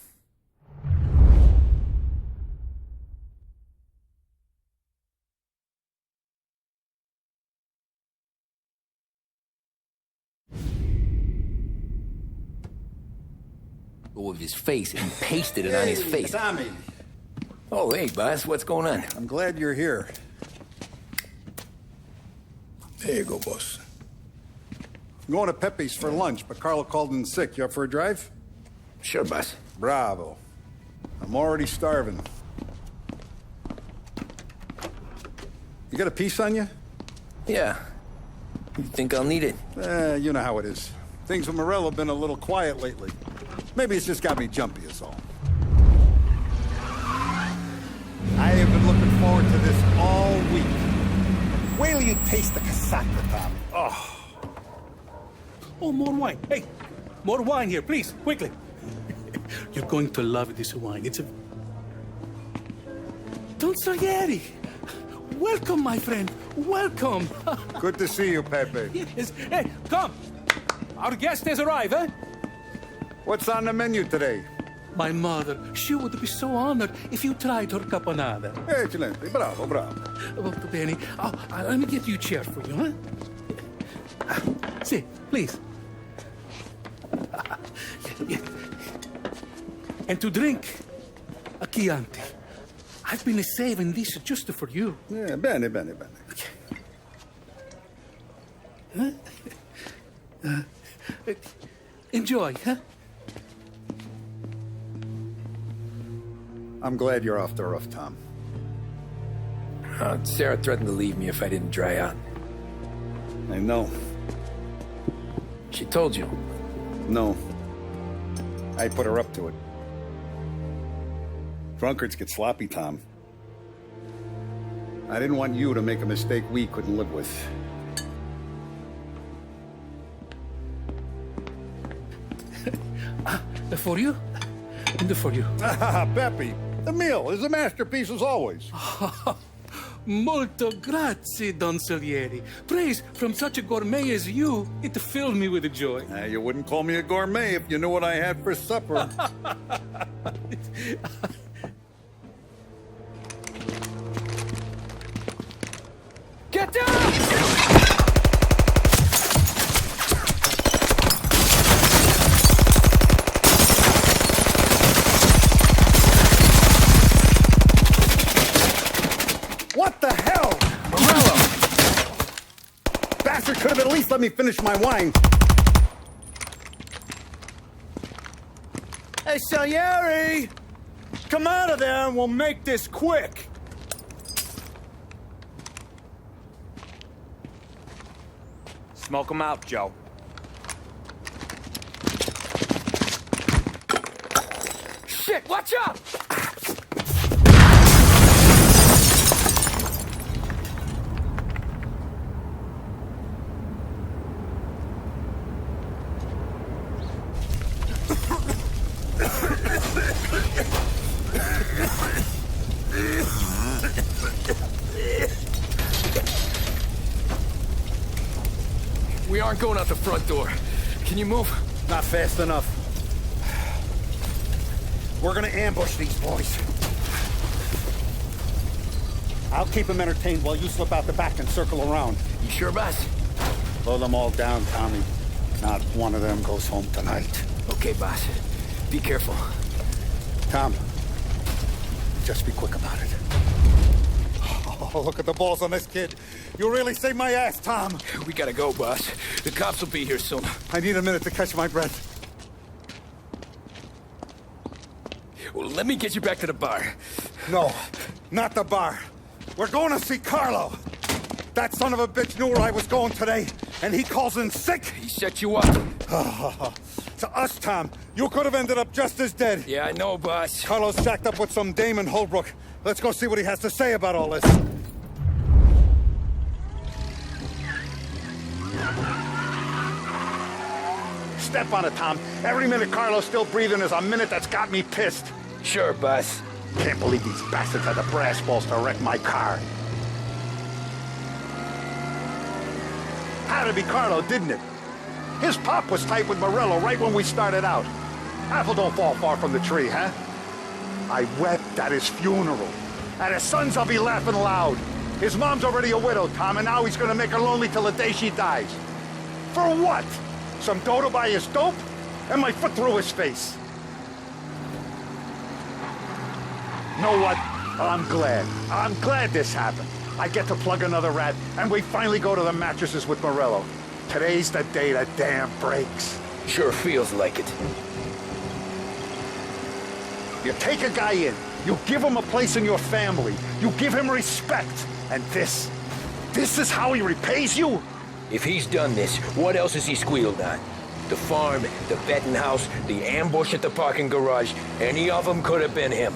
[SPEAKER 2] Of his face and pasted it on his face.
[SPEAKER 11] Tommy.
[SPEAKER 2] Oh, hey, boss, what's going on?
[SPEAKER 11] I'm glad you're here.
[SPEAKER 6] There you go, boss.
[SPEAKER 11] I'm going to Pepe's for lunch, but Carlo called in sick. You up for a drive?
[SPEAKER 2] Sure, boss.
[SPEAKER 11] Bravo. I'm already starving. You got a piece on you?
[SPEAKER 2] Yeah. You think I'll need it?
[SPEAKER 11] You know how it is. Things with Morello have been a little quiet lately. Maybe it's just got me jumpy is all. I have been looking forward to this all week. Wait till you taste the casaca, Tommy. Oh.
[SPEAKER 7] Oh, more wine. Hey, more wine here, please, quickly. You're going to love this wine. It's a... Don Salieri. Welcome, my friend. Welcome.
[SPEAKER 11] Good to see you, Pepe.
[SPEAKER 7] Yes. Hey, come. Our guest has arrived, eh?
[SPEAKER 11] What's on the menu today?
[SPEAKER 7] My mother, she would be so honored if you tried her caponata.
[SPEAKER 11] Eccellente, bravo, bravo.
[SPEAKER 7] Molto bene. Oh, let me get you a chair for you, huh? Sì, please. And to drink, a Chianti. I've been saving this just for you.
[SPEAKER 11] Bene, bene, bene.
[SPEAKER 7] Enjoy, huh?
[SPEAKER 11] I'm glad you're off the roof, Tom.
[SPEAKER 2] Sarah threatened to leave me if I didn't dry out.
[SPEAKER 11] I know.
[SPEAKER 2] She told you?
[SPEAKER 11] No. I put her up to it. Drunkards get sloppy, Tom. I didn't want you to make a mistake we couldn't live with.
[SPEAKER 7] For you? And for you.
[SPEAKER 11] Peppy, the meal is a masterpiece as always.
[SPEAKER 7] Molto grazie, Don Salieri. Praise from such a gourmet as you, it filled me with joy.
[SPEAKER 11] You wouldn't call me a gourmet if you knew what I had for supper.
[SPEAKER 2] Get down!
[SPEAKER 11] What the hell?
[SPEAKER 2] Morello!
[SPEAKER 11] Bastard could have at least let me finish my wine.
[SPEAKER 8] Hey, Salieri! Come out of there and we'll make this quick. Smoke him out, Joe.
[SPEAKER 2] Shit, watch out! We aren't going out the front door. Can you move?
[SPEAKER 11] Not fast enough. We're gonna ambush these boys. I'll keep them entertained while you slip out the back and circle around.
[SPEAKER 2] You sure, boss?
[SPEAKER 11] Blow them all down, Tommy. Not one of them goes home tonight.
[SPEAKER 2] Okay, boss. Be careful.
[SPEAKER 11] Tom, just be quick about it. Oh, look at the balls on this kid. You really saved my ass, Tom.
[SPEAKER 2] We gotta go, boss. The cops will be here soon.
[SPEAKER 11] I need a minute to catch my breath.
[SPEAKER 2] Well, let me get you back to the bar.
[SPEAKER 11] No, not the bar. We're going to see Carlo. That son of a bitch knew where I was going today, and he calls in sick.
[SPEAKER 2] He set you up.
[SPEAKER 11] To us, Tom, you could have ended up just as dead.
[SPEAKER 2] Yeah, I know, boss.
[SPEAKER 11] Carlo's jacked up with some dame in Holbrook. Let's go see what he has to say about all this. Step on it, Tom. Every minute Carlo's still breathing is a minute that's got me pissed.
[SPEAKER 2] Sure, boss.
[SPEAKER 11] Can't believe these bastards had the brass balls to wreck my car. Had to be Carlo, didn't it? His pop was tight with Morello right when we started out. Apple don't fall far from the tree, huh? I wept at his funeral. At his son's, I'll be laughing loud. His mom's already a widow, Tom, and now he's gonna make her lonely till the day she dies. For what? Some dough to buy his dope? And my foot through his face. Know what? I'm glad. I'm glad this happened. I get to plug another rat, and we finally go to the mattresses with Morello. Today's the day the dam breaks.
[SPEAKER 2] Sure feels like it.
[SPEAKER 11] You take a guy in, you give him a place in your family, you give him respect, and this is how he repays you?
[SPEAKER 2] If he's done this, what else has he squealed on? The farm, the betting house, the ambush at the parking garage, any of them could have been him.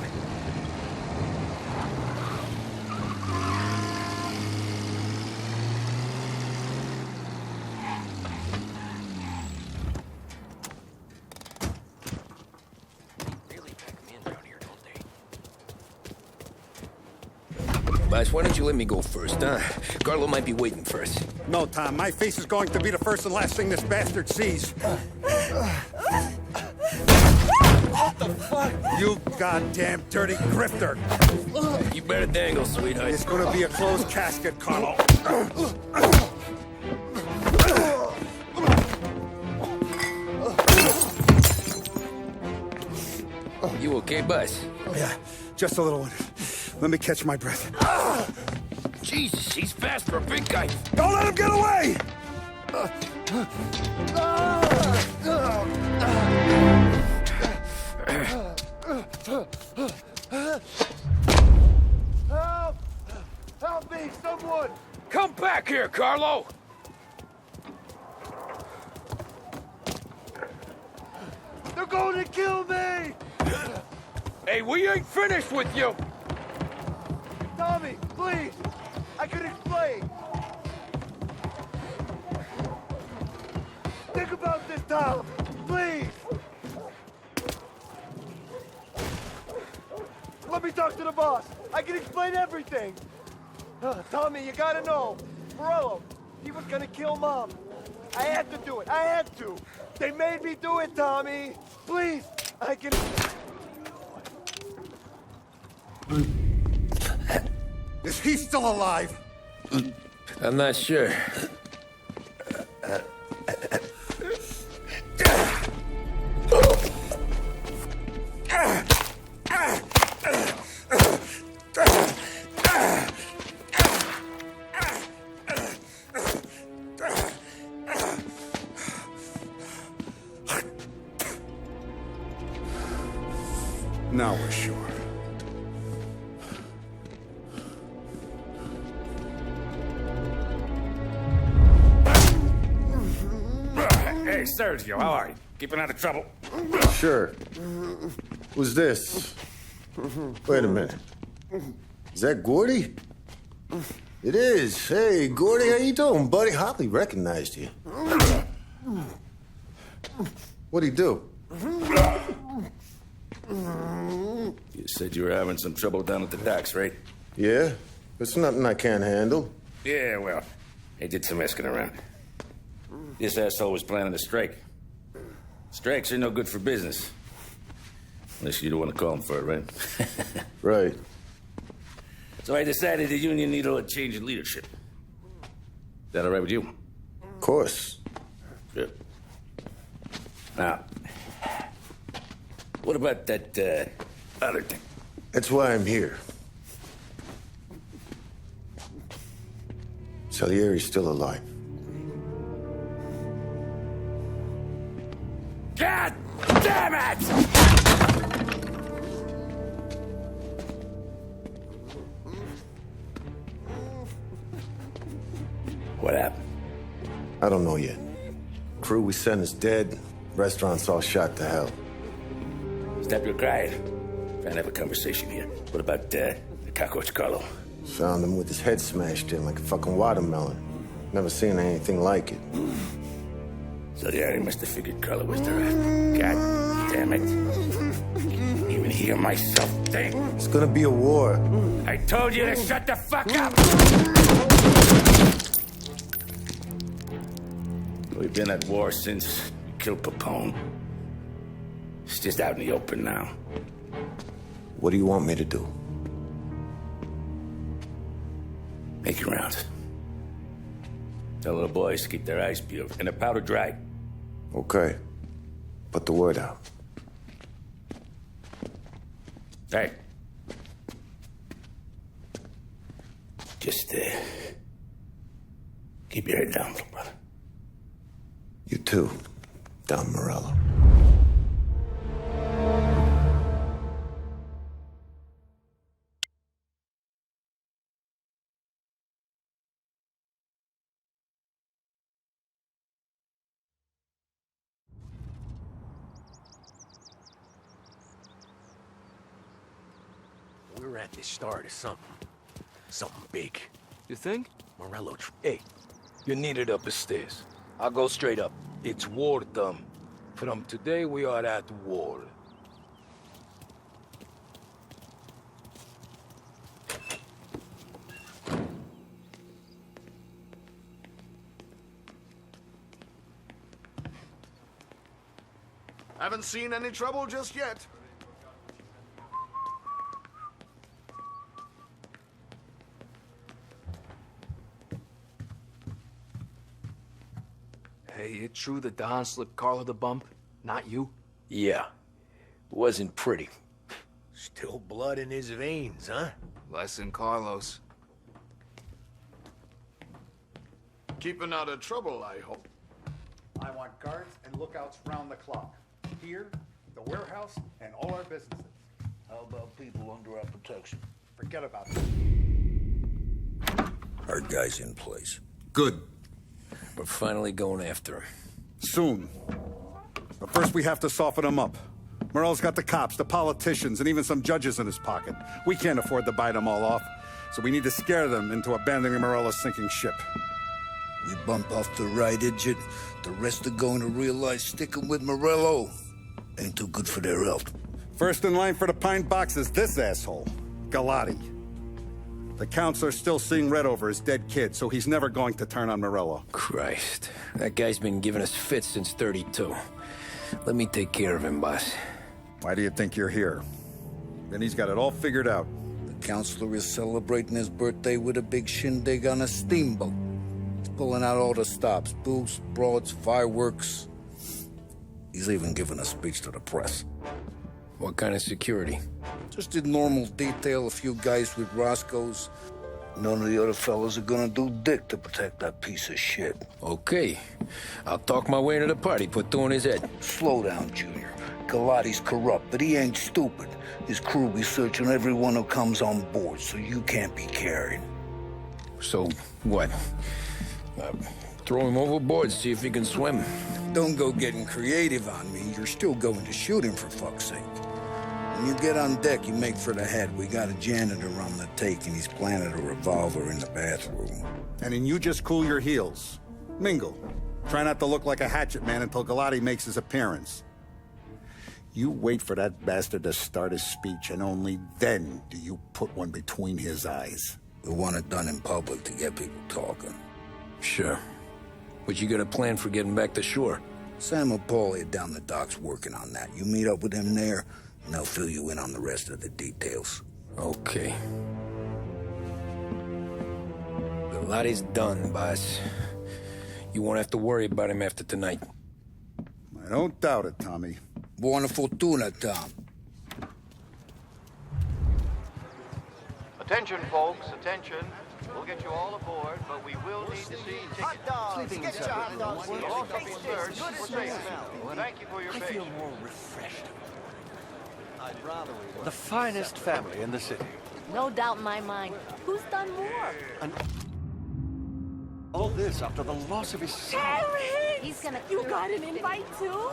[SPEAKER 2] Boss, why don't you let me go first, huh? Carlo might be waiting for us.
[SPEAKER 11] No, Tom. My face is going to be the first and last thing this bastard sees.
[SPEAKER 8] What the fuck?
[SPEAKER 11] You goddamn dirty grifter!
[SPEAKER 2] You better dangle, sweetheart.
[SPEAKER 11] It's gonna be a closed casket, Carlo.
[SPEAKER 2] You okay, Buzz?
[SPEAKER 11] Yeah, just a little one. Let me catch my breath.
[SPEAKER 2] Jesus, he's fast for a big guy.
[SPEAKER 11] Don't let him get away!
[SPEAKER 6] Help! Help me, someone!
[SPEAKER 2] Come back here, Carlo!
[SPEAKER 6] They're going to kill me!
[SPEAKER 2] Hey, we ain't finished with you!
[SPEAKER 6] Tommy, please! I can explain! Think about this, Tom! Please! Let me talk to the boss! I can explain everything! Tommy, you gotta know! Morello, he was gonna kill Mom! I had to do it! I had to! They made me do it, Tommy! Please! I can...
[SPEAKER 11] Is he still alive?
[SPEAKER 2] I'm not sure.
[SPEAKER 11] Now we're sure.
[SPEAKER 24] Hey, Sergio, how are you? Keeping out of trouble?
[SPEAKER 1] Sure. Who's this? Wait a minute. Is that Gordy? It is. Hey, Gordy, how you doing, buddy? Hardly recognized you. What'd he do?
[SPEAKER 24] You said you were having some trouble down at the docks, right?
[SPEAKER 1] Yeah? It's nothing I can't handle.
[SPEAKER 24] Yeah, well, they did some asking around. This asshole was planning a strike. Strikes are no good for business. Unless you don't want to call him for it, right?
[SPEAKER 1] Right.
[SPEAKER 24] So I decided the union needed a change in leadership. That all right with you?
[SPEAKER 1] Of course.
[SPEAKER 24] Good. Now, what about that, other thing?
[SPEAKER 1] That's why I'm here. Salieri's still alive.
[SPEAKER 24] God damn it! What happened?
[SPEAKER 1] I don't know yet. Crew we sent is dead. Restaurant's all shot to hell.
[SPEAKER 24] Stop your crying. Trying to have a conversation here. What about, the cockroach Carlo?
[SPEAKER 1] Found him with his head smashed in like a fucking watermelon. Never seen anything like it.
[SPEAKER 24] So the Ari must have figured Carlo was the rat. God damn it. Even hear myself think.
[SPEAKER 1] It's gonna be a war.
[SPEAKER 24] I told you to shut the fuck up! We've been at war since we killed Papone. It's just out in the open now.
[SPEAKER 1] What do you want me to do?
[SPEAKER 24] Make your rounds. Tell little boys to keep their eyes peeled and their powder dry.
[SPEAKER 1] Okay. Put the word out.
[SPEAKER 24] Hey. Just, keep your head down, little brother.
[SPEAKER 1] You too, Don Morello.
[SPEAKER 5] We're at the start of something. Something big.
[SPEAKER 6] You think?
[SPEAKER 5] Morello...
[SPEAKER 6] Hey, you're needed up the stairs. I'll go straight up. It's war time. From today, we are at war.
[SPEAKER 21] Haven't seen any trouble just yet.
[SPEAKER 14] it true that Don slipped Carlo the bump? Not you?
[SPEAKER 2] Yeah. Wasn't pretty.
[SPEAKER 10] Still blood in his veins, huh?
[SPEAKER 14] Less than Carlos.
[SPEAKER 11] Keeping out of trouble, I hope. I want guards and lookouts round the clock. Here, the warehouse, and all our businesses.
[SPEAKER 10] How about people under our protection?
[SPEAKER 11] Forget about that.
[SPEAKER 10] Our guy's in place.
[SPEAKER 11] Good.
[SPEAKER 2] We're finally going after him.
[SPEAKER 11] Soon. But first we have to soften him up. Morello's got the cops, the politicians, and even some judges in his pocket. We can't afford to bite them all off, so we need to scare them into abandoning Morello's sinking ship.
[SPEAKER 10] We bump off the right idiot, the rest are going to realize sticking with Morello ain't too good for their health.
[SPEAKER 11] First in line for the pine box is this asshole, Galati. The counselor's still seeing red over his dead kid, so he's never going to turn on Morello.
[SPEAKER 2] Christ. That guy's been giving us fits since 32. Let me take care of him, boss.
[SPEAKER 11] Why do you think you're here? Then he's got it all figured out.
[SPEAKER 10] The counselor is celebrating his birthday with a big shindig on a steamboat. He's pulling out all the stops, booze, broads, fireworks. He's even giving a speech to the press.
[SPEAKER 2] What kind of security?
[SPEAKER 10] Just in normal detail, a few guys with Roscoe's. None of the other fellas are gonna do dick to protect that piece of shit.
[SPEAKER 2] Okay. I'll talk my way into the party, put two in his head.
[SPEAKER 10] Slow down, Junior. Galati's corrupt, but he ain't stupid. His crew be searching everyone who comes on board, so you can't be carried.
[SPEAKER 2] So, what? Throw him overboard, see if he can swim.
[SPEAKER 10] Don't go getting creative on me. You're still going to shoot him, for fuck's sake. When you get on deck, you make for the head. We got a janitor on the take, and he's planted a revolver in the bathroom.
[SPEAKER 11] And then you just cool your heels. Mingle. Try not to look like a hatchet man until Galati makes his appearance. You wait for that bastard to start his speech, and only then do you put one between his eyes.
[SPEAKER 10] We want it done in public to get people talking.
[SPEAKER 2] Sure. But you got a plan for getting back to shore?
[SPEAKER 10] Sam Apolli down the docks working on that. You meet up with him there, and they'll fill you in on the rest of the details.
[SPEAKER 2] Okay. Galati's done, boss. You won't have to worry about him after tonight.
[SPEAKER 11] I don't doubt it, Tommy.
[SPEAKER 10] Buona fortuna, Tom.
[SPEAKER 15] Attention, folks, attention. We'll get you all aboard, but we will need to see tickets.
[SPEAKER 6] Hot dogs! Get your hot dogs!
[SPEAKER 15] We'll also be searched for safety. Thank you for your patience.
[SPEAKER 14] I feel more refreshed.
[SPEAKER 6] I'd rather we were.
[SPEAKER 14] The finest family in the city.
[SPEAKER 19] No doubt in my mind. Who's done more?
[SPEAKER 14] And all this after the loss of his son.
[SPEAKER 9] Harry!
[SPEAKER 19] He's gonna...
[SPEAKER 9] You got an invite too?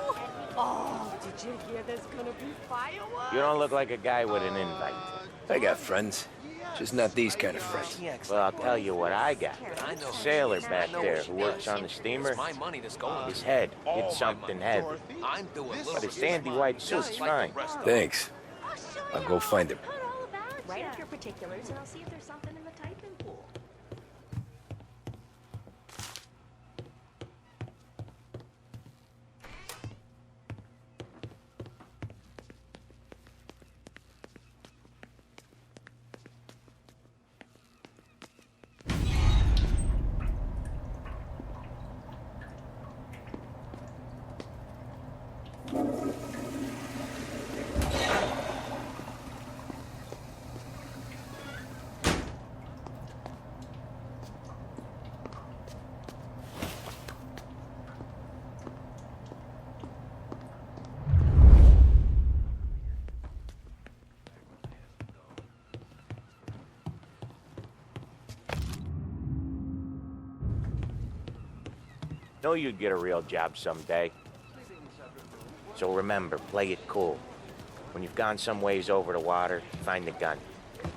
[SPEAKER 9] Oh, did you hear there's gonna be fireworks?
[SPEAKER 4] You don't look like a guy with an invite.
[SPEAKER 2] I got friends. Just not these kind of friends.
[SPEAKER 4] Well, I'll tell you what I got. A sailor back there who works on the steamer. His head hit something heavy. But his sandy white suit's fine.
[SPEAKER 2] Thanks. I'll go find him.
[SPEAKER 19] Write up your particulars and I'll see if there's something in the typing pool.
[SPEAKER 4] Know you'd get a real job someday. So remember, play it cool. When you've gone some ways over the water, find the gun.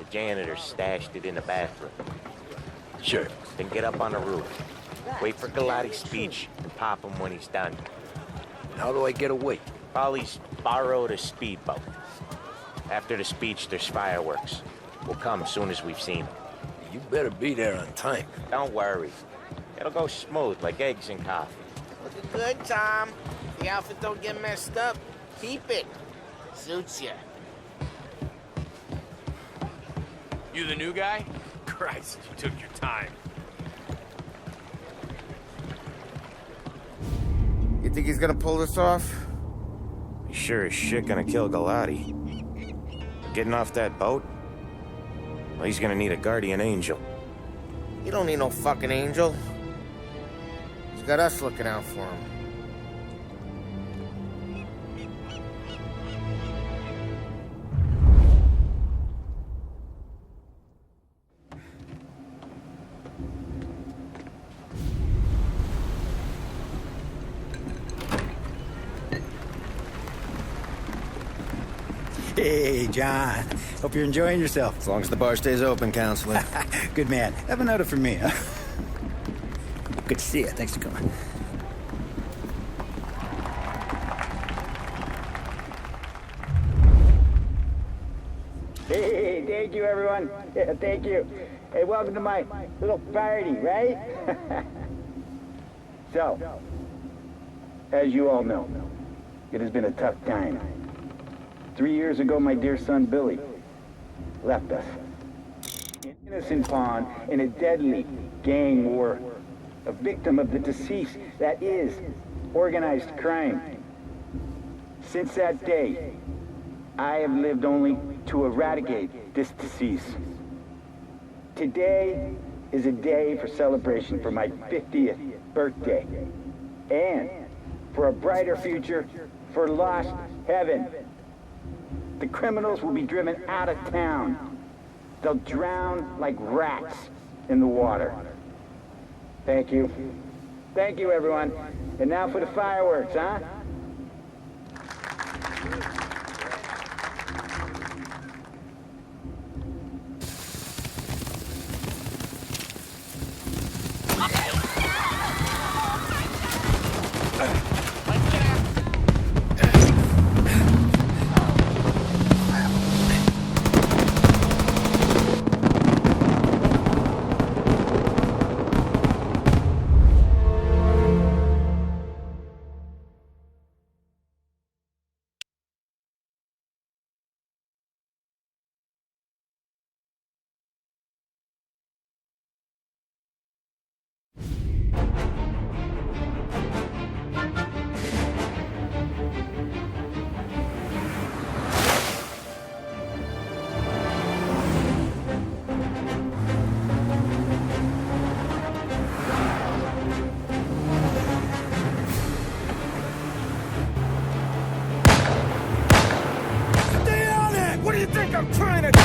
[SPEAKER 4] The janitor stashed it in the bathroom.
[SPEAKER 2] Sure.
[SPEAKER 4] Then get up on the roof. Wait for Galati's speech and pop him when he's done.
[SPEAKER 2] How do I get away?
[SPEAKER 4] Polly's borrowed a speedboat. After the speech, there's fireworks. We'll come as soon as we've seen him.
[SPEAKER 2] You better be there on time.
[SPEAKER 4] Don't worry. It'll go smooth like eggs and coffee.
[SPEAKER 16] Looking good, Tom. The outfit don't get messed up. Keep it. Suits you.
[SPEAKER 5] You the new guy? Christ, you took your time.
[SPEAKER 16] Think he's gonna pull this off?
[SPEAKER 4] He's sure as shit gonna kill Galati. Getting off that boat? Well, he's gonna need a guardian angel.
[SPEAKER 16] He don't need no fucking angel. He's got us looking out for him.
[SPEAKER 13] Hey, John. Hope you're enjoying yourself.
[SPEAKER 17] As long as the bar stays open, counselor.
[SPEAKER 13] Good man. Have another for me, huh? Good to see you. Thanks for coming.
[SPEAKER 18] Hey, thank you, everyone. Yeah, thank you. Hey, welcome to my little party, right? So, as you all know, it has been a tough time. 3 years ago, my dear son, Billy, left us. An innocent pawn in a deadly gang war. A victim of the deceased that is organized crime. Since that day, I have lived only to eradicate this disease. Today is a day for celebration for my 50th birthday. And for a brighter future for lost heaven. The criminals will be driven out of town. They'll drown like rats in the water. Thank you. Thank you, everyone. And now for the fireworks, huh?
[SPEAKER 5] I'm trying to do!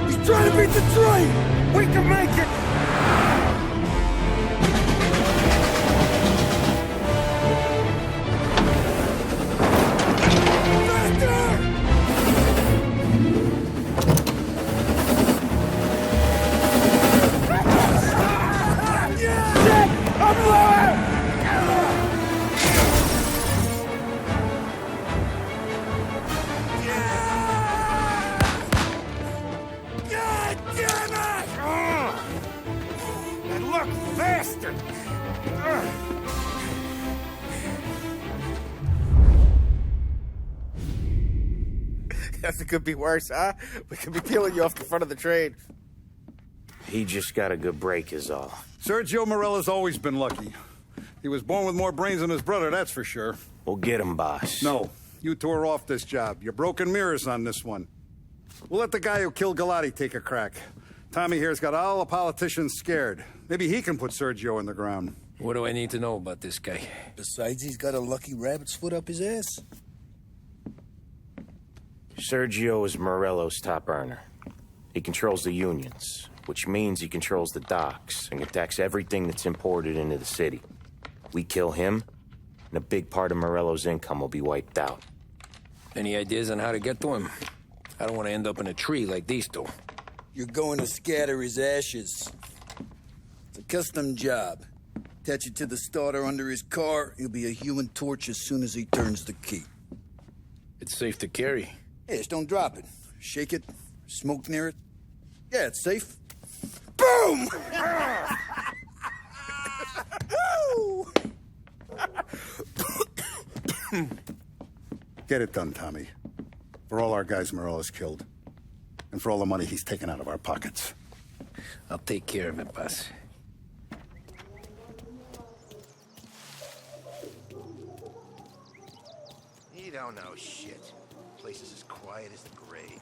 [SPEAKER 5] He's trying to beat the train! We can make it!
[SPEAKER 16] Guess it could be worse, huh? We could be peeling you off the front of the train.
[SPEAKER 4] He just got a good break is all.
[SPEAKER 11] Sergio Morello's always been lucky. He was born with more brains than his brother, that's for sure.
[SPEAKER 4] We'll get him, boss.
[SPEAKER 11] No, you tore off this job. You're broken mirrors on this one. We'll let the guy who killed Galati take a crack. Tommy here's got all the politicians scared. Maybe he can put Sergio in the ground.
[SPEAKER 2] What do I need to know about this guy?
[SPEAKER 10] Besides, he's got a lucky rabbit's foot up his ass.
[SPEAKER 4] Sergio is Morello's top earner. He controls the unions, which means he controls the docks and attacks everything that's imported into the city. We kill him, and a big part of Morello's income will be wiped out.
[SPEAKER 2] Any ideas on how to get to him? I don't want to end up in a tree like these two.
[SPEAKER 10] You're going to scatter his ashes. It's a custom job. Attach it to the starter under his car. He'll be a human torch as soon as he turns the key.
[SPEAKER 2] It's safe to carry.
[SPEAKER 10] Hey, just don't drop it. Shake it, smoke near it. Yeah, it's safe.
[SPEAKER 16] Boom!
[SPEAKER 11] Get it done, Tommy. For all our guys Morello's killed. And for all the money he's taken out of our pockets.
[SPEAKER 2] I'll take care of it, boss.
[SPEAKER 5] You don't know shit. Place is as quiet as the grave.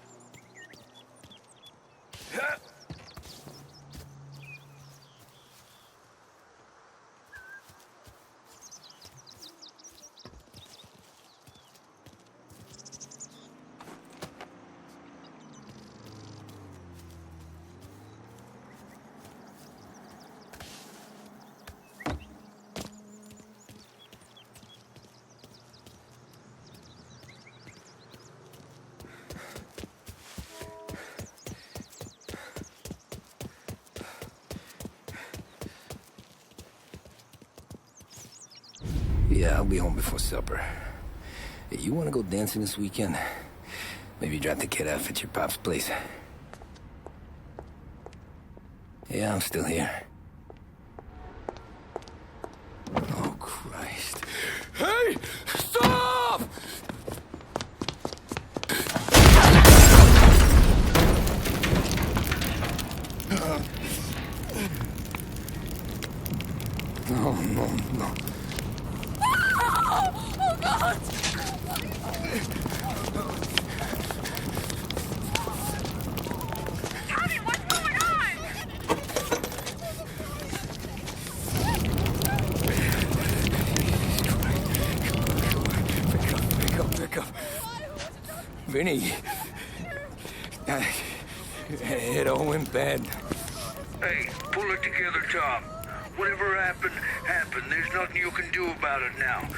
[SPEAKER 2] Yeah, I'll be home before supper. Hey, you wanna go dancing this weekend? Maybe drop the kid off at your pop's place. Yeah, I'm still here. Oh, Christ. Hey! Stop! No, no, no.
[SPEAKER 9] Oh, God! Johnny, what's going on?
[SPEAKER 2] Pick up. Vinny. It all went bad.
[SPEAKER 12] Hey, pull it together, Tom. Whatever happened, happened. There's nothing you can do about it now.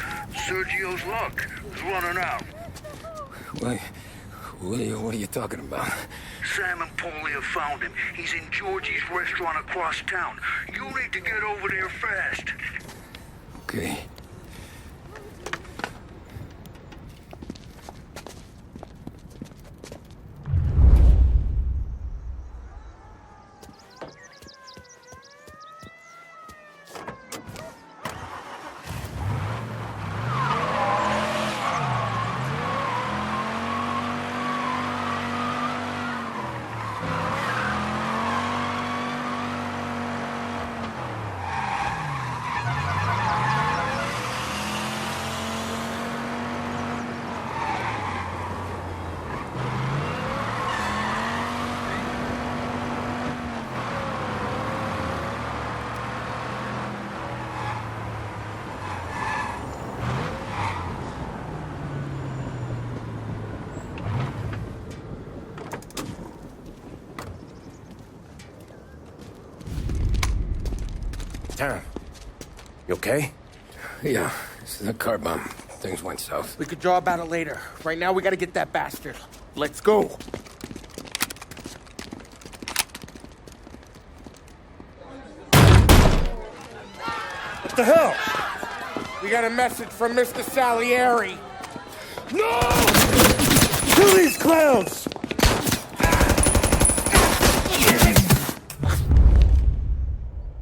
[SPEAKER 12] Sergio's luck is running out.
[SPEAKER 2] What are you talking about?
[SPEAKER 12] Sam and Paulie have found him. He's in Georgie's restaurant across town. You need to get over there fast.
[SPEAKER 2] Okay.
[SPEAKER 1] Tom, you okay?
[SPEAKER 2] Yeah, this is a car bomb. Things went south.
[SPEAKER 16] We could draw about it later. Right now, we gotta get that bastard. Let's go. What the hell? We got a message from Mr. Salieri. No! Kill these clowns!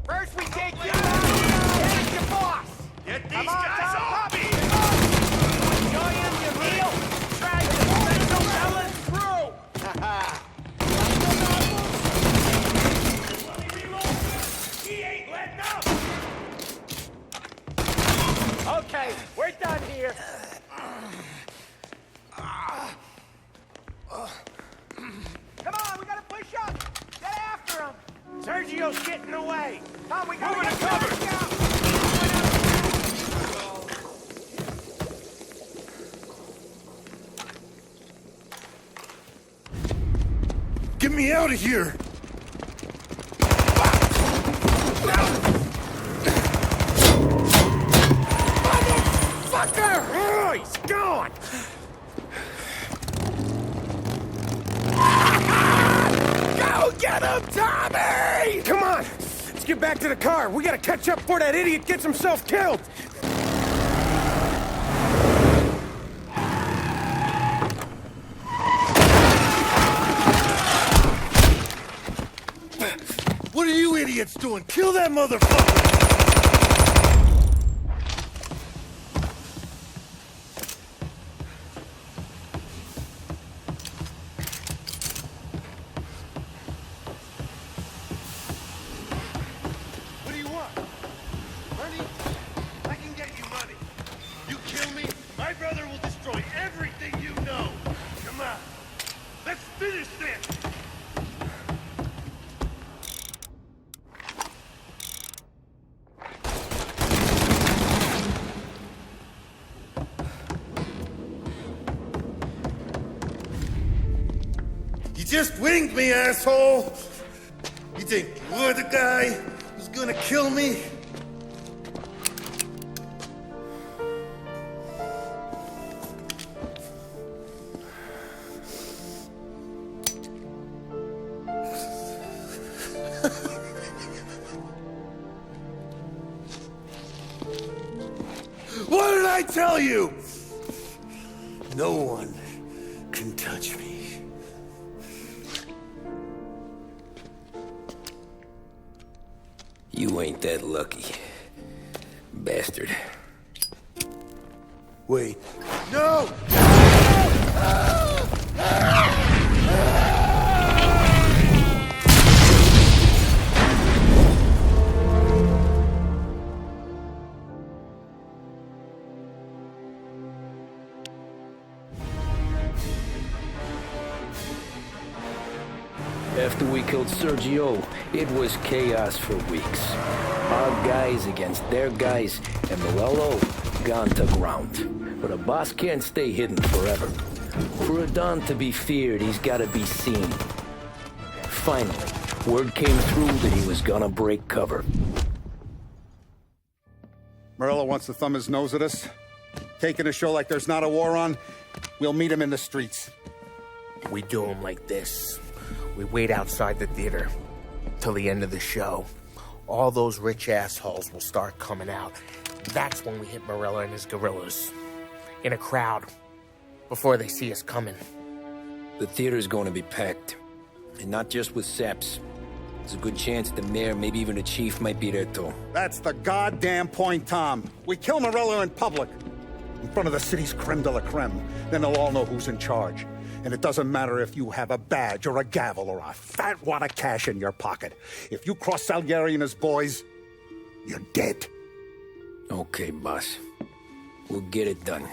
[SPEAKER 5] First we take you out, then it's your boss. Get these guys off me! Enjoy him, you meal. Drag the special fellas through. He ain't letting up. Okay, we're done here. Come on, we gotta push up. Get after him. Sergio's getting in the way. Tom, we gotta get cover.
[SPEAKER 11] Get me out of here!
[SPEAKER 5] Motherfucker! Oh, he's gone. Go get him, Tommy!
[SPEAKER 16] Come on! Let's get back to the car. We gotta catch up before that idiot gets himself killed!
[SPEAKER 6] What are you idiots doing? Kill that motherfucker! What do you want? Money? I can get you money. You kill me, my brother will destroy everything you know. Come on. Let's finish this! You just winged me, asshole! You think you're the guy who's gonna kill me? What did I tell you? No one can touch me.
[SPEAKER 2] You ain't that lucky, bastard.
[SPEAKER 6] Wait. No!
[SPEAKER 2] After we killed Sergio, it was chaos for weeks. Our guys against their guys, and Morello gone to ground. But a boss can't stay hidden forever. For a Don to be feared, he's gotta be seen. Finally, word came through that he was gonna break cover.
[SPEAKER 11] Morello wants to thumb his nose at us. Taking a show like there's not a war on, we'll meet him in the streets.
[SPEAKER 16] We do him like this. We wait outside the theater till the end of the show. All those rich assholes will start coming out. That's when we hit Morello and his guerrillas. In a crowd. Before they see us coming.
[SPEAKER 2] The theater's going to be packed. And not just with saps. There's a good chance the mayor, maybe even the chief, might be there too.
[SPEAKER 11] That's the goddamn point, Tom. We kill Morello in public. In front of the city's creme de la creme. Then they'll all know who's in charge. And it doesn't matter if you have a badge or a gavel or a fat wad of cash in your pocket. If you cross Salieri and his boys, you're dead.
[SPEAKER 2] Okay, boss. We'll get it done.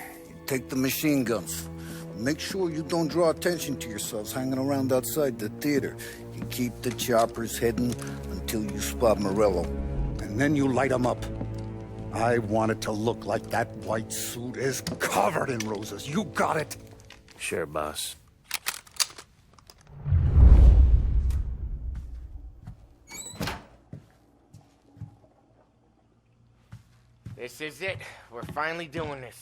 [SPEAKER 10] Take the machine guns. Make sure you don't draw attention to yourselves hanging around outside the theater. You keep the choppers hidden until you spot Morello.
[SPEAKER 11] And then you light them up. I want it to look like that white suit is covered in roses. You got it?
[SPEAKER 4] Sure, boss.
[SPEAKER 16] This is it. We're finally doing this.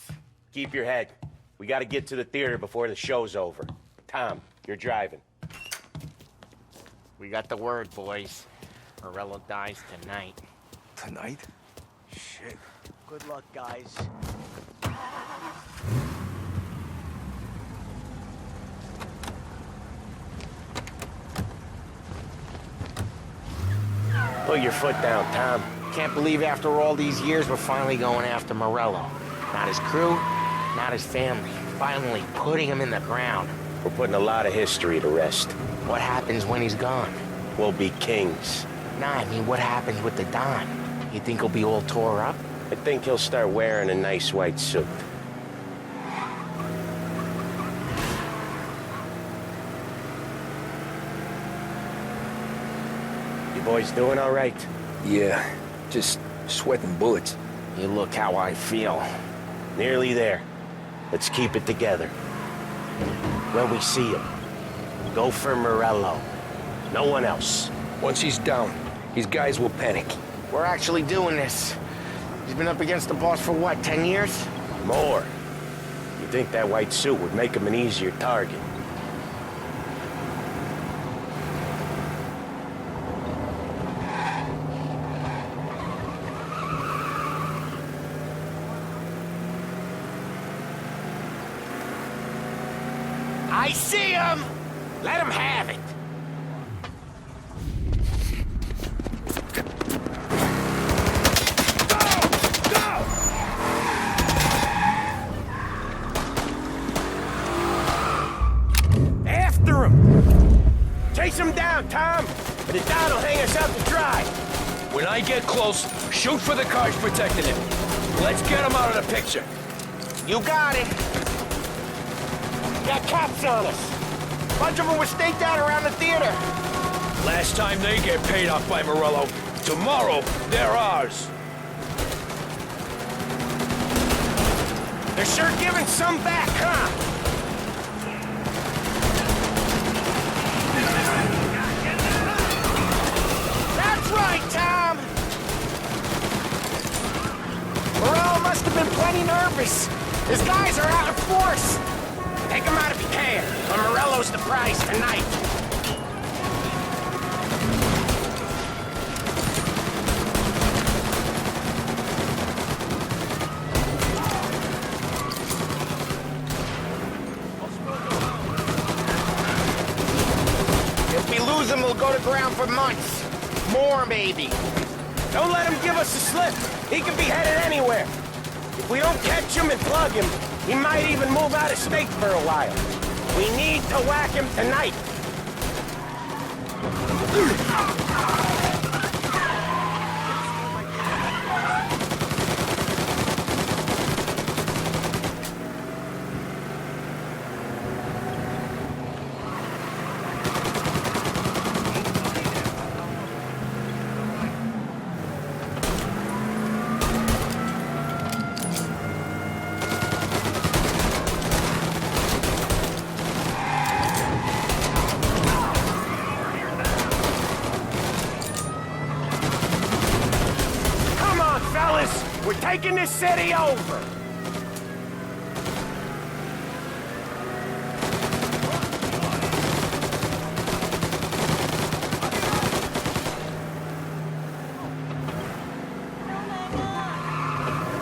[SPEAKER 4] Keep your head. We gotta get to the theater before the show's over. Tom, you're driving.
[SPEAKER 16] We got the word, boys. Morello dies tonight.
[SPEAKER 6] Tonight? Shit.
[SPEAKER 15] Good luck, guys.
[SPEAKER 4] Put your foot down, Tom.
[SPEAKER 16] Can't believe after all these years we're finally going after Morello. Not his crew, not his family. Finally putting him in the ground.
[SPEAKER 4] We're putting a lot of history to rest.
[SPEAKER 16] What happens when he's gone?
[SPEAKER 4] We'll be kings.
[SPEAKER 16] Nah, I mean, what happens with the Don? You think he'll be all tore up?
[SPEAKER 4] I think he'll start wearing a nice white suit. You boys doing all right?
[SPEAKER 2] Yeah, just sweating bullets.
[SPEAKER 16] You look how I feel.
[SPEAKER 4] Nearly there. Let's keep it together. When we see him, go for Morello. No one else.
[SPEAKER 2] Once he's down, his guys will panic.
[SPEAKER 16] We're actually doing this. He's been up against the boss for what, 10 years?
[SPEAKER 4] More. You think that white suit would make him an easier target?
[SPEAKER 16] I see him! Let him have it!
[SPEAKER 5] Tom, and the Don will hang us out to dry.
[SPEAKER 2] When I get close, shoot for the cars protecting it. Let's get them out of the picture.
[SPEAKER 5] You got it. Got cops on us. Bunch of them were staked out around the theater.
[SPEAKER 2] Last time they get paid off by Morello. Tomorrow, they're ours.
[SPEAKER 5] They're sure giving some back, huh? That's right, Tom! Morello must have been plenty nervous. His guys are out of force. Take him out if you can, but Morello's the prize tonight. If we lose him, we'll go to ground for months. More, maybe. Don't let him give us a slip. He could be headed anywhere. If we don't catch him and plug him, he might even move out of state for a while. We need to whack him tonight. We're taking this city over!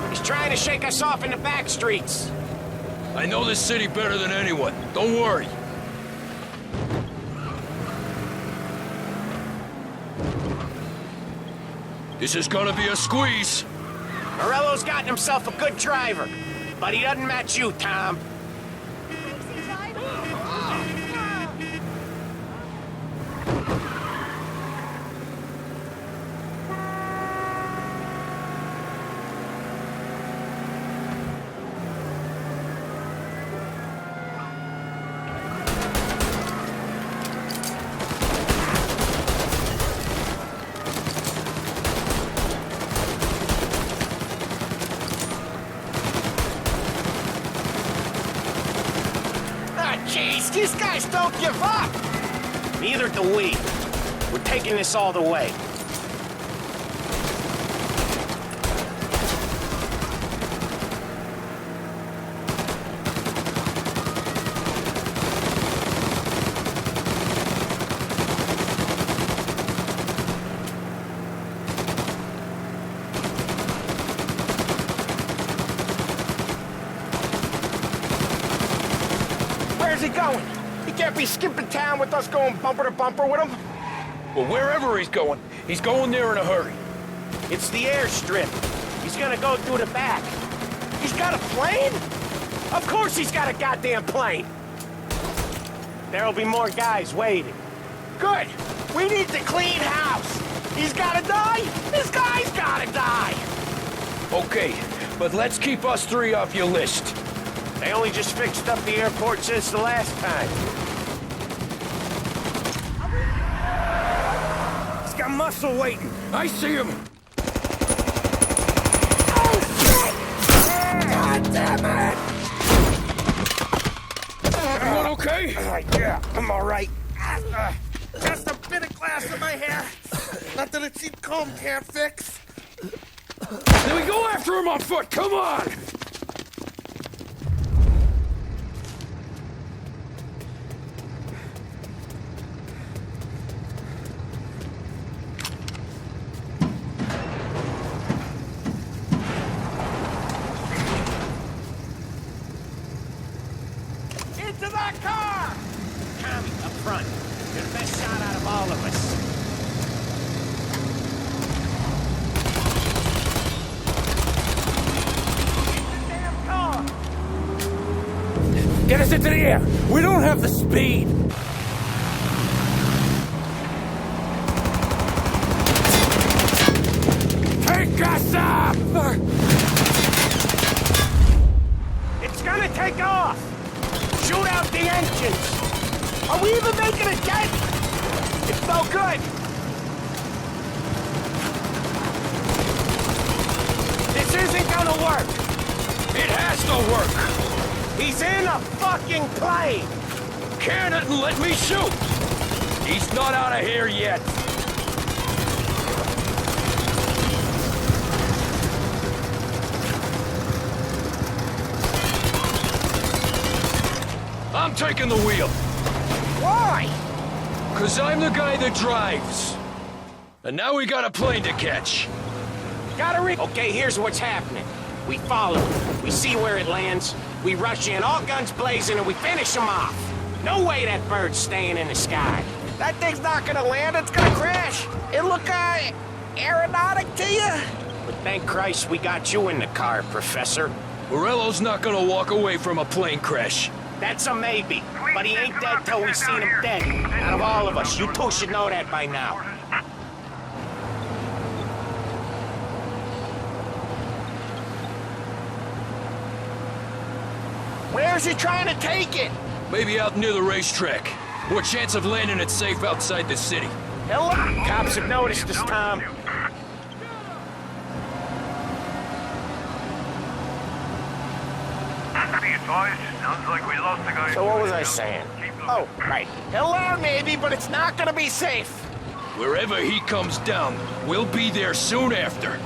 [SPEAKER 5] He's trying to shake us off in the back streets.
[SPEAKER 2] I know this city better than anyone. Don't worry. This is gonna be a squeeze.
[SPEAKER 5] Morello's gotten himself a good driver, but he doesn't match you, Tom. Jeez, these guys don't give up! Neither do we. We're taking this all the way. Where's he going? He can't be skipping town with us going bumper to bumper with him.
[SPEAKER 2] Well, wherever he's going there in a hurry.
[SPEAKER 5] It's the airstrip. He's gonna go through the back. He's got a plane? Of course he's got a goddamn plane. There'll be more guys waiting. Good. We need to clean house. He's gotta die. This guy's gotta die.
[SPEAKER 2] Okay, but let's keep us three off your list.
[SPEAKER 5] They only just fixed up the airport since the last time. He's got muscle waiting.
[SPEAKER 2] I see him.
[SPEAKER 5] Oh, shit! God damn it!
[SPEAKER 2] Everyone okay?
[SPEAKER 5] Yeah, I'm all right. Just a bit of glass in my hair. Nothing a cheap comb can't fix.
[SPEAKER 2] Then we go after him on foot. Come on!
[SPEAKER 5] Into that car! Tommy, up front. You're the best shot out of all of us. Get us into the air! We don't have the speed! take off! Shoot out the engines! Are we even making a dent? It's no good! This isn't gonna work!
[SPEAKER 2] It has to work!
[SPEAKER 5] He's in a fucking plane!
[SPEAKER 2] Can it and let me shoot! He's not out of here yet! I'm taking the wheel.
[SPEAKER 5] Why?
[SPEAKER 2] 'Cause I'm the guy that drives. And now we got a plane to catch.
[SPEAKER 5] Okay, here's what's happening. We follow it. We see where it lands. We rush in, all guns blazing, and we finish him off. No way that bird's staying in the sky. That thing's not gonna land, it's gonna crash. It look, aeronautic to you? But thank Christ we got you in the car, Professor.
[SPEAKER 2] Morello's not gonna walk away from a plane crash.
[SPEAKER 5] That's a maybe, but he ain't dead till we seen him dead. Out of all of us, you two should know that by now. Where's he trying to take it?
[SPEAKER 2] Maybe out near the racetrack. What chance of landing it safe outside the city?
[SPEAKER 5] Hello? Cops have noticed us, Tom.
[SPEAKER 12] Sounds like we lost the guy.
[SPEAKER 5] So what was I saying? Oh, right. He'll land maybe, but it's not gonna be safe.
[SPEAKER 2] Wherever he comes down, we'll be there soon after.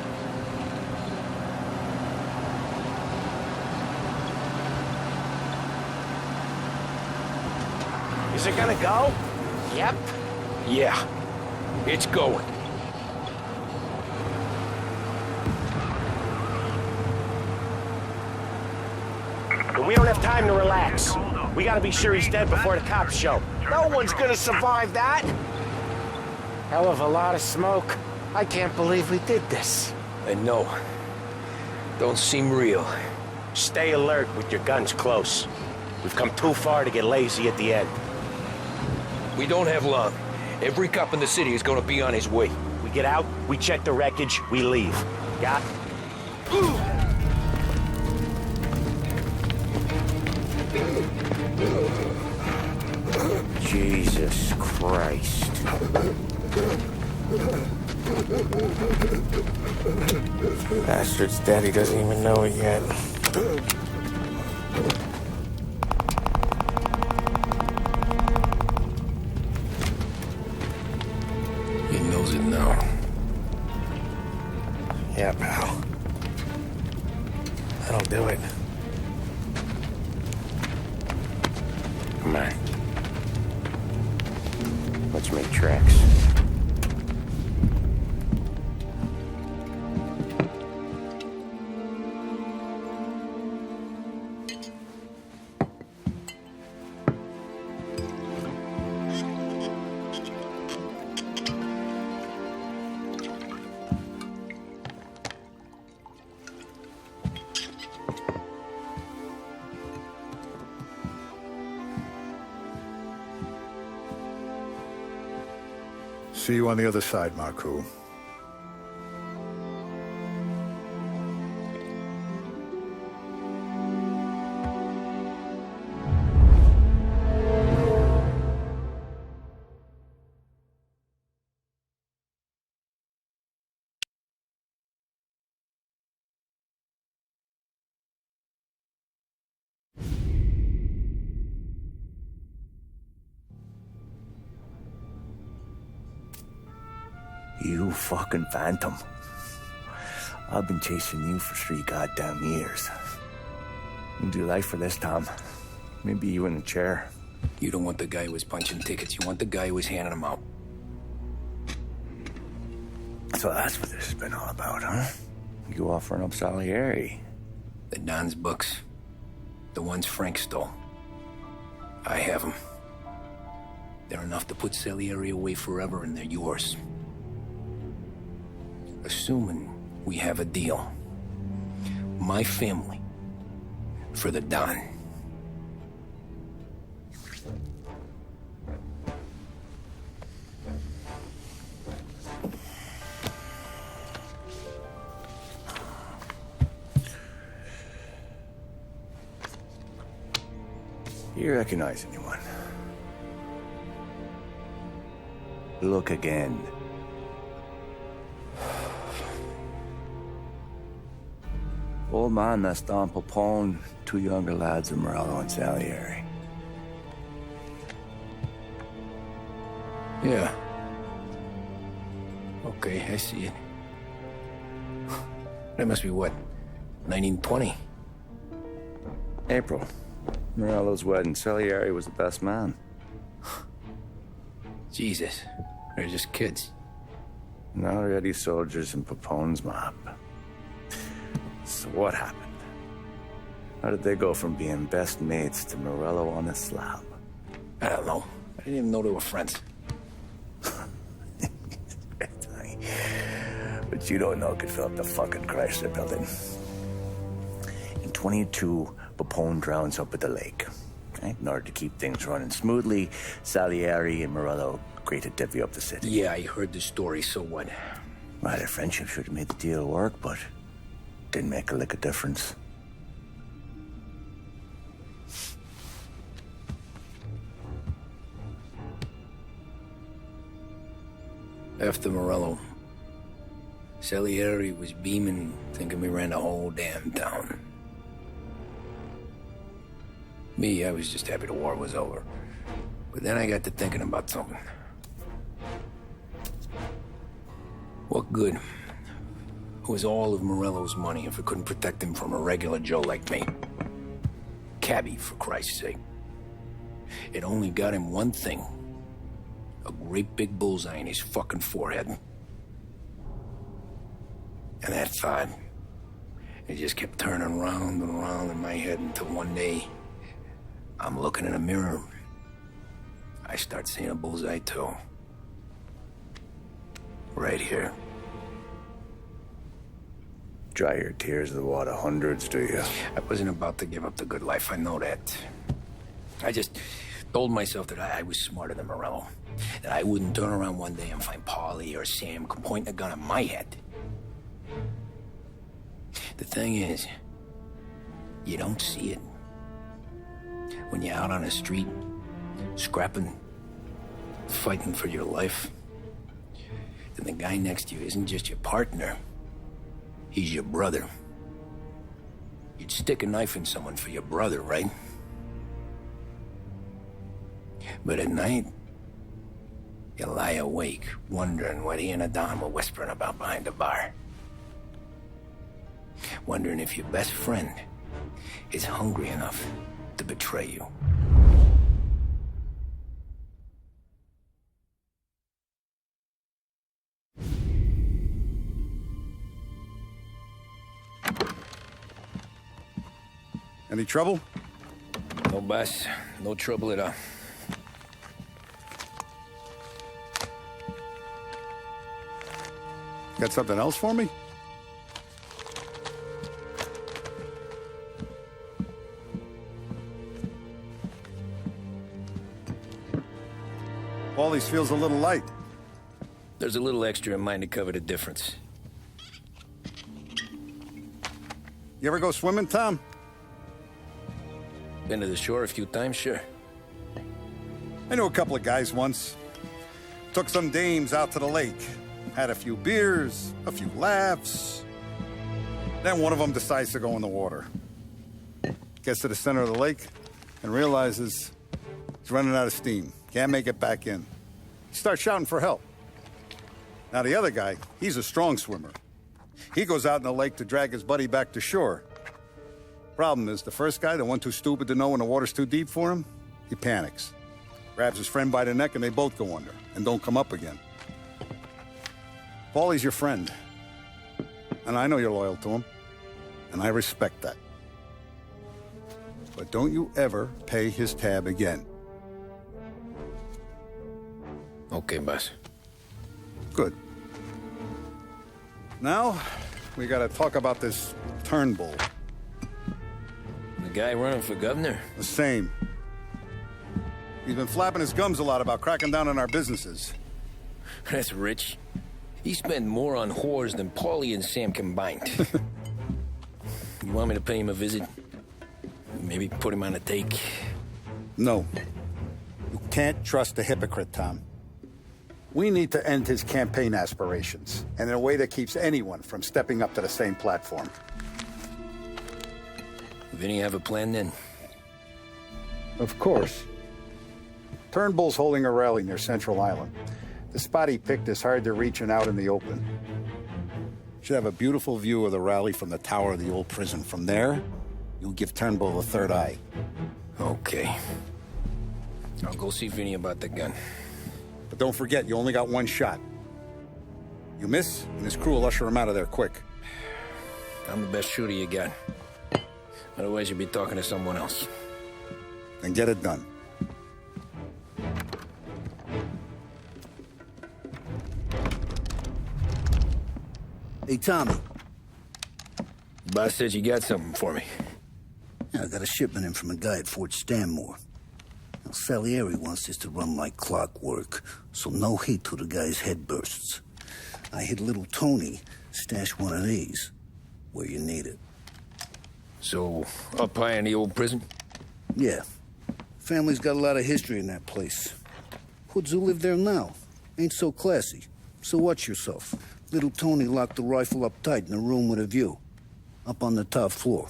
[SPEAKER 5] Is it gonna go? Yep.
[SPEAKER 2] Yeah, it's going.
[SPEAKER 5] But we don't have time to relax. We gotta be sure he's dead before the cops show. No one's gonna survive that. Hell of a lot of smoke. I can't believe we did this.
[SPEAKER 2] I know. Don't seem real.
[SPEAKER 5] Stay alert with your guns close. We've come too far to get lazy at the end.
[SPEAKER 2] We don't have long. Every cop in the city is gonna be on his way.
[SPEAKER 5] We get out, we check the wreckage, we leave. Got? Jesus Christ. Bastard's daddy doesn't even know it yet.
[SPEAKER 2] He knows it now.
[SPEAKER 5] Yeah, pal. That'll do it. Come on. Let's make tracks.
[SPEAKER 11] See you on the other side, Marku.
[SPEAKER 1] You fucking phantom. I've been chasing you for 3 goddamn years. You do life for this, Tom. Maybe you in a chair.
[SPEAKER 2] You don't want the guy who was punching tickets. You want the guy who was handing them out.
[SPEAKER 1] So that's what this has been all about, huh? You offering up Salieri.
[SPEAKER 2] The Don's books. The ones Frank stole. I have them. They're enough to put Salieri away forever, and they're yours. Assuming we have a deal. My family for the Don.
[SPEAKER 1] You recognize anyone? Look again. Old man that's Don Popone, two younger lads of Morello and Salieri.
[SPEAKER 2] Yeah. Okay, I see it. That must be what, 1920?
[SPEAKER 1] April. Morello's wedding. Salieri was the best man.
[SPEAKER 2] Jesus, they're just kids.
[SPEAKER 1] Now already soldiers in Papone's mob. So what happened? How did they go from being best mates to Morello on a slab?
[SPEAKER 2] I don't know. I didn't even know they were friends.
[SPEAKER 1] But you don't know could fill up the fucking Chrysler building. In 22, Papone drowns up at the lake. Okay? In order to keep things running smoothly, Salieri and Morello agreed to divvy up the city.
[SPEAKER 2] Yeah, I heard the story, so what?
[SPEAKER 1] Well, their friendship should have made the deal work, but didn't make a lick of difference.
[SPEAKER 2] After Morello, Salieri was beaming, thinking we ran the whole damn town. Me, I was just happy the war was over. But then I got to thinking about something. What good was all of Morello's money if it couldn't protect him from a regular Joe like me? Cabbie, for Christ's sake. It only got him one thing. A great big bullseye in his fucking forehead. And that thought, it just kept turning round and round in my head until one day, I'm looking in a mirror. I start seeing a bullseye too. Right here.
[SPEAKER 1] Dry your tears of the water hundreds, do you?
[SPEAKER 2] I wasn't about to give up the good life, I know that. I just told myself that I was smarter than Morello. That I wouldn't turn around one day and find Paulie or Sam pointing a gun at my head. The thing is, you don't see it. When you're out on the street, scrapping, fighting for your life, then the guy next to you isn't just your partner, he's your brother. You'd stick a knife in someone for your brother, right? But at night, you lie awake, wondering what he and Adon were whispering about behind the bar. Wondering if your best friend is hungry enough to betray you.
[SPEAKER 11] Any trouble?
[SPEAKER 2] No, boss. No trouble at all.
[SPEAKER 11] Got something else for me? Paulie's feels a little light.
[SPEAKER 2] There's a little extra in mine to cover the difference.
[SPEAKER 11] You ever go swimming, Tom?
[SPEAKER 2] Been to the shore a few times, sure.
[SPEAKER 11] I knew a couple of guys once. Took some dames out to the lake. Had a few beers, a few laughs. Then one of them decides to go in the water. Gets to the center of the lake and realizes he's running out of steam. Can't make it back in. He starts shouting for help. Now the other guy, he's a strong swimmer. He goes out in the lake to drag his buddy back to shore. Problem is, the first guy, the one too stupid to know when the water's too deep for him, he panics. Grabs his friend by the neck and they both go under and don't come up again. Paulie's your friend. And I know you're loyal to him. And I respect that. But don't you ever pay his tab again.
[SPEAKER 2] Okay, boss.
[SPEAKER 11] Good. Now, we gotta talk about this Turnbull.
[SPEAKER 2] The guy running for governor?
[SPEAKER 11] The same. He's been flapping his gums a lot about cracking down on our businesses.
[SPEAKER 2] That's rich. He spent more on whores than Paulie and Sam combined. You want me to pay him a visit? Maybe put him on a take?
[SPEAKER 11] No. You can't trust a hypocrite, Tom. We need to end his campaign aspirations, and in a way that keeps anyone from stepping up to the same platform.
[SPEAKER 2] Vinny have a plan then?
[SPEAKER 11] Of course. Turnbull's holding a rally near Central Island. The spot he picked is hard to reach and out in the open. Should have a beautiful view of the rally from the tower of the old prison. From there, you'll give Turnbull a third eye.
[SPEAKER 2] Okay. I'll go see Vinny about the gun.
[SPEAKER 11] But don't forget, you only got one shot. You miss, and his crew will usher him out of there quick.
[SPEAKER 2] I'm the best shooter you got. Otherwise, you'd be talking to someone else.
[SPEAKER 11] Then get it done.
[SPEAKER 10] Hey, Tommy.
[SPEAKER 2] Boss said you got something for me.
[SPEAKER 10] Yeah, I got a shipment in from a guy at Fort Stanmore. Now, Salieri wants this to run like clockwork, so no heat till the guy's head bursts. I hit little Tony, stash one of these where you need it.
[SPEAKER 2] So, up high in the old prison?
[SPEAKER 10] Yeah. Family's got a lot of history in that place. Hoods who live there now. Ain't so classy. So watch yourself. Little Tony locked the rifle up tight in a room with a view. Up on the top floor.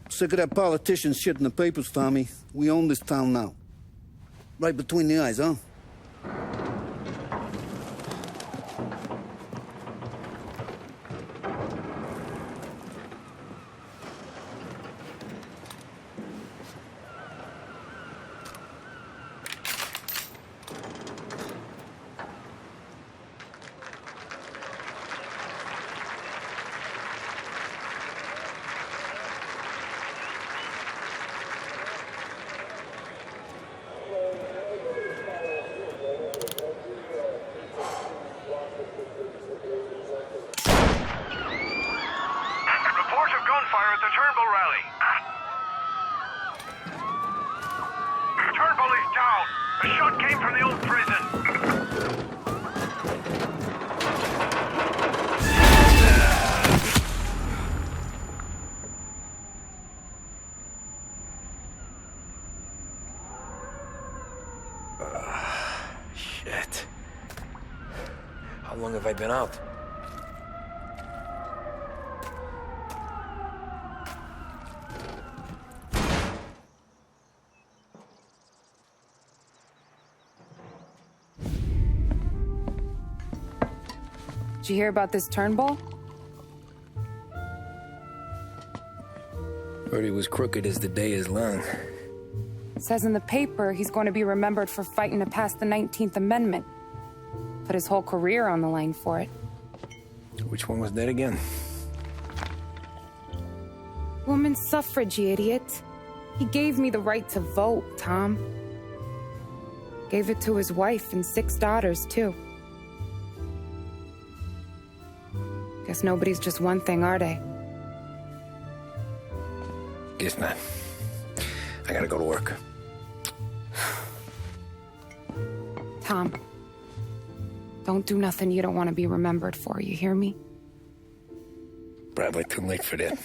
[SPEAKER 10] Sick of that politician shit in the papers, Tommy. We own this town now. Right between the eyes, huh?
[SPEAKER 12] Gunfire at the Turnbull rally. Turnbull is down. The shot came from the old prison.
[SPEAKER 2] Shit. How long have I been out?
[SPEAKER 3] Did you hear about this Turnbull?
[SPEAKER 2] Heard he was crooked as the day is long.
[SPEAKER 3] It says in the paper he's going to be remembered for fighting to pass the 19th Amendment. Put his whole career on the line for it.
[SPEAKER 2] Which one was that again?
[SPEAKER 3] Women's suffrage, you idiot. He gave me the right to vote, Tom. Gave it to his wife and 6 daughters, too. Guess nobody's just one thing, are they?
[SPEAKER 2] Guess not. I gotta go to work.
[SPEAKER 3] Tom, don't do nothing you don't want to be remembered for, you hear me?
[SPEAKER 2] Probably too late for that.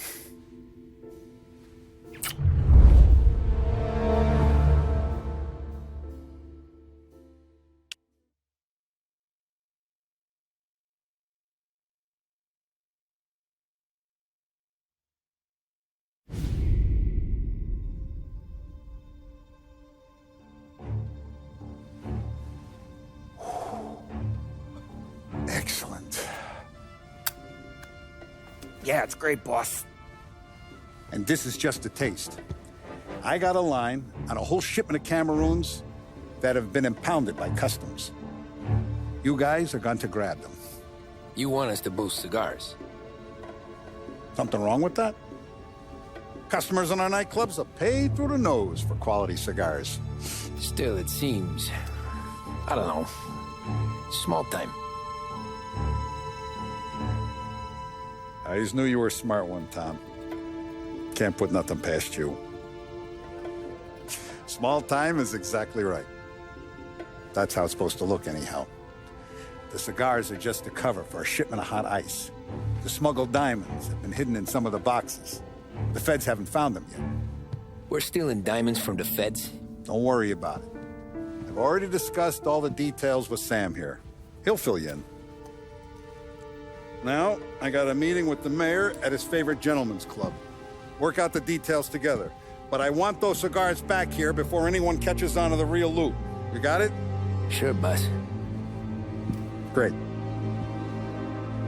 [SPEAKER 11] Excellent.
[SPEAKER 16] Yeah, it's great, boss.
[SPEAKER 11] And this is just a taste. I got a line on a whole shipment of Cameroons that have been impounded by customs. You guys are going to grab them.
[SPEAKER 2] You want us to boost cigars?
[SPEAKER 11] Something wrong with that? Customers in our nightclubs are paid through the nose for quality cigars.
[SPEAKER 2] Still, it seems... I don't know. Small time.
[SPEAKER 11] I just knew you were a smart one, Tom. Can't put nothing past you. Small time is exactly right. That's how it's supposed to look anyhow. The cigars are just a cover for a shipment of hot ice. The smuggled diamonds have been hidden in some of the boxes. The feds haven't found them yet.
[SPEAKER 2] We're stealing diamonds from the feds?
[SPEAKER 11] Don't worry about it. I've already discussed all the details with Sam here. He'll fill you in. Now, I got a meeting with the mayor at his favorite gentleman's club. Work out the details together. But I want those cigars back here before anyone catches on to the real loot. You got it?
[SPEAKER 2] Sure, boss.
[SPEAKER 11] Great.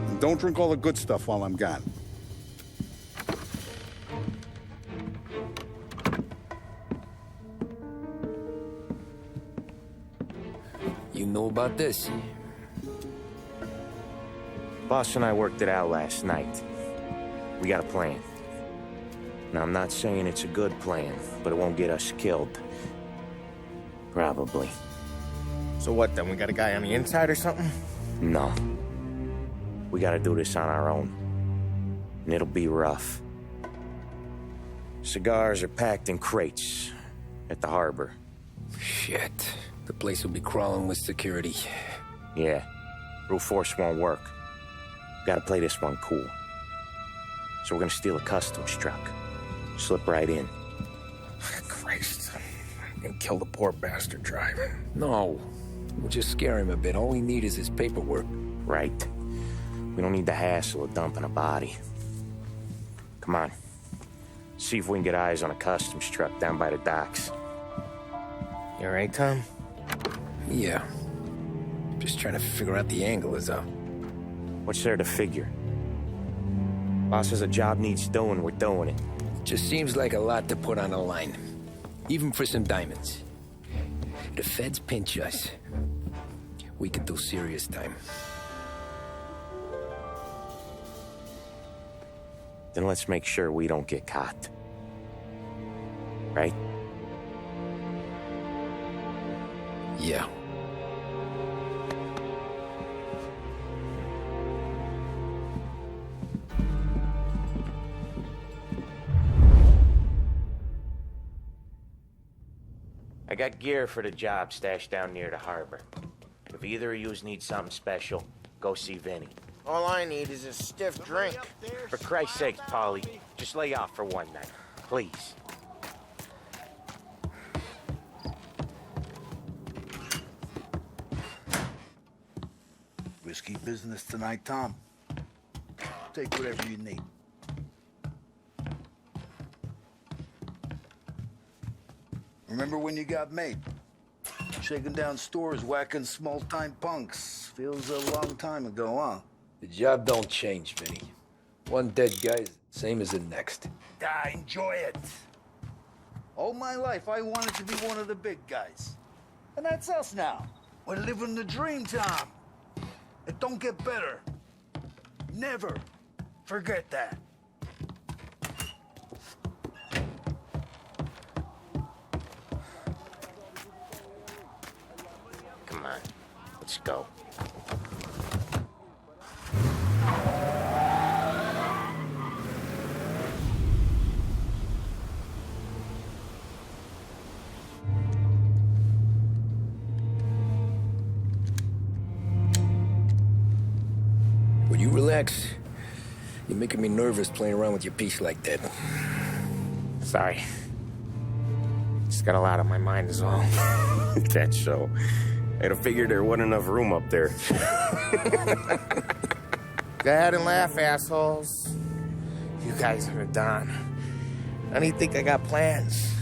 [SPEAKER 11] And don't drink all the good stuff while I'm gone.
[SPEAKER 2] You know about this?
[SPEAKER 4] Boss and I worked it out last night. We got a plan. Now, I'm not saying it's a good plan, but it won't get us killed. Probably.
[SPEAKER 16] So what then? We got a guy on the inside or something?
[SPEAKER 4] No. We gotta do this on our own. And it'll be rough. Cigars are packed in crates at the harbor.
[SPEAKER 2] Shit. The place will be crawling with security.
[SPEAKER 4] Yeah. Brute force won't work. Gotta play this one cool. So we're gonna steal a customs truck. Slip right in.
[SPEAKER 16] Christ. And kill the poor bastard driver.
[SPEAKER 2] No. We'll just scare him a bit. All we need is his paperwork.
[SPEAKER 4] Right. We don't need the hassle of dumping a body. Come on. See if we can get eyes on a customs truck down by the docks.
[SPEAKER 16] You all right, Tom?
[SPEAKER 2] Yeah. Just trying to figure out the angle is up.
[SPEAKER 4] What's there to figure? Boss says a job needs doing, we're doing it.
[SPEAKER 2] Just seems like a lot to put on the line. Even for some diamonds. The feds pinch us. We could do serious time.
[SPEAKER 4] Then let's make sure we don't get caught. Right?
[SPEAKER 2] Yeah.
[SPEAKER 4] I got gear for the job stashed down near the harbor. If either of yous need something special, go see Vinny.
[SPEAKER 16] All I need is a stiff drink.
[SPEAKER 4] For Christ's sake, Polly, just lay off for one night. Please.
[SPEAKER 10] Risky business tonight, Tom. Take whatever you need. Remember when you got made? Shaking down stores, whacking small-time punks. Feels a long time ago, huh?
[SPEAKER 2] The job don't change, Vinny. One dead guy's same as the next.
[SPEAKER 10] Enjoy it. All my life, I wanted to be one of the big guys. And that's us now. We're living the dream, Tom. It don't get better. Never forget that.
[SPEAKER 4] Come on, let's go.
[SPEAKER 2] Will you relax? You're making me nervous playing around with your piece like that.
[SPEAKER 16] Sorry. Just got a lot on my mind is all.
[SPEAKER 4] That's so. I'd have figured there wasn't enough room up there.
[SPEAKER 16] Go ahead and laugh, assholes. You guys are done. I don't think I got plans.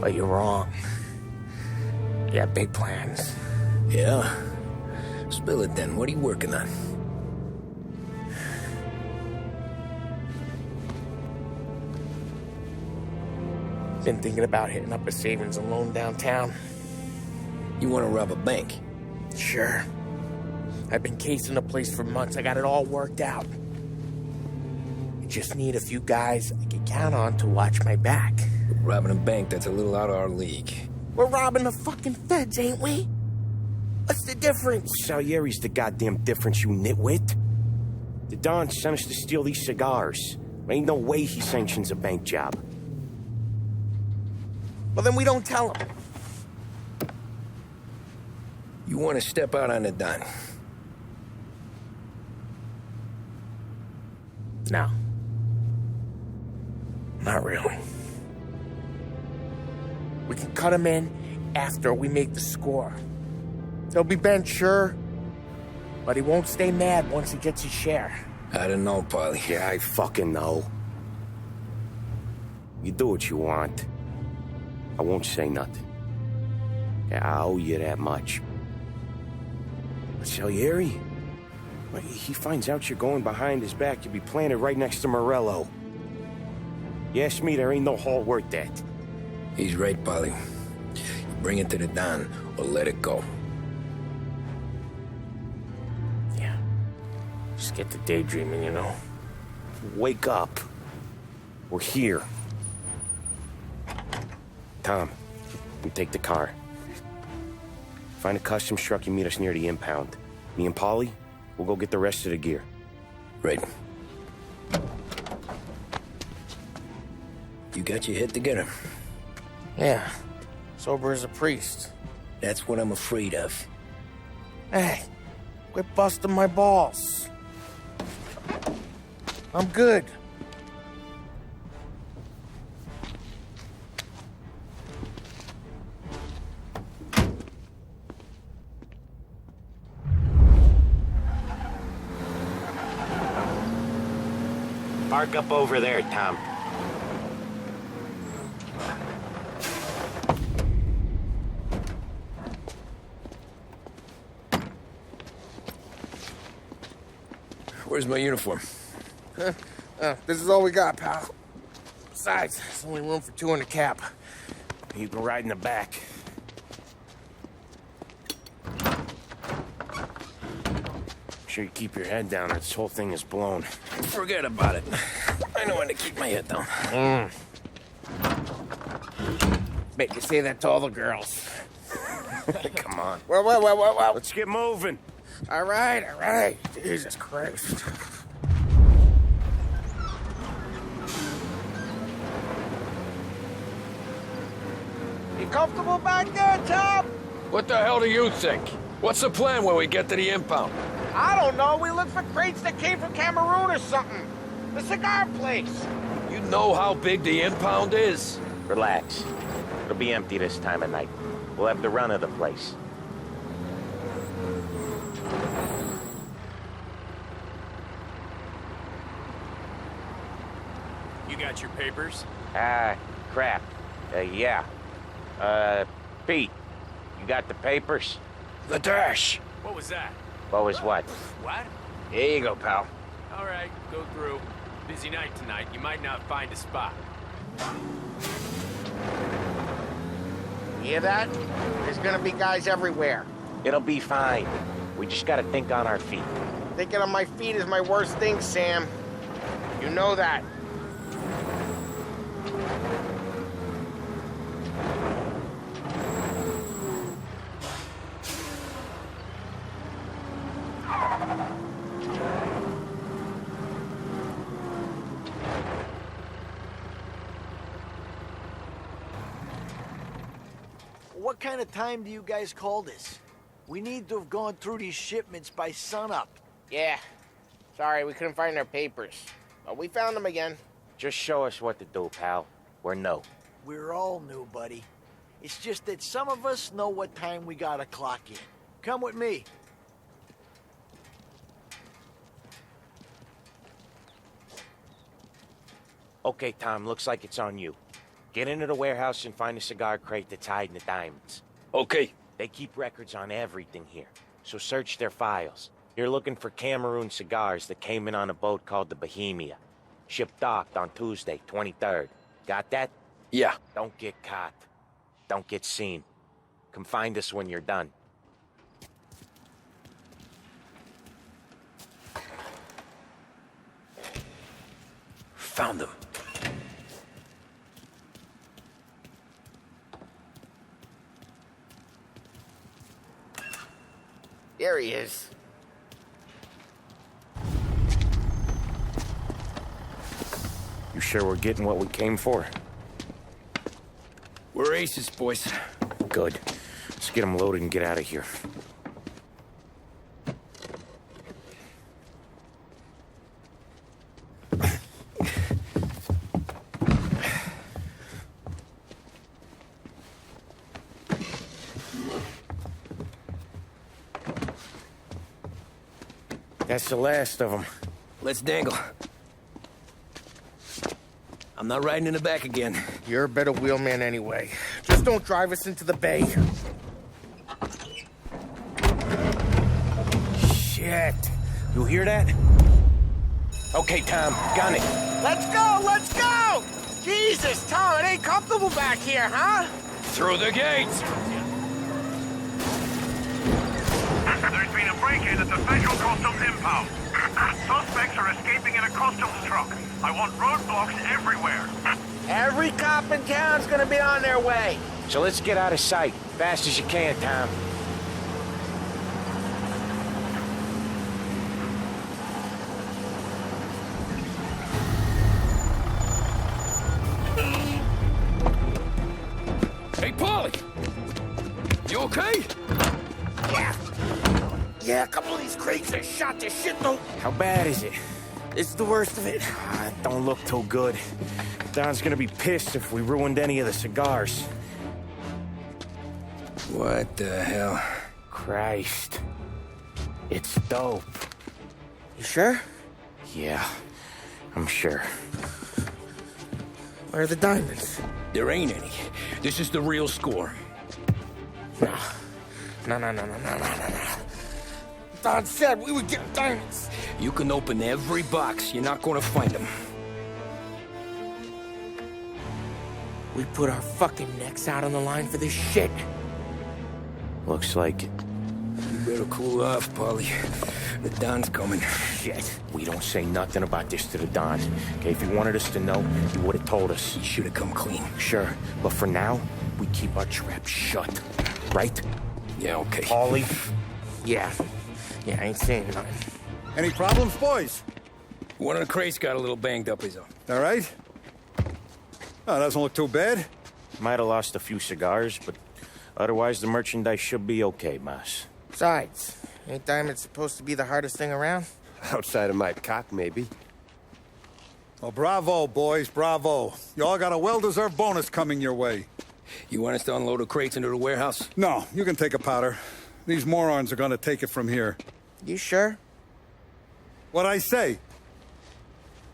[SPEAKER 16] But you're wrong. I got big plans.
[SPEAKER 2] Yeah? Spill it then. What are you working on?
[SPEAKER 16] Been thinking about hitting up a savings and loan downtown.
[SPEAKER 2] You want to rob a bank?
[SPEAKER 16] Sure. I've been casing the place for months. I got it all worked out. I just need a few guys I can count on to watch my back.
[SPEAKER 2] Robbing a bank, that's a little out of our league.
[SPEAKER 16] We're robbing the fucking feds, ain't we? What's the difference?
[SPEAKER 4] Salieri's the goddamn difference, you nitwit. The Don sent us to steal these cigars. There ain't no way he sanctions a bank job.
[SPEAKER 16] Well, then we don't tell him.
[SPEAKER 2] You want to step out on the Don?
[SPEAKER 16] No. Not really. We can cut him in after we make the score. He'll be bent, sure, but he won't stay mad once he gets his share.
[SPEAKER 2] I don't know, Polly.
[SPEAKER 1] Yeah, I fucking know. You do what you want. I won't say nothing. Yeah, I owe you that much. But Salieri, when he finds out you're going behind his back, you'll be planted right next to Morello. You ask me, there ain't no haul worth that.
[SPEAKER 2] He's right, Polly. You bring it to the Don or let it go.
[SPEAKER 1] Yeah. Just get to daydreaming, you know? Wake up. We're here. Tom, you take the car. Find a customs truck and meet us near the impound. Me and Polly, we'll go get the rest of the gear.
[SPEAKER 2] Right. You got your head together?
[SPEAKER 16] Yeah. Sober as a priest.
[SPEAKER 2] That's what I'm afraid of.
[SPEAKER 16] Hey, quit busting my balls. I'm good.
[SPEAKER 4] Park up over there, Tom.
[SPEAKER 2] Where's my uniform?
[SPEAKER 16] This is all we got, pal. Besides, there's only room for two in the cab.
[SPEAKER 1] You can ride in the back. Make sure you keep your head down or this whole thing is blown.
[SPEAKER 2] Forget about it. I know when to keep my head down.
[SPEAKER 16] Bet you say that to all the girls.
[SPEAKER 1] Come on.
[SPEAKER 16] Well.
[SPEAKER 1] Let's get moving.
[SPEAKER 16] All right. Jesus Christ. You comfortable back there, Tom?
[SPEAKER 2] What the hell do you think? What's the plan when we get to the impound?
[SPEAKER 16] I don't know. We look for crates that came from Cameroon or something. The cigar place.
[SPEAKER 2] You know how big the impound is?
[SPEAKER 4] Relax. It'll be empty this time of night. We'll have the run of the place.
[SPEAKER 7] You got your papers?
[SPEAKER 4] Crap. Yeah. Pete, you got the papers?
[SPEAKER 2] The dash.
[SPEAKER 7] What was that?
[SPEAKER 4] What was what?
[SPEAKER 7] What?
[SPEAKER 4] Here you go, pal.
[SPEAKER 7] All right, go through. Busy night tonight. You might not find a spot.
[SPEAKER 16] You hear that? There's gonna be guys everywhere.
[SPEAKER 4] It'll be fine. We just gotta think on our feet.
[SPEAKER 16] Thinking on my feet is my worst thing, Sam. You know that.
[SPEAKER 20] What kind of time do you guys call this? We need to have gone through these shipments by sunup.
[SPEAKER 16] Yeah. Sorry, we couldn't find our papers. But we found them again.
[SPEAKER 4] Just show us what to do, pal. We're no.
[SPEAKER 20] We're all new, buddy. It's just that some of us know what time we gotta clock in. Come with me.
[SPEAKER 4] Okay, Tom, looks like it's on you. Get into the warehouse and find a cigar crate that's hiding the diamonds.
[SPEAKER 2] Okay.
[SPEAKER 4] They keep records on everything here, so search their files. You're looking for Cameroon cigars that came in on a boat called the Bohemia. Ship docked on Tuesday, 23rd. Got that?
[SPEAKER 2] Yeah.
[SPEAKER 4] Don't get caught. Don't get seen. Come find us when you're done.
[SPEAKER 2] Found them.
[SPEAKER 16] There he is.
[SPEAKER 1] You sure we're getting what we came for?
[SPEAKER 2] We're aces, boys.
[SPEAKER 1] Good. Let's get them loaded and get out of here.
[SPEAKER 16] That's the last of them.
[SPEAKER 2] Let's dangle. I'm not riding in the back again.
[SPEAKER 16] You're a better wheelman anyway. Just don't drive us into the bay. Shit. You hear that?
[SPEAKER 4] Okay, Tom, gun it.
[SPEAKER 5] Let's go, let's go! Jesus, Tom, it ain't comfortable back here, huh?
[SPEAKER 2] Through the gates!
[SPEAKER 8] There's been a break-in at the Federal Customs impound. Suspects are escaping in a customs truck. I want roadblocks everywhere.
[SPEAKER 5] Every cop in town's gonna be on their way.
[SPEAKER 4] So let's get out of sight. Fast as you can, Tom.
[SPEAKER 2] Hey, Paulie! You okay?
[SPEAKER 16] Yeah, a couple of these crates are shot to shit, though.
[SPEAKER 4] How bad is it?
[SPEAKER 16] It's the worst of it.
[SPEAKER 4] Don't look too good. Don's gonna be pissed if we ruined any of the cigars.
[SPEAKER 2] What the hell?
[SPEAKER 4] Christ. It's dope.
[SPEAKER 16] You sure?
[SPEAKER 4] Yeah, I'm sure.
[SPEAKER 16] Where are the diamonds?
[SPEAKER 2] There ain't any. This is the real score.
[SPEAKER 16] No. Don said we would get diamonds.
[SPEAKER 2] You can open every box. You're not gonna find them.
[SPEAKER 16] We put our fucking necks out on the line for this shit.
[SPEAKER 4] Looks like it.
[SPEAKER 2] You better cool off, Paulie. The Don's coming.
[SPEAKER 4] Shit. We don't say nothing about this to the Don. Okay, if he wanted us to know, he would have told us.
[SPEAKER 2] He should have come clean.
[SPEAKER 4] Sure, but for now, we keep our trap shut. Right?
[SPEAKER 2] Yeah, okay.
[SPEAKER 4] Paulie?
[SPEAKER 16] Yeah, I ain't saying nothing.
[SPEAKER 11] Any problems, boys?
[SPEAKER 2] One of the crates got a little banged up, is all.
[SPEAKER 11] All right? Oh, doesn't look too bad.
[SPEAKER 4] Might have lost a few cigars, but otherwise the merchandise should be okay, boss.
[SPEAKER 16] Besides, ain't diamonds supposed to be the hardest thing around?
[SPEAKER 1] Outside of my cock, maybe.
[SPEAKER 11] Well, bravo, boys, bravo. You all got a well-deserved bonus coming your way.
[SPEAKER 2] You want us to unload the crates into the warehouse?
[SPEAKER 11] No, you can take a powder. These morons are gonna take it from here.
[SPEAKER 16] You sure?
[SPEAKER 11] What'd I say?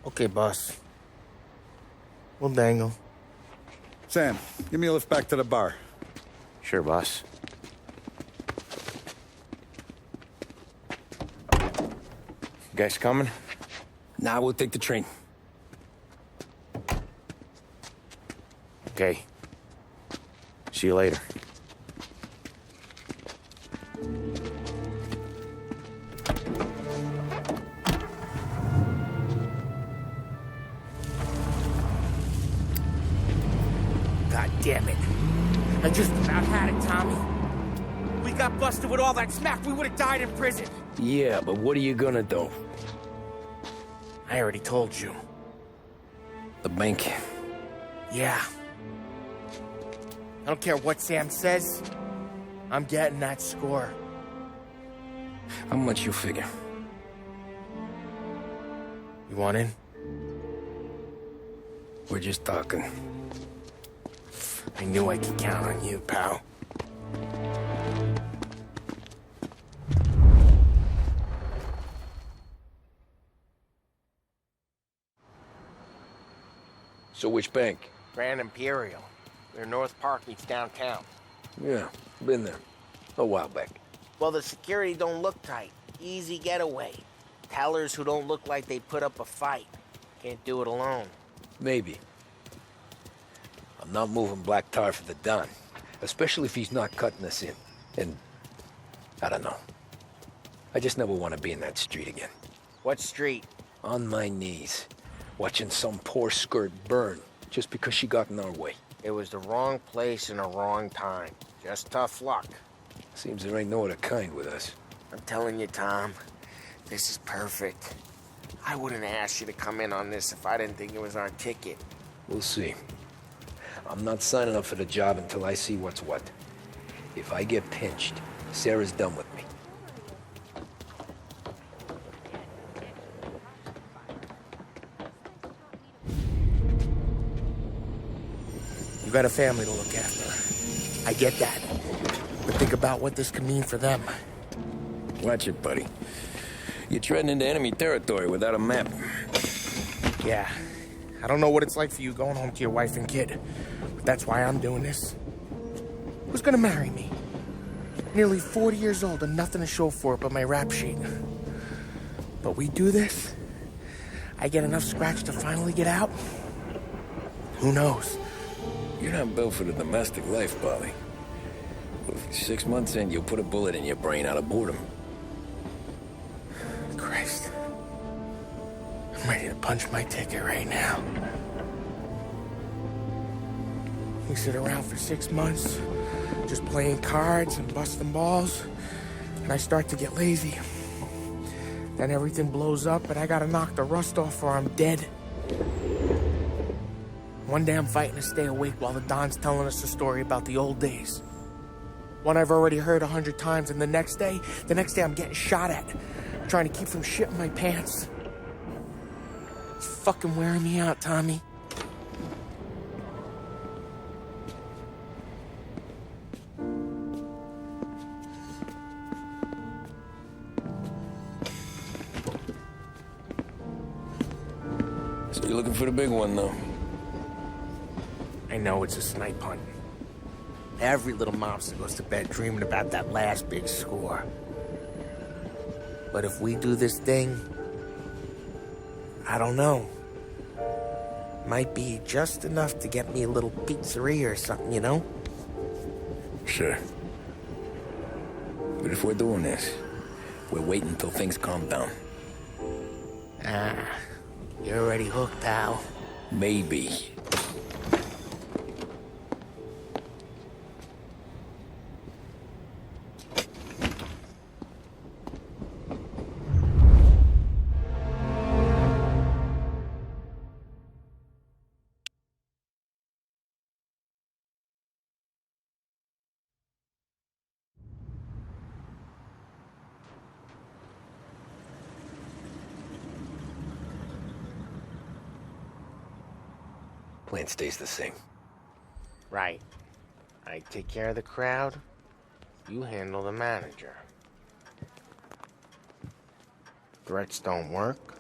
[SPEAKER 16] Okay, boss. We'll dangle.
[SPEAKER 11] Sam, give me a lift back to the bar.
[SPEAKER 4] Sure, boss. Guys coming?
[SPEAKER 2] Nah, we'll take the train.
[SPEAKER 4] Okay. See you later.
[SPEAKER 16] God damn it. I just about had it, Tommy. We got busted with all that smack, we would have died in prison.
[SPEAKER 2] Yeah, but what are you gonna do?
[SPEAKER 16] I already told you.
[SPEAKER 2] The bank.
[SPEAKER 16] Yeah. I don't care what Sam says. I'm getting that score.
[SPEAKER 2] How much you figure?
[SPEAKER 16] You want in?
[SPEAKER 2] We're just talking.
[SPEAKER 16] I knew I could count on you, pal.
[SPEAKER 2] So which bank?
[SPEAKER 16] Grand Imperial. They're North Park meets downtown.
[SPEAKER 2] Yeah, been there. A while back.
[SPEAKER 16] Well, the security don't look tight. Easy getaway. Tellers who don't look like they put up a fight. Can't do it alone.
[SPEAKER 2] Maybe. I'm not moving black tar for the Don. Especially if he's not cutting us in. And I don't know. I just never want to be in that street again.
[SPEAKER 16] What street?
[SPEAKER 2] On my knees. Watching some poor skirt burn just because she got in our way.
[SPEAKER 16] It was the wrong place and the wrong time. Just tough luck.
[SPEAKER 2] Seems there ain't no other kind with us.
[SPEAKER 16] I'm telling you, Tom, this is perfect. I wouldn't have asked you to come in on this if I didn't think it was our ticket.
[SPEAKER 2] We'll see. I'm not signing up for the job until I see what's what. If I get pinched, Sarah's done with me.
[SPEAKER 16] You got a family to look after. I get that. But think about what this could mean for them.
[SPEAKER 2] Watch it, buddy. You're treading into enemy territory without a map.
[SPEAKER 16] Yeah. I don't know what it's like for you going home to your wife and kid, but that's why I'm doing this. Who's gonna marry me? Nearly 40 years old and nothing to show for it but my rap sheet. But we do this, I get enough scratch to finally get out? Who knows?
[SPEAKER 2] You're not built for the domestic life, Polly. But if 6 months in, you'll put a bullet in your brain out of boredom.
[SPEAKER 16] Christ. I'm ready to punch my ticket right now. We sit around for 6 months, just playing cards and busting balls, and I start to get lazy. Then everything blows up, and I gotta knock the rust off or I'm dead. One day I'm fighting to stay awake while the Don's telling us a story about the old days. One I've already heard 100 times, and the next day I'm getting shot at, trying to keep from shitting my pants. It's fucking wearing me out, Tommy.
[SPEAKER 2] So you're looking for the big one, though?
[SPEAKER 16] I know it's a snipe hunt. Every little mobster goes to bed dreaming about that last big score. But if we do this thing, I don't know. Might be just enough to get me a little pizzeria or something, you know?
[SPEAKER 2] Sure. But if we're doing this, we're waiting until things calm down.
[SPEAKER 16] You're already hooked, pal.
[SPEAKER 2] Maybe. Plan stays the same.
[SPEAKER 16] Right. I take care of the crowd, you handle the manager. Threats don't work,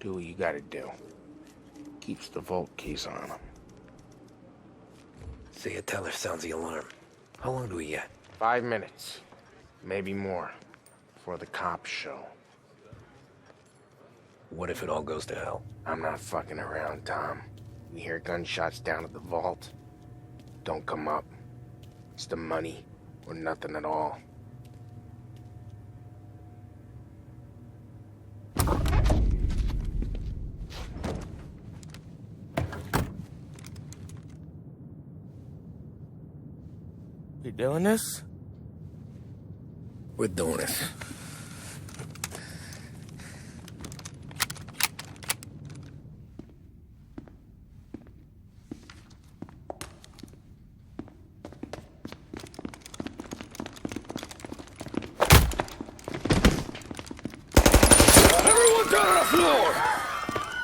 [SPEAKER 16] do what you gotta do. Keeps the vault keys on him.
[SPEAKER 2] Say a teller sounds the alarm. How long do we get?
[SPEAKER 16] 5 minutes, maybe more, before the cops show.
[SPEAKER 2] What if it all goes to hell?
[SPEAKER 16] I'm not fucking around, Tom. We hear gunshots down at the vault. Don't come up. It's the money, or nothing at all. You doing this?
[SPEAKER 2] We're doing this.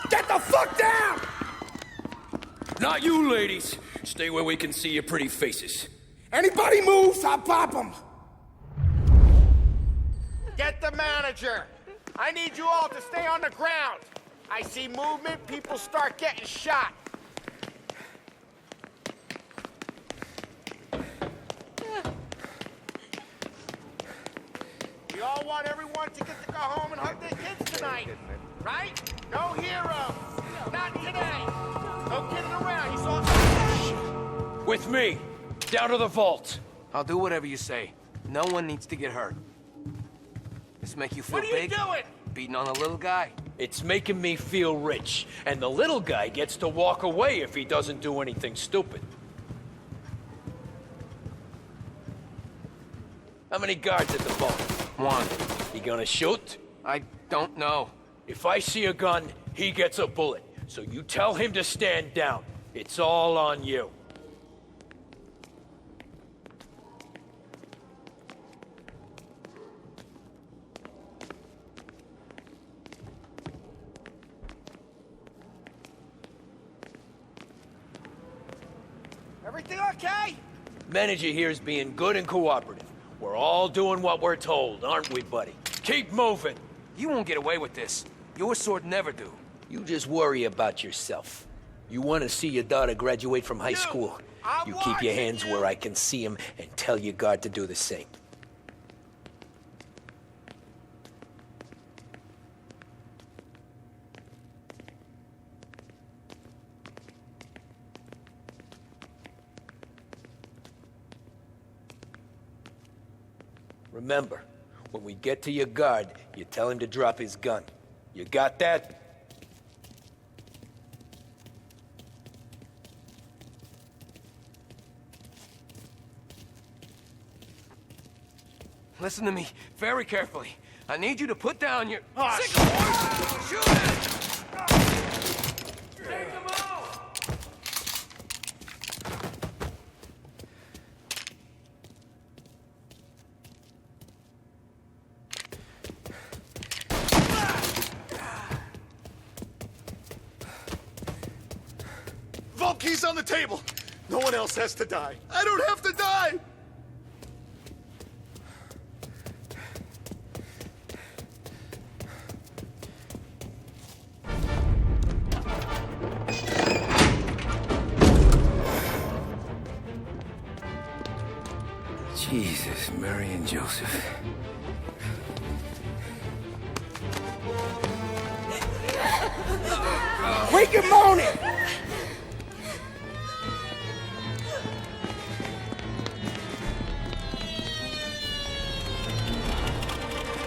[SPEAKER 16] Get the fuck down!
[SPEAKER 2] Not you, ladies. Stay where we can see your pretty faces.
[SPEAKER 16] Anybody moves, I'll pop them! Get the manager! I need you all to stay on the ground. I see movement, people start getting shot. We all want everyone to get to go home and hug their kids tonight, right? No heroes. Not today. No kidding around. You saw.
[SPEAKER 2] With me. Down to the vault.
[SPEAKER 7] I'll do whatever you say. No one needs to get hurt. This make you feel
[SPEAKER 16] What are you
[SPEAKER 7] big?
[SPEAKER 16] doing?
[SPEAKER 7] Beating on a little guy?
[SPEAKER 2] It's making me feel rich, and the little guy gets to walk away if he doesn't do anything stupid. How many guards at the vault?
[SPEAKER 7] 1.
[SPEAKER 2] You gonna shoot?
[SPEAKER 7] I don't know.
[SPEAKER 2] If I see a gun, he gets a bullet. So you tell him to stand down. It's all on you.
[SPEAKER 16] Everything okay?
[SPEAKER 2] Manager here is being good and cooperative. We're all doing what we're told, aren't we, buddy? Keep moving. You won't get away with this. Your sword never do.
[SPEAKER 17] You just worry about yourself. You want to see your daughter graduate from high school. You keep your hands where I can see them and tell your guard to do the same. Remember, when we get to your guard, you tell him to drop his gun. You got that?
[SPEAKER 2] Listen to me very carefully. I need you to put down your... Shoot it! Take him out!
[SPEAKER 6] Vault key's on the table. No one else has to die. I don't have to die!
[SPEAKER 2] Jesus, Mary and Joseph.
[SPEAKER 16] Wake him moaning!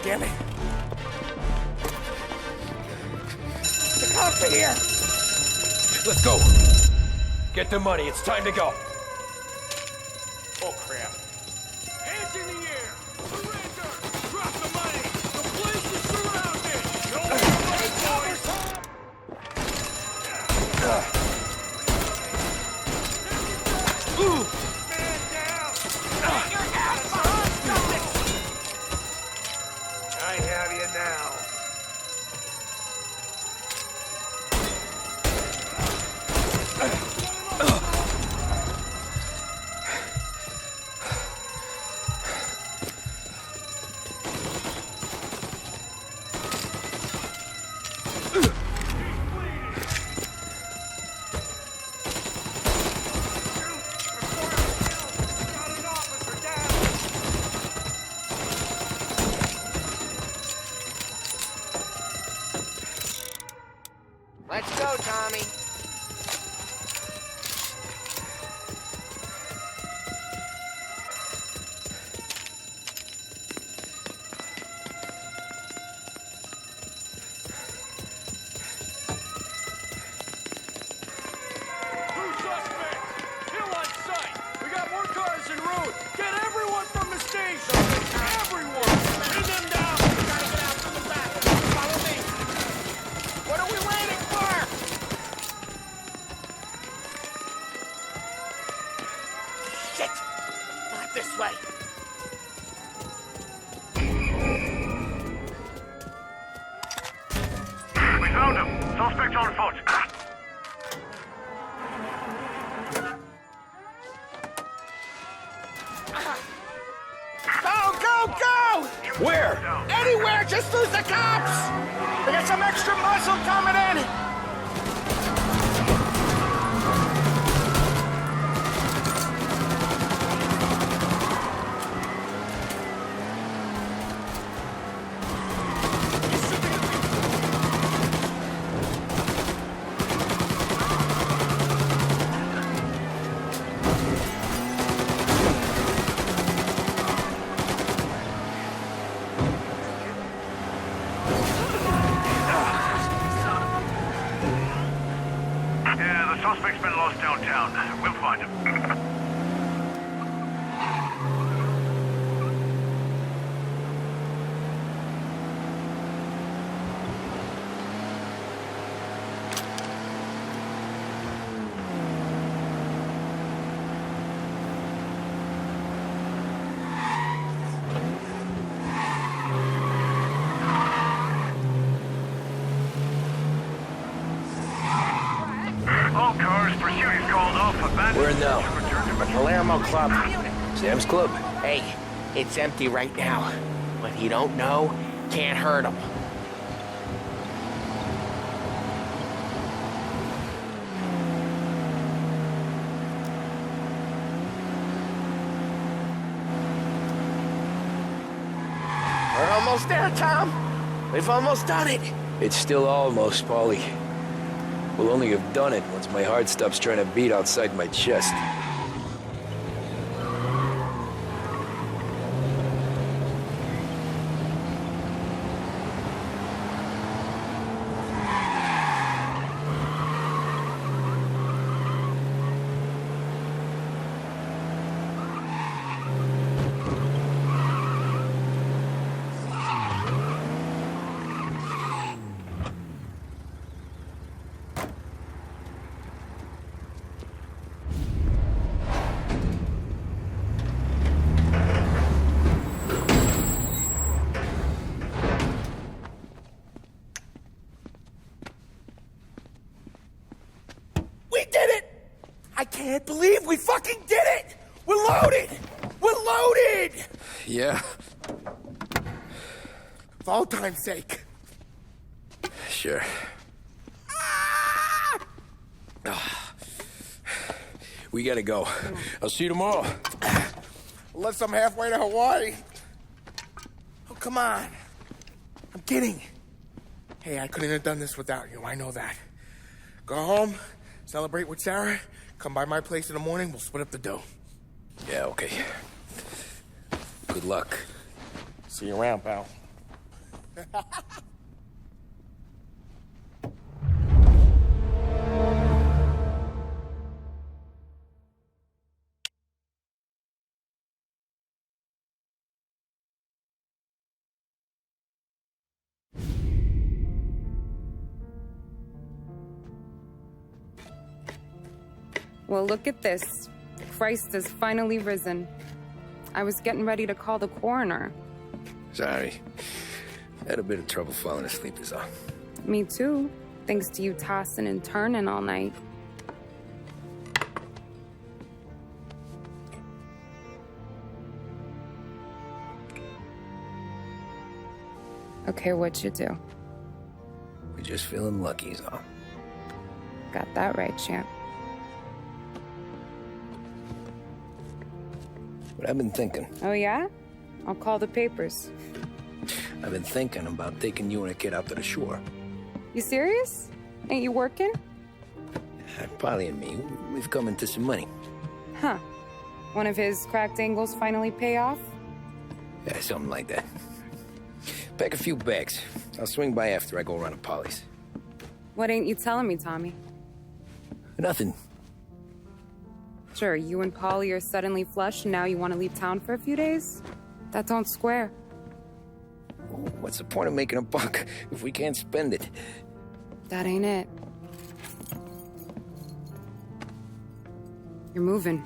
[SPEAKER 16] Damn it. The cops are here!
[SPEAKER 2] Let's go. Get the money. It's time to go.
[SPEAKER 5] Oh, crap.
[SPEAKER 7] Hands in the air! Surrender! Drop the money! The place is surrounded! No way, boys!
[SPEAKER 2] Ooh!
[SPEAKER 7] Man down!
[SPEAKER 5] Your ass behind! I have you now.
[SPEAKER 16] Let's go, Tommy.
[SPEAKER 7] Two suspects! Hill on sight! We got more cars en route! Get everyone from the station! Everyone! Pin them down! We gotta get out from the back! Follow me!
[SPEAKER 16] What are we waiting for? Shit! Not this way.
[SPEAKER 8] We found him. Suspect on foot.
[SPEAKER 16] Go, go, go!
[SPEAKER 2] Where?
[SPEAKER 16] Anywhere, just lose the cops! We got some extra muscle coming in!
[SPEAKER 8] Yeah, the suspect's been lost downtown. We'll find him. All cars, pursuit is called off.
[SPEAKER 17] Where now?
[SPEAKER 16] Palermo Club.
[SPEAKER 17] Sam's Club?
[SPEAKER 16] Hey, it's empty right now. But he don't know, can't hurt him. almost there, Tom. We've almost done it.
[SPEAKER 17] It's still almost, Paulie. We'll only have done it once my heart stops trying to beat outside my chest.
[SPEAKER 16] We did it! I can't believe we fucking did it! We're loaded! We're loaded!
[SPEAKER 17] Yeah?
[SPEAKER 16] For all time's sake.
[SPEAKER 17] Sure. We gotta go. I'll see you tomorrow.
[SPEAKER 16] Unless I'm halfway to Hawaii. Oh, come on. I'm kidding. Hey, I couldn't have done this without you. I know that. Go home, celebrate with Sarah, come by my place in the morning, we'll split up the dough.
[SPEAKER 17] Yeah, okay. Good luck.
[SPEAKER 16] See you around, pal.
[SPEAKER 3] Well, look at this. Christ has finally risen. I was getting ready to call the coroner.
[SPEAKER 17] Sorry. Had a bit of trouble falling asleep is all.
[SPEAKER 3] Me too, thanks to you tossing and turning all night. Okay, what'd you do?
[SPEAKER 17] We're just feeling lucky is all.
[SPEAKER 3] Got that right, champ.
[SPEAKER 17] But I've been thinking.
[SPEAKER 3] Oh, yeah? I'll call the papers.
[SPEAKER 17] I've been thinking about taking you and a kid out to the shore.
[SPEAKER 3] You serious? Ain't you working?
[SPEAKER 17] Polly and me, we've come into some money.
[SPEAKER 3] Huh. One of his cracked angles finally pay off?
[SPEAKER 17] Yeah, something like that. Pack a few bags. I'll swing by after I go around to Polly's.
[SPEAKER 3] What ain't you telling me, Tommy?
[SPEAKER 17] Nothing.
[SPEAKER 3] Sure, you and Polly are suddenly flush and now you want to leave town for a few days? That don't square.
[SPEAKER 17] What's the point of making a buck if we can't spend it?
[SPEAKER 3] That ain't it. You're moving,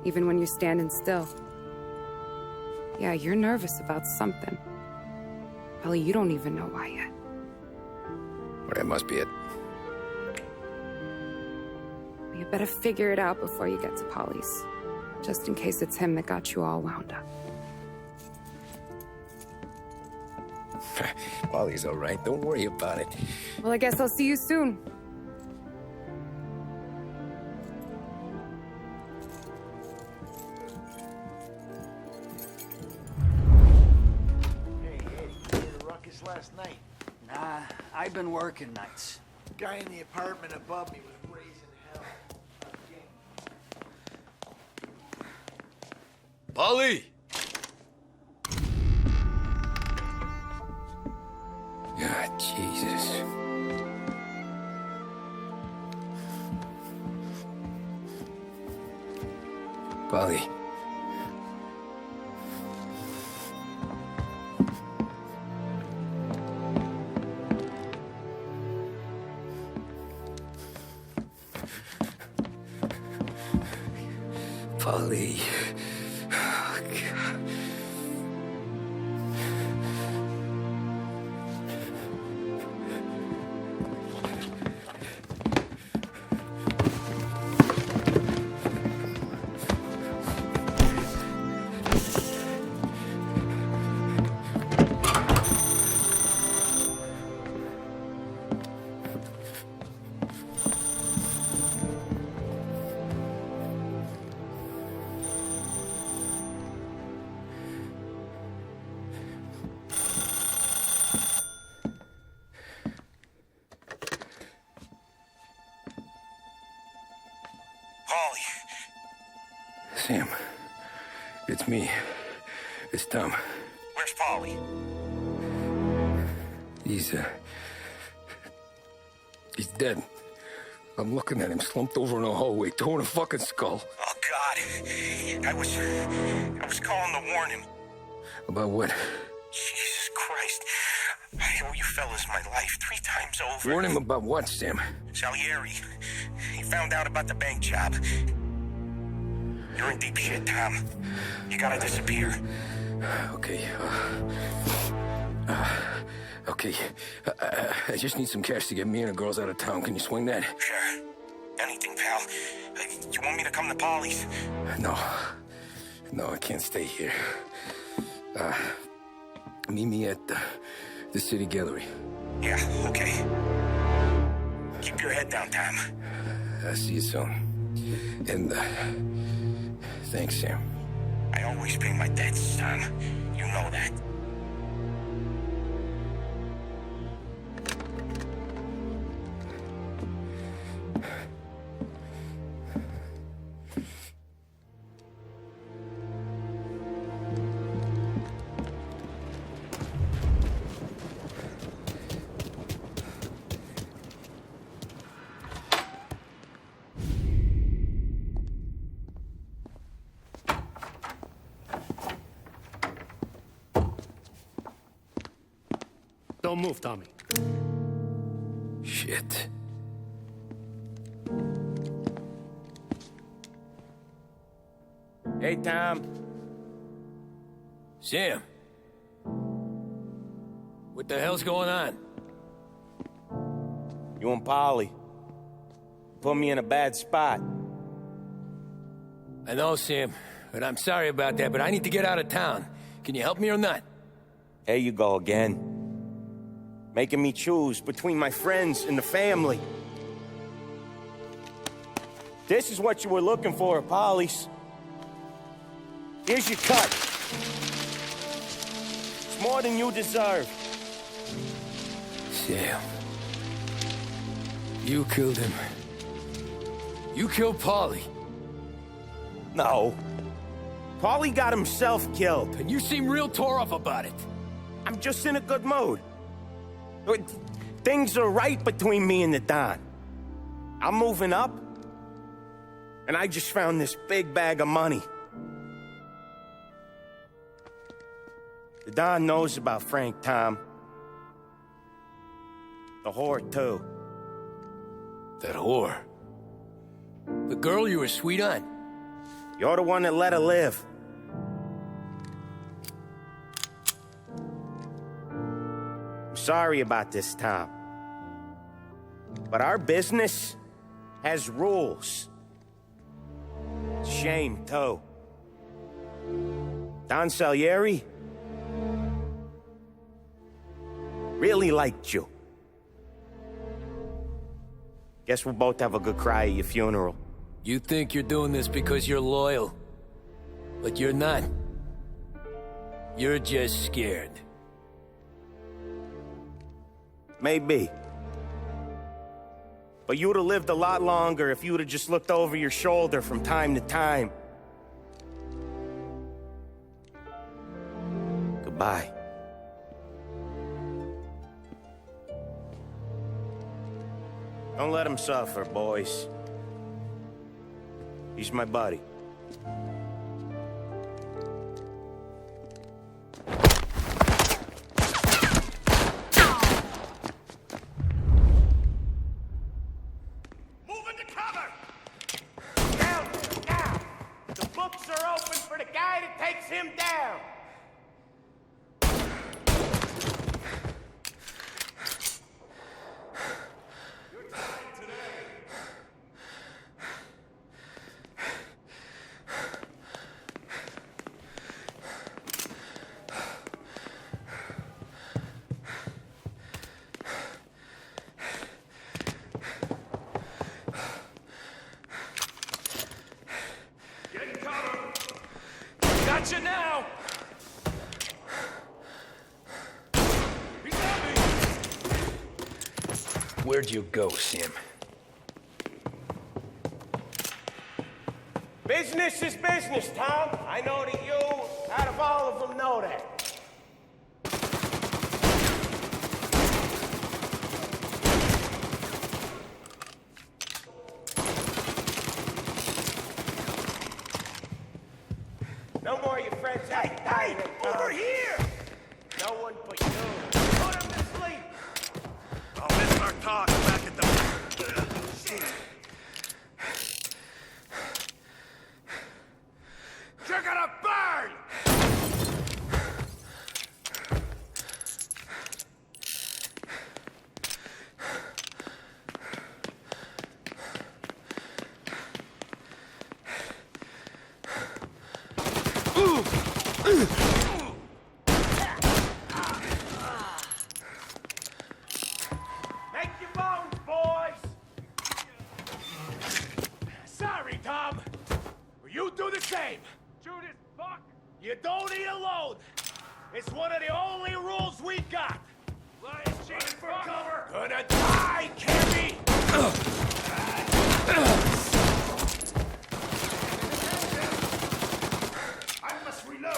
[SPEAKER 3] even when you're standing still. Yeah, you're nervous about something. Probably you don't even know why yet.
[SPEAKER 17] Well, that must be it.
[SPEAKER 3] You better figure it out before you get to Polly's. Just in case it's him that got you all wound up.
[SPEAKER 17] Polly's all right. Don't worry about it.
[SPEAKER 3] Well, I guess I'll see you soon.
[SPEAKER 20] Hey, Eddie, you heard a ruckus last night?
[SPEAKER 14] Nah, I've been working nights.
[SPEAKER 20] Guy in the apartment above me was raising hell.
[SPEAKER 17] Polly! God, Jesus. Polly. Polly. Oh, God.
[SPEAKER 2] Sam. It's me. It's Tom.
[SPEAKER 4] Where's Paulie?
[SPEAKER 2] He's dead. I'm looking at him slumped over in the hallway, torn a fucking skull.
[SPEAKER 4] Oh, God. I was calling to warn him.
[SPEAKER 2] About what?
[SPEAKER 4] Jesus Christ. I owe you fellas my life 3 times over.
[SPEAKER 2] Warn him about what, Sam?
[SPEAKER 4] Salieri. He found out about the bank job. You're in deep shit, Tom. You gotta disappear.
[SPEAKER 2] Okay. Okay. I just need some cash to get me and the girls out of town. Can you swing that?
[SPEAKER 4] Sure. Anything, pal. You want me to come to Paulie's?
[SPEAKER 2] No. No, I can't stay here. Meet me at the city gallery.
[SPEAKER 4] Yeah, okay. Keep your head down, Tom.
[SPEAKER 2] I'll see you soon. And, thanks, Sam.
[SPEAKER 4] I always pay my debts, Tom. You know that.
[SPEAKER 21] Don't move, Tommy.
[SPEAKER 2] Shit.
[SPEAKER 4] Hey, Tom.
[SPEAKER 2] Sam. What the hell's going on?
[SPEAKER 4] You and Paulie put me in a bad spot.
[SPEAKER 2] I know, Sam, but I'm sorry about that, but I need to get out of town. Can you help me or not?
[SPEAKER 4] There you go again. Making me choose between my friends and the family. This is what you were looking for, Paulie's. Here's your cut. It's more than you deserve.
[SPEAKER 2] Sam. You killed him. You killed Paulie.
[SPEAKER 4] No. Paulie got himself killed.
[SPEAKER 2] And you seem real tore up about it.
[SPEAKER 4] I'm just in a good mood. Things are right between me and the Don. I'm moving up, and I just found this big bag of money. The Don knows about Frank, Tom. The whore, too.
[SPEAKER 2] That whore? The girl you were sweet on?
[SPEAKER 4] You're the one that let her live. Sorry about this, Tom. But our business has rules. Shame, too. Don Salieri really liked you. Guess we'll both have a good cry at your funeral.
[SPEAKER 2] You think you're doing this because you're loyal, but you're not. You're just scared.
[SPEAKER 4] Maybe. But you would have lived a lot longer if you would have just looked over your shoulder from time to time. Goodbye. Don't let him suffer, boys. He's my buddy.
[SPEAKER 5] Him down!
[SPEAKER 7] Gotcha now! He got me!
[SPEAKER 2] Where'd you go, Sam?
[SPEAKER 5] Business is business, Tom. I know that you, out of all of them, know that. No more of your friends. Hey, over here! No one but you. Put him to sleep.
[SPEAKER 8] I'll miss our talk back at the...
[SPEAKER 5] You're gonna burn! Make your bones, boys! Sorry, Tom. You do the same. Judas, fuck! You don't eat alone! It's one of the only rules we got! Lion cheating for cover! Gonna die, cabbie! I must reload!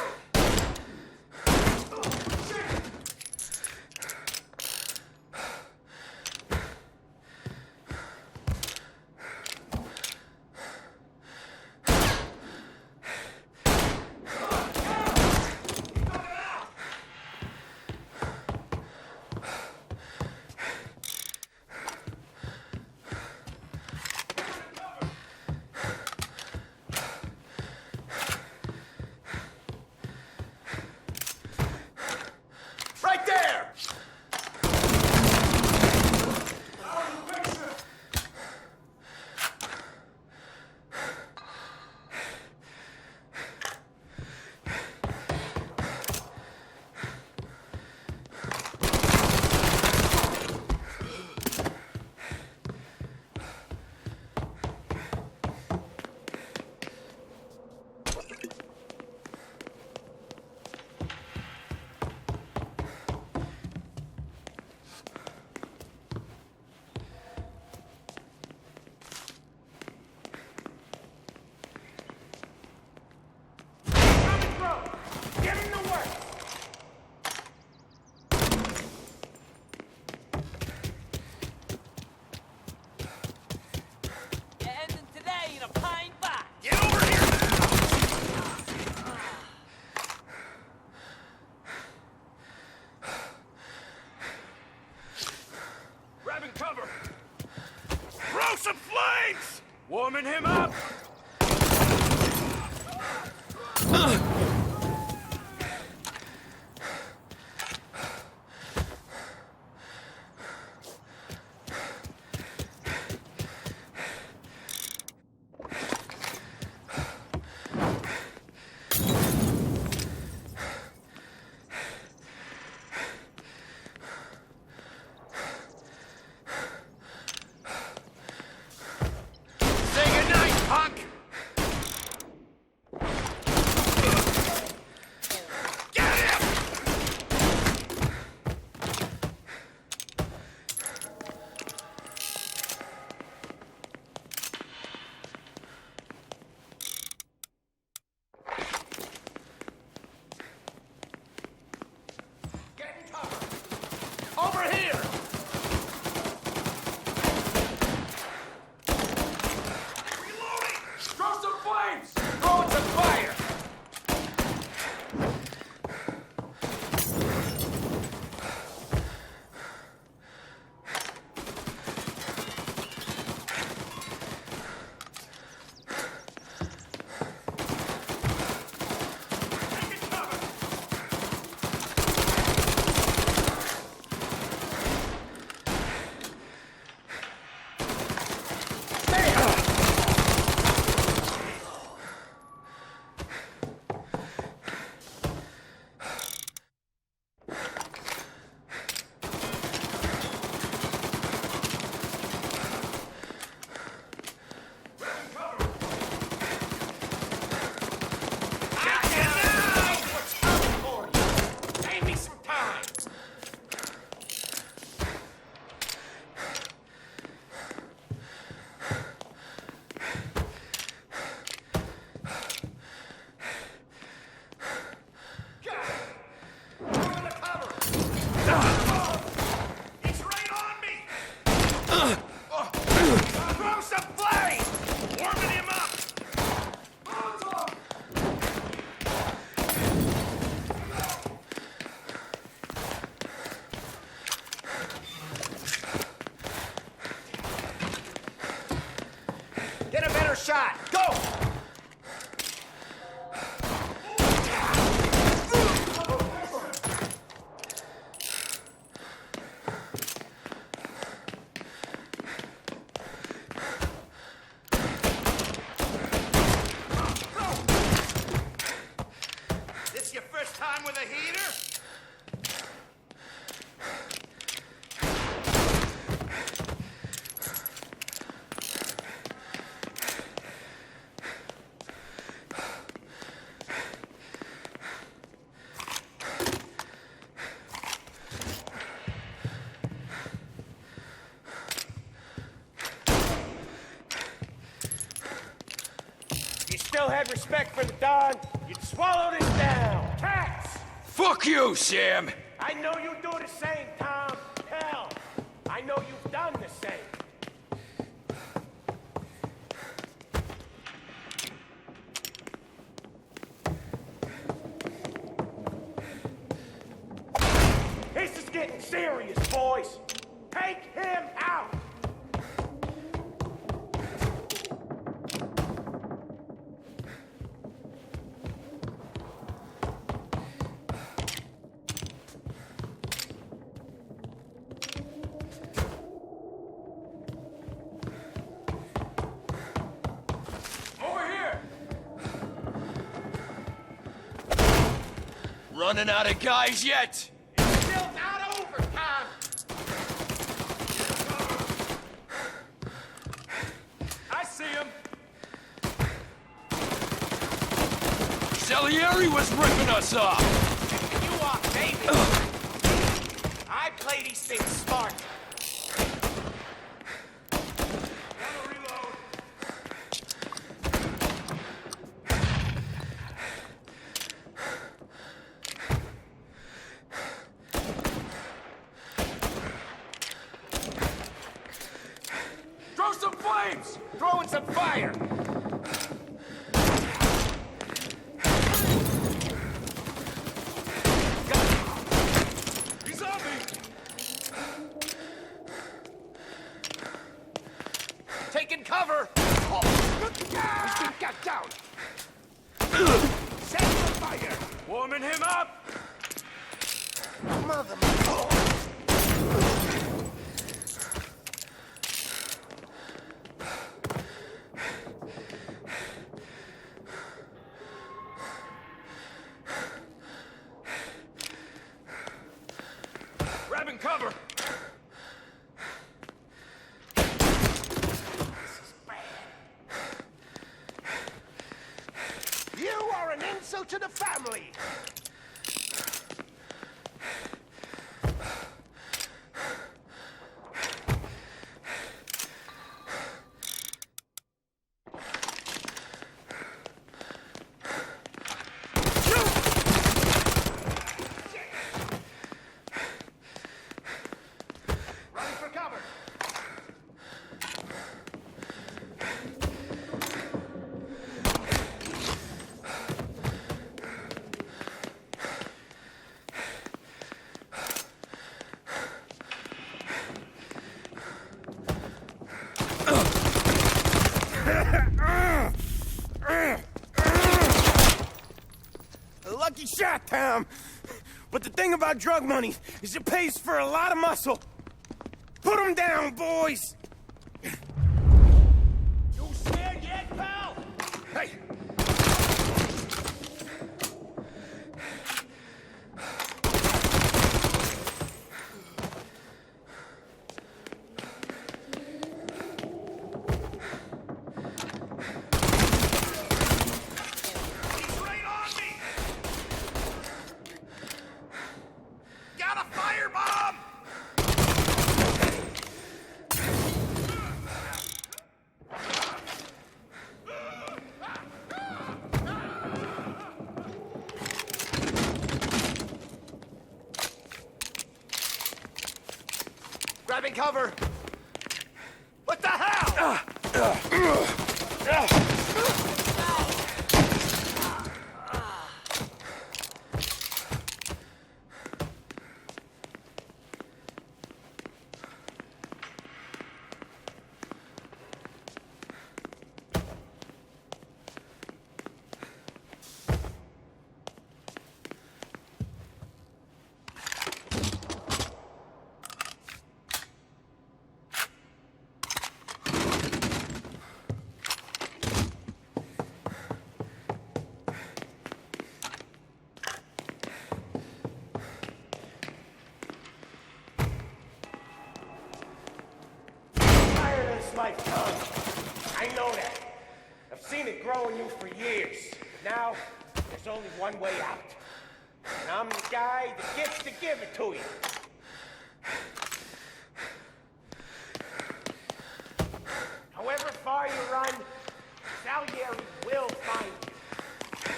[SPEAKER 5] Right there! Get him to work!
[SPEAKER 21] You're ending today in a pine box.
[SPEAKER 5] Get over here!
[SPEAKER 8] Grabbing cover! Throw some flames! Warming him up!
[SPEAKER 5] Say goodnight, punk! Counter shot! Go!
[SPEAKER 7] This your first time with a heater?
[SPEAKER 5] You still had respect for the Don, you'd swallow this down. Cats!
[SPEAKER 17] Fuck you, Sam!
[SPEAKER 5] I know you do the same, Tom. Hell, I know you've done the same. This is getting serious, boys. Take him out!
[SPEAKER 7] Over here!
[SPEAKER 17] Running out of guys yet?
[SPEAKER 5] Still not over, Tom!
[SPEAKER 7] I see him!
[SPEAKER 17] Salieri was ripping us off!
[SPEAKER 5] You off, baby! I play these things smart.
[SPEAKER 7] Throw some flames!
[SPEAKER 5] Throwing some fire!
[SPEAKER 7] He's on me!
[SPEAKER 5] Taking cover! Oh. He's been got down! Set the fire!
[SPEAKER 7] Warming him up!
[SPEAKER 5] Mother...
[SPEAKER 7] Grabbing cover!
[SPEAKER 5] You are an insult to the family! Running for cover! A lucky shot, Tom. But the thing about drug money is it pays for a lot of muscle. Put him down, boys!
[SPEAKER 7] You scared yet, pal?
[SPEAKER 5] Hey!
[SPEAKER 7] He's right on me! Got a firebomb!
[SPEAKER 5] Grabbing cover! What the hell? Seen it grow in you for years. Now, there's only one way out. And I'm the guy that gets to give it to you. However far you run, Salieri will find you.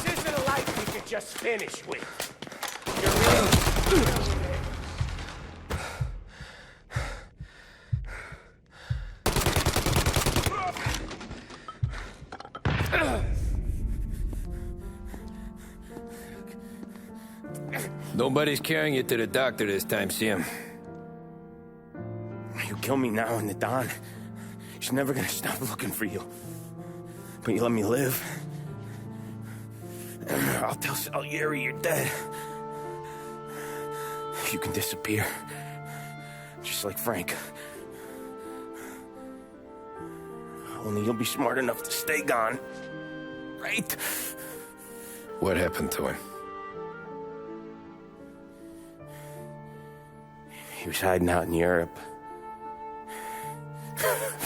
[SPEAKER 5] This isn't a life you could just finish with. You're in.
[SPEAKER 2] Nobody's carrying you to the doctor this time, Sam.
[SPEAKER 4] You kill me now in the dawn. She's never gonna stop looking for you. But you let me live. I'll tell Salieri you're dead. You can disappear. Just like Frank. Only you'll be smart enough to stay gone. Right?
[SPEAKER 2] What happened to him?
[SPEAKER 4] He was hiding out in Europe.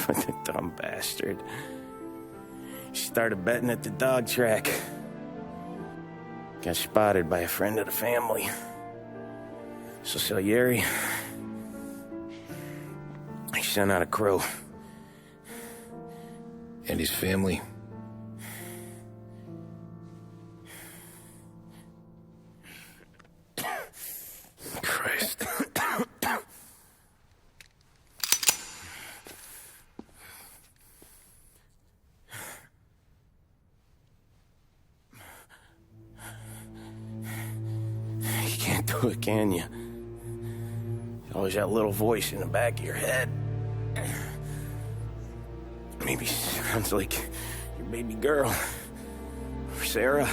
[SPEAKER 4] But the dumb bastard. He started betting at the dog track. Got spotted by a friend of the family. So Salieri, he sent out a crew.
[SPEAKER 2] And his family? Christ.
[SPEAKER 4] You can't do it, can you? There's always that little voice in the back of your head. Maybe sounds like your baby girl. Or Sarah.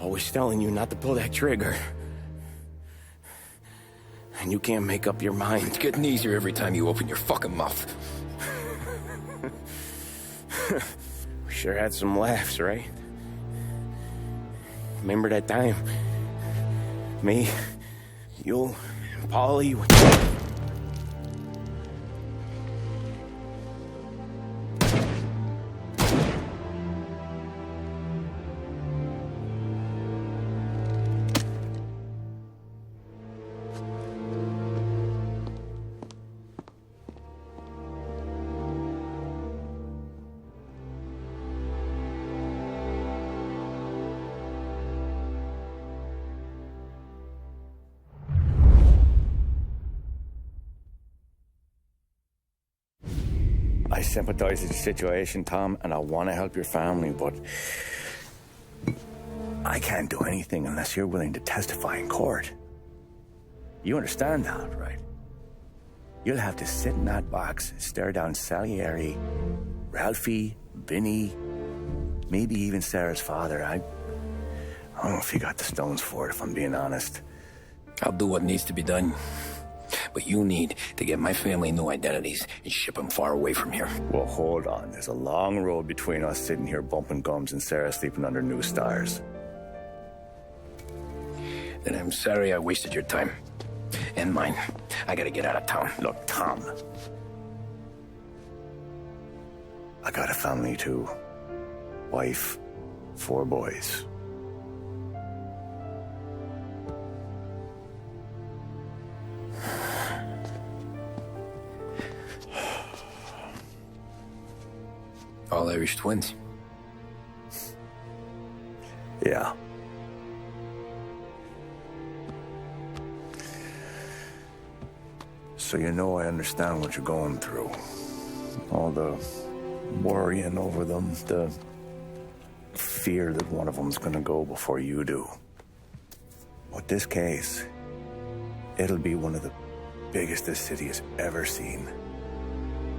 [SPEAKER 4] Always telling you not to pull that trigger. And you can't make up your mind.
[SPEAKER 2] It's getting easier every time you open your fucking mouth.
[SPEAKER 4] We sure had some laughs, right? Remember that time? Me, you, and Paulie.
[SPEAKER 1] I sympathize with your situation, Tom, and I want to help your family, but I can't do anything unless you're willing to testify in court. You understand that, right? You'll have to sit in that box, stare down Salieri, Ralphie, Vinny, maybe even Sarah's father. I don't know if you got the stones for it, if I'm being honest.
[SPEAKER 2] I'll do what needs to be done. But you need to get my family new identities and ship them far away from here.
[SPEAKER 1] Well, hold on. There's a long road between us sitting here bumping gums and Sarah sleeping under new stars.
[SPEAKER 2] Then I'm sorry I wasted your time. And mine. I gotta get out of town.
[SPEAKER 1] Look, Tom. I got a family too. Wife, 4 boys.
[SPEAKER 2] All Irish twins.
[SPEAKER 1] Yeah. So you know I understand what you're going through. All the worrying over them, the fear that one of them's gonna go before you do. But this case, it'll be one of the biggest this city has ever seen.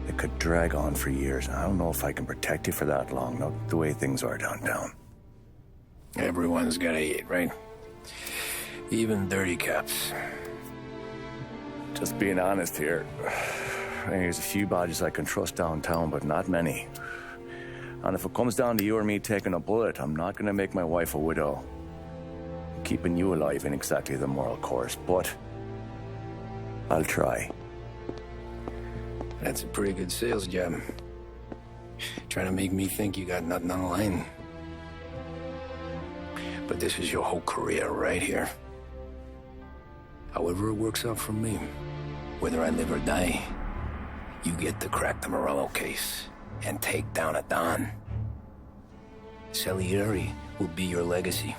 [SPEAKER 1] It could drag on for years. I don't know if I can protect you for that long, not the way things are downtown.
[SPEAKER 2] Everyone's gotta eat, right? Even dirty cops.
[SPEAKER 1] Just being honest here. There's a few bodies I can trust downtown, but not many. And if it comes down to you or me taking a bullet, I'm not gonna make my wife a widow. Keeping you alive ain't exactly the moral course, but I'll try.
[SPEAKER 2] That's a pretty good sales job. Trying to make me think you got nothing on the line. But this is your whole career right here. However it works out for me, whether I live or die, you get to crack the Morello case and take down a Don. Salieri will be your legacy.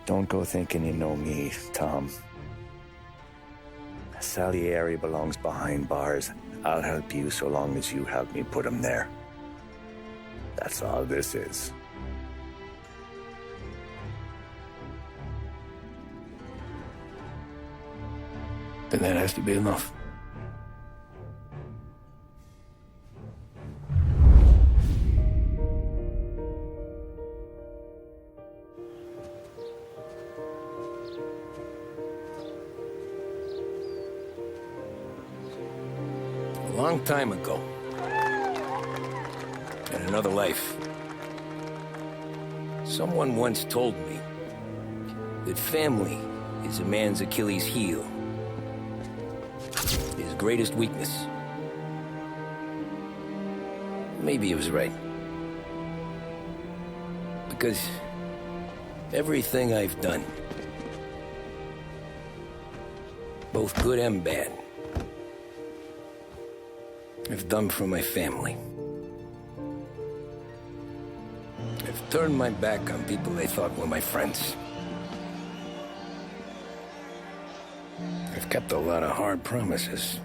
[SPEAKER 1] Don't go thinking you know me, Tom. Salieri belongs behind bars. I'll help you so long as you help me put him there. That's all this is.
[SPEAKER 2] Then that has to be enough. A long time ago, in another life, someone once told me that family is a man's Achilles heel, his greatest weakness. Maybe he was right. Because everything I've done, both good and bad, I've done for my family. I've turned my back on people they thought were my friends. I've kept a lot of hard promises.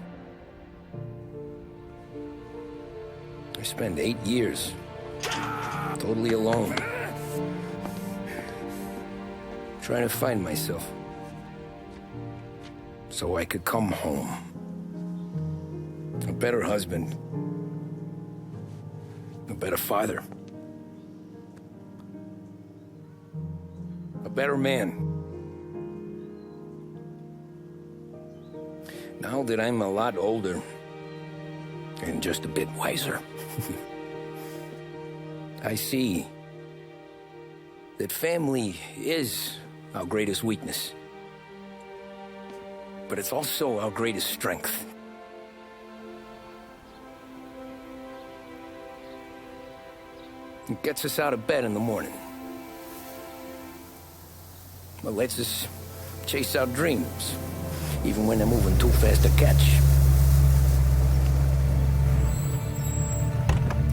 [SPEAKER 2] I spent 8 years totally alone, trying to find myself so I could come home. A better husband, a better father, a better man. Now that I'm a lot older and just a bit wiser, I see that family is our greatest weakness, but it's also our greatest strength. It gets us out of bed in the morning. It lets us chase our dreams, even when they're moving too fast to catch.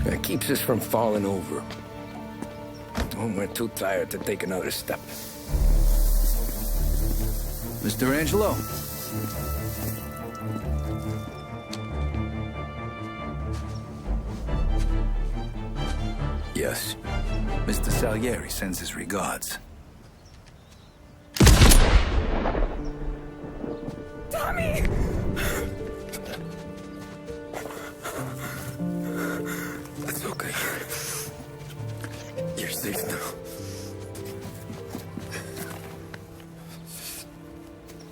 [SPEAKER 2] It keeps us from falling over when we're too tired to take another step.
[SPEAKER 13] Mr. Angelo.
[SPEAKER 2] Yes.
[SPEAKER 13] Mr. Salieri sends his regards.
[SPEAKER 3] Tommy!
[SPEAKER 2] That's okay. You're safe now.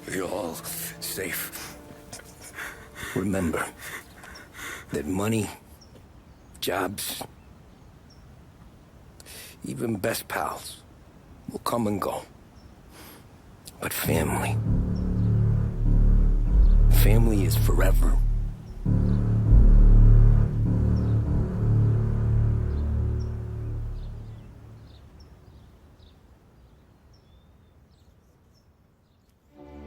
[SPEAKER 2] We're all safe. Remember that money, jobs, even best pals will come and go. But family is forever.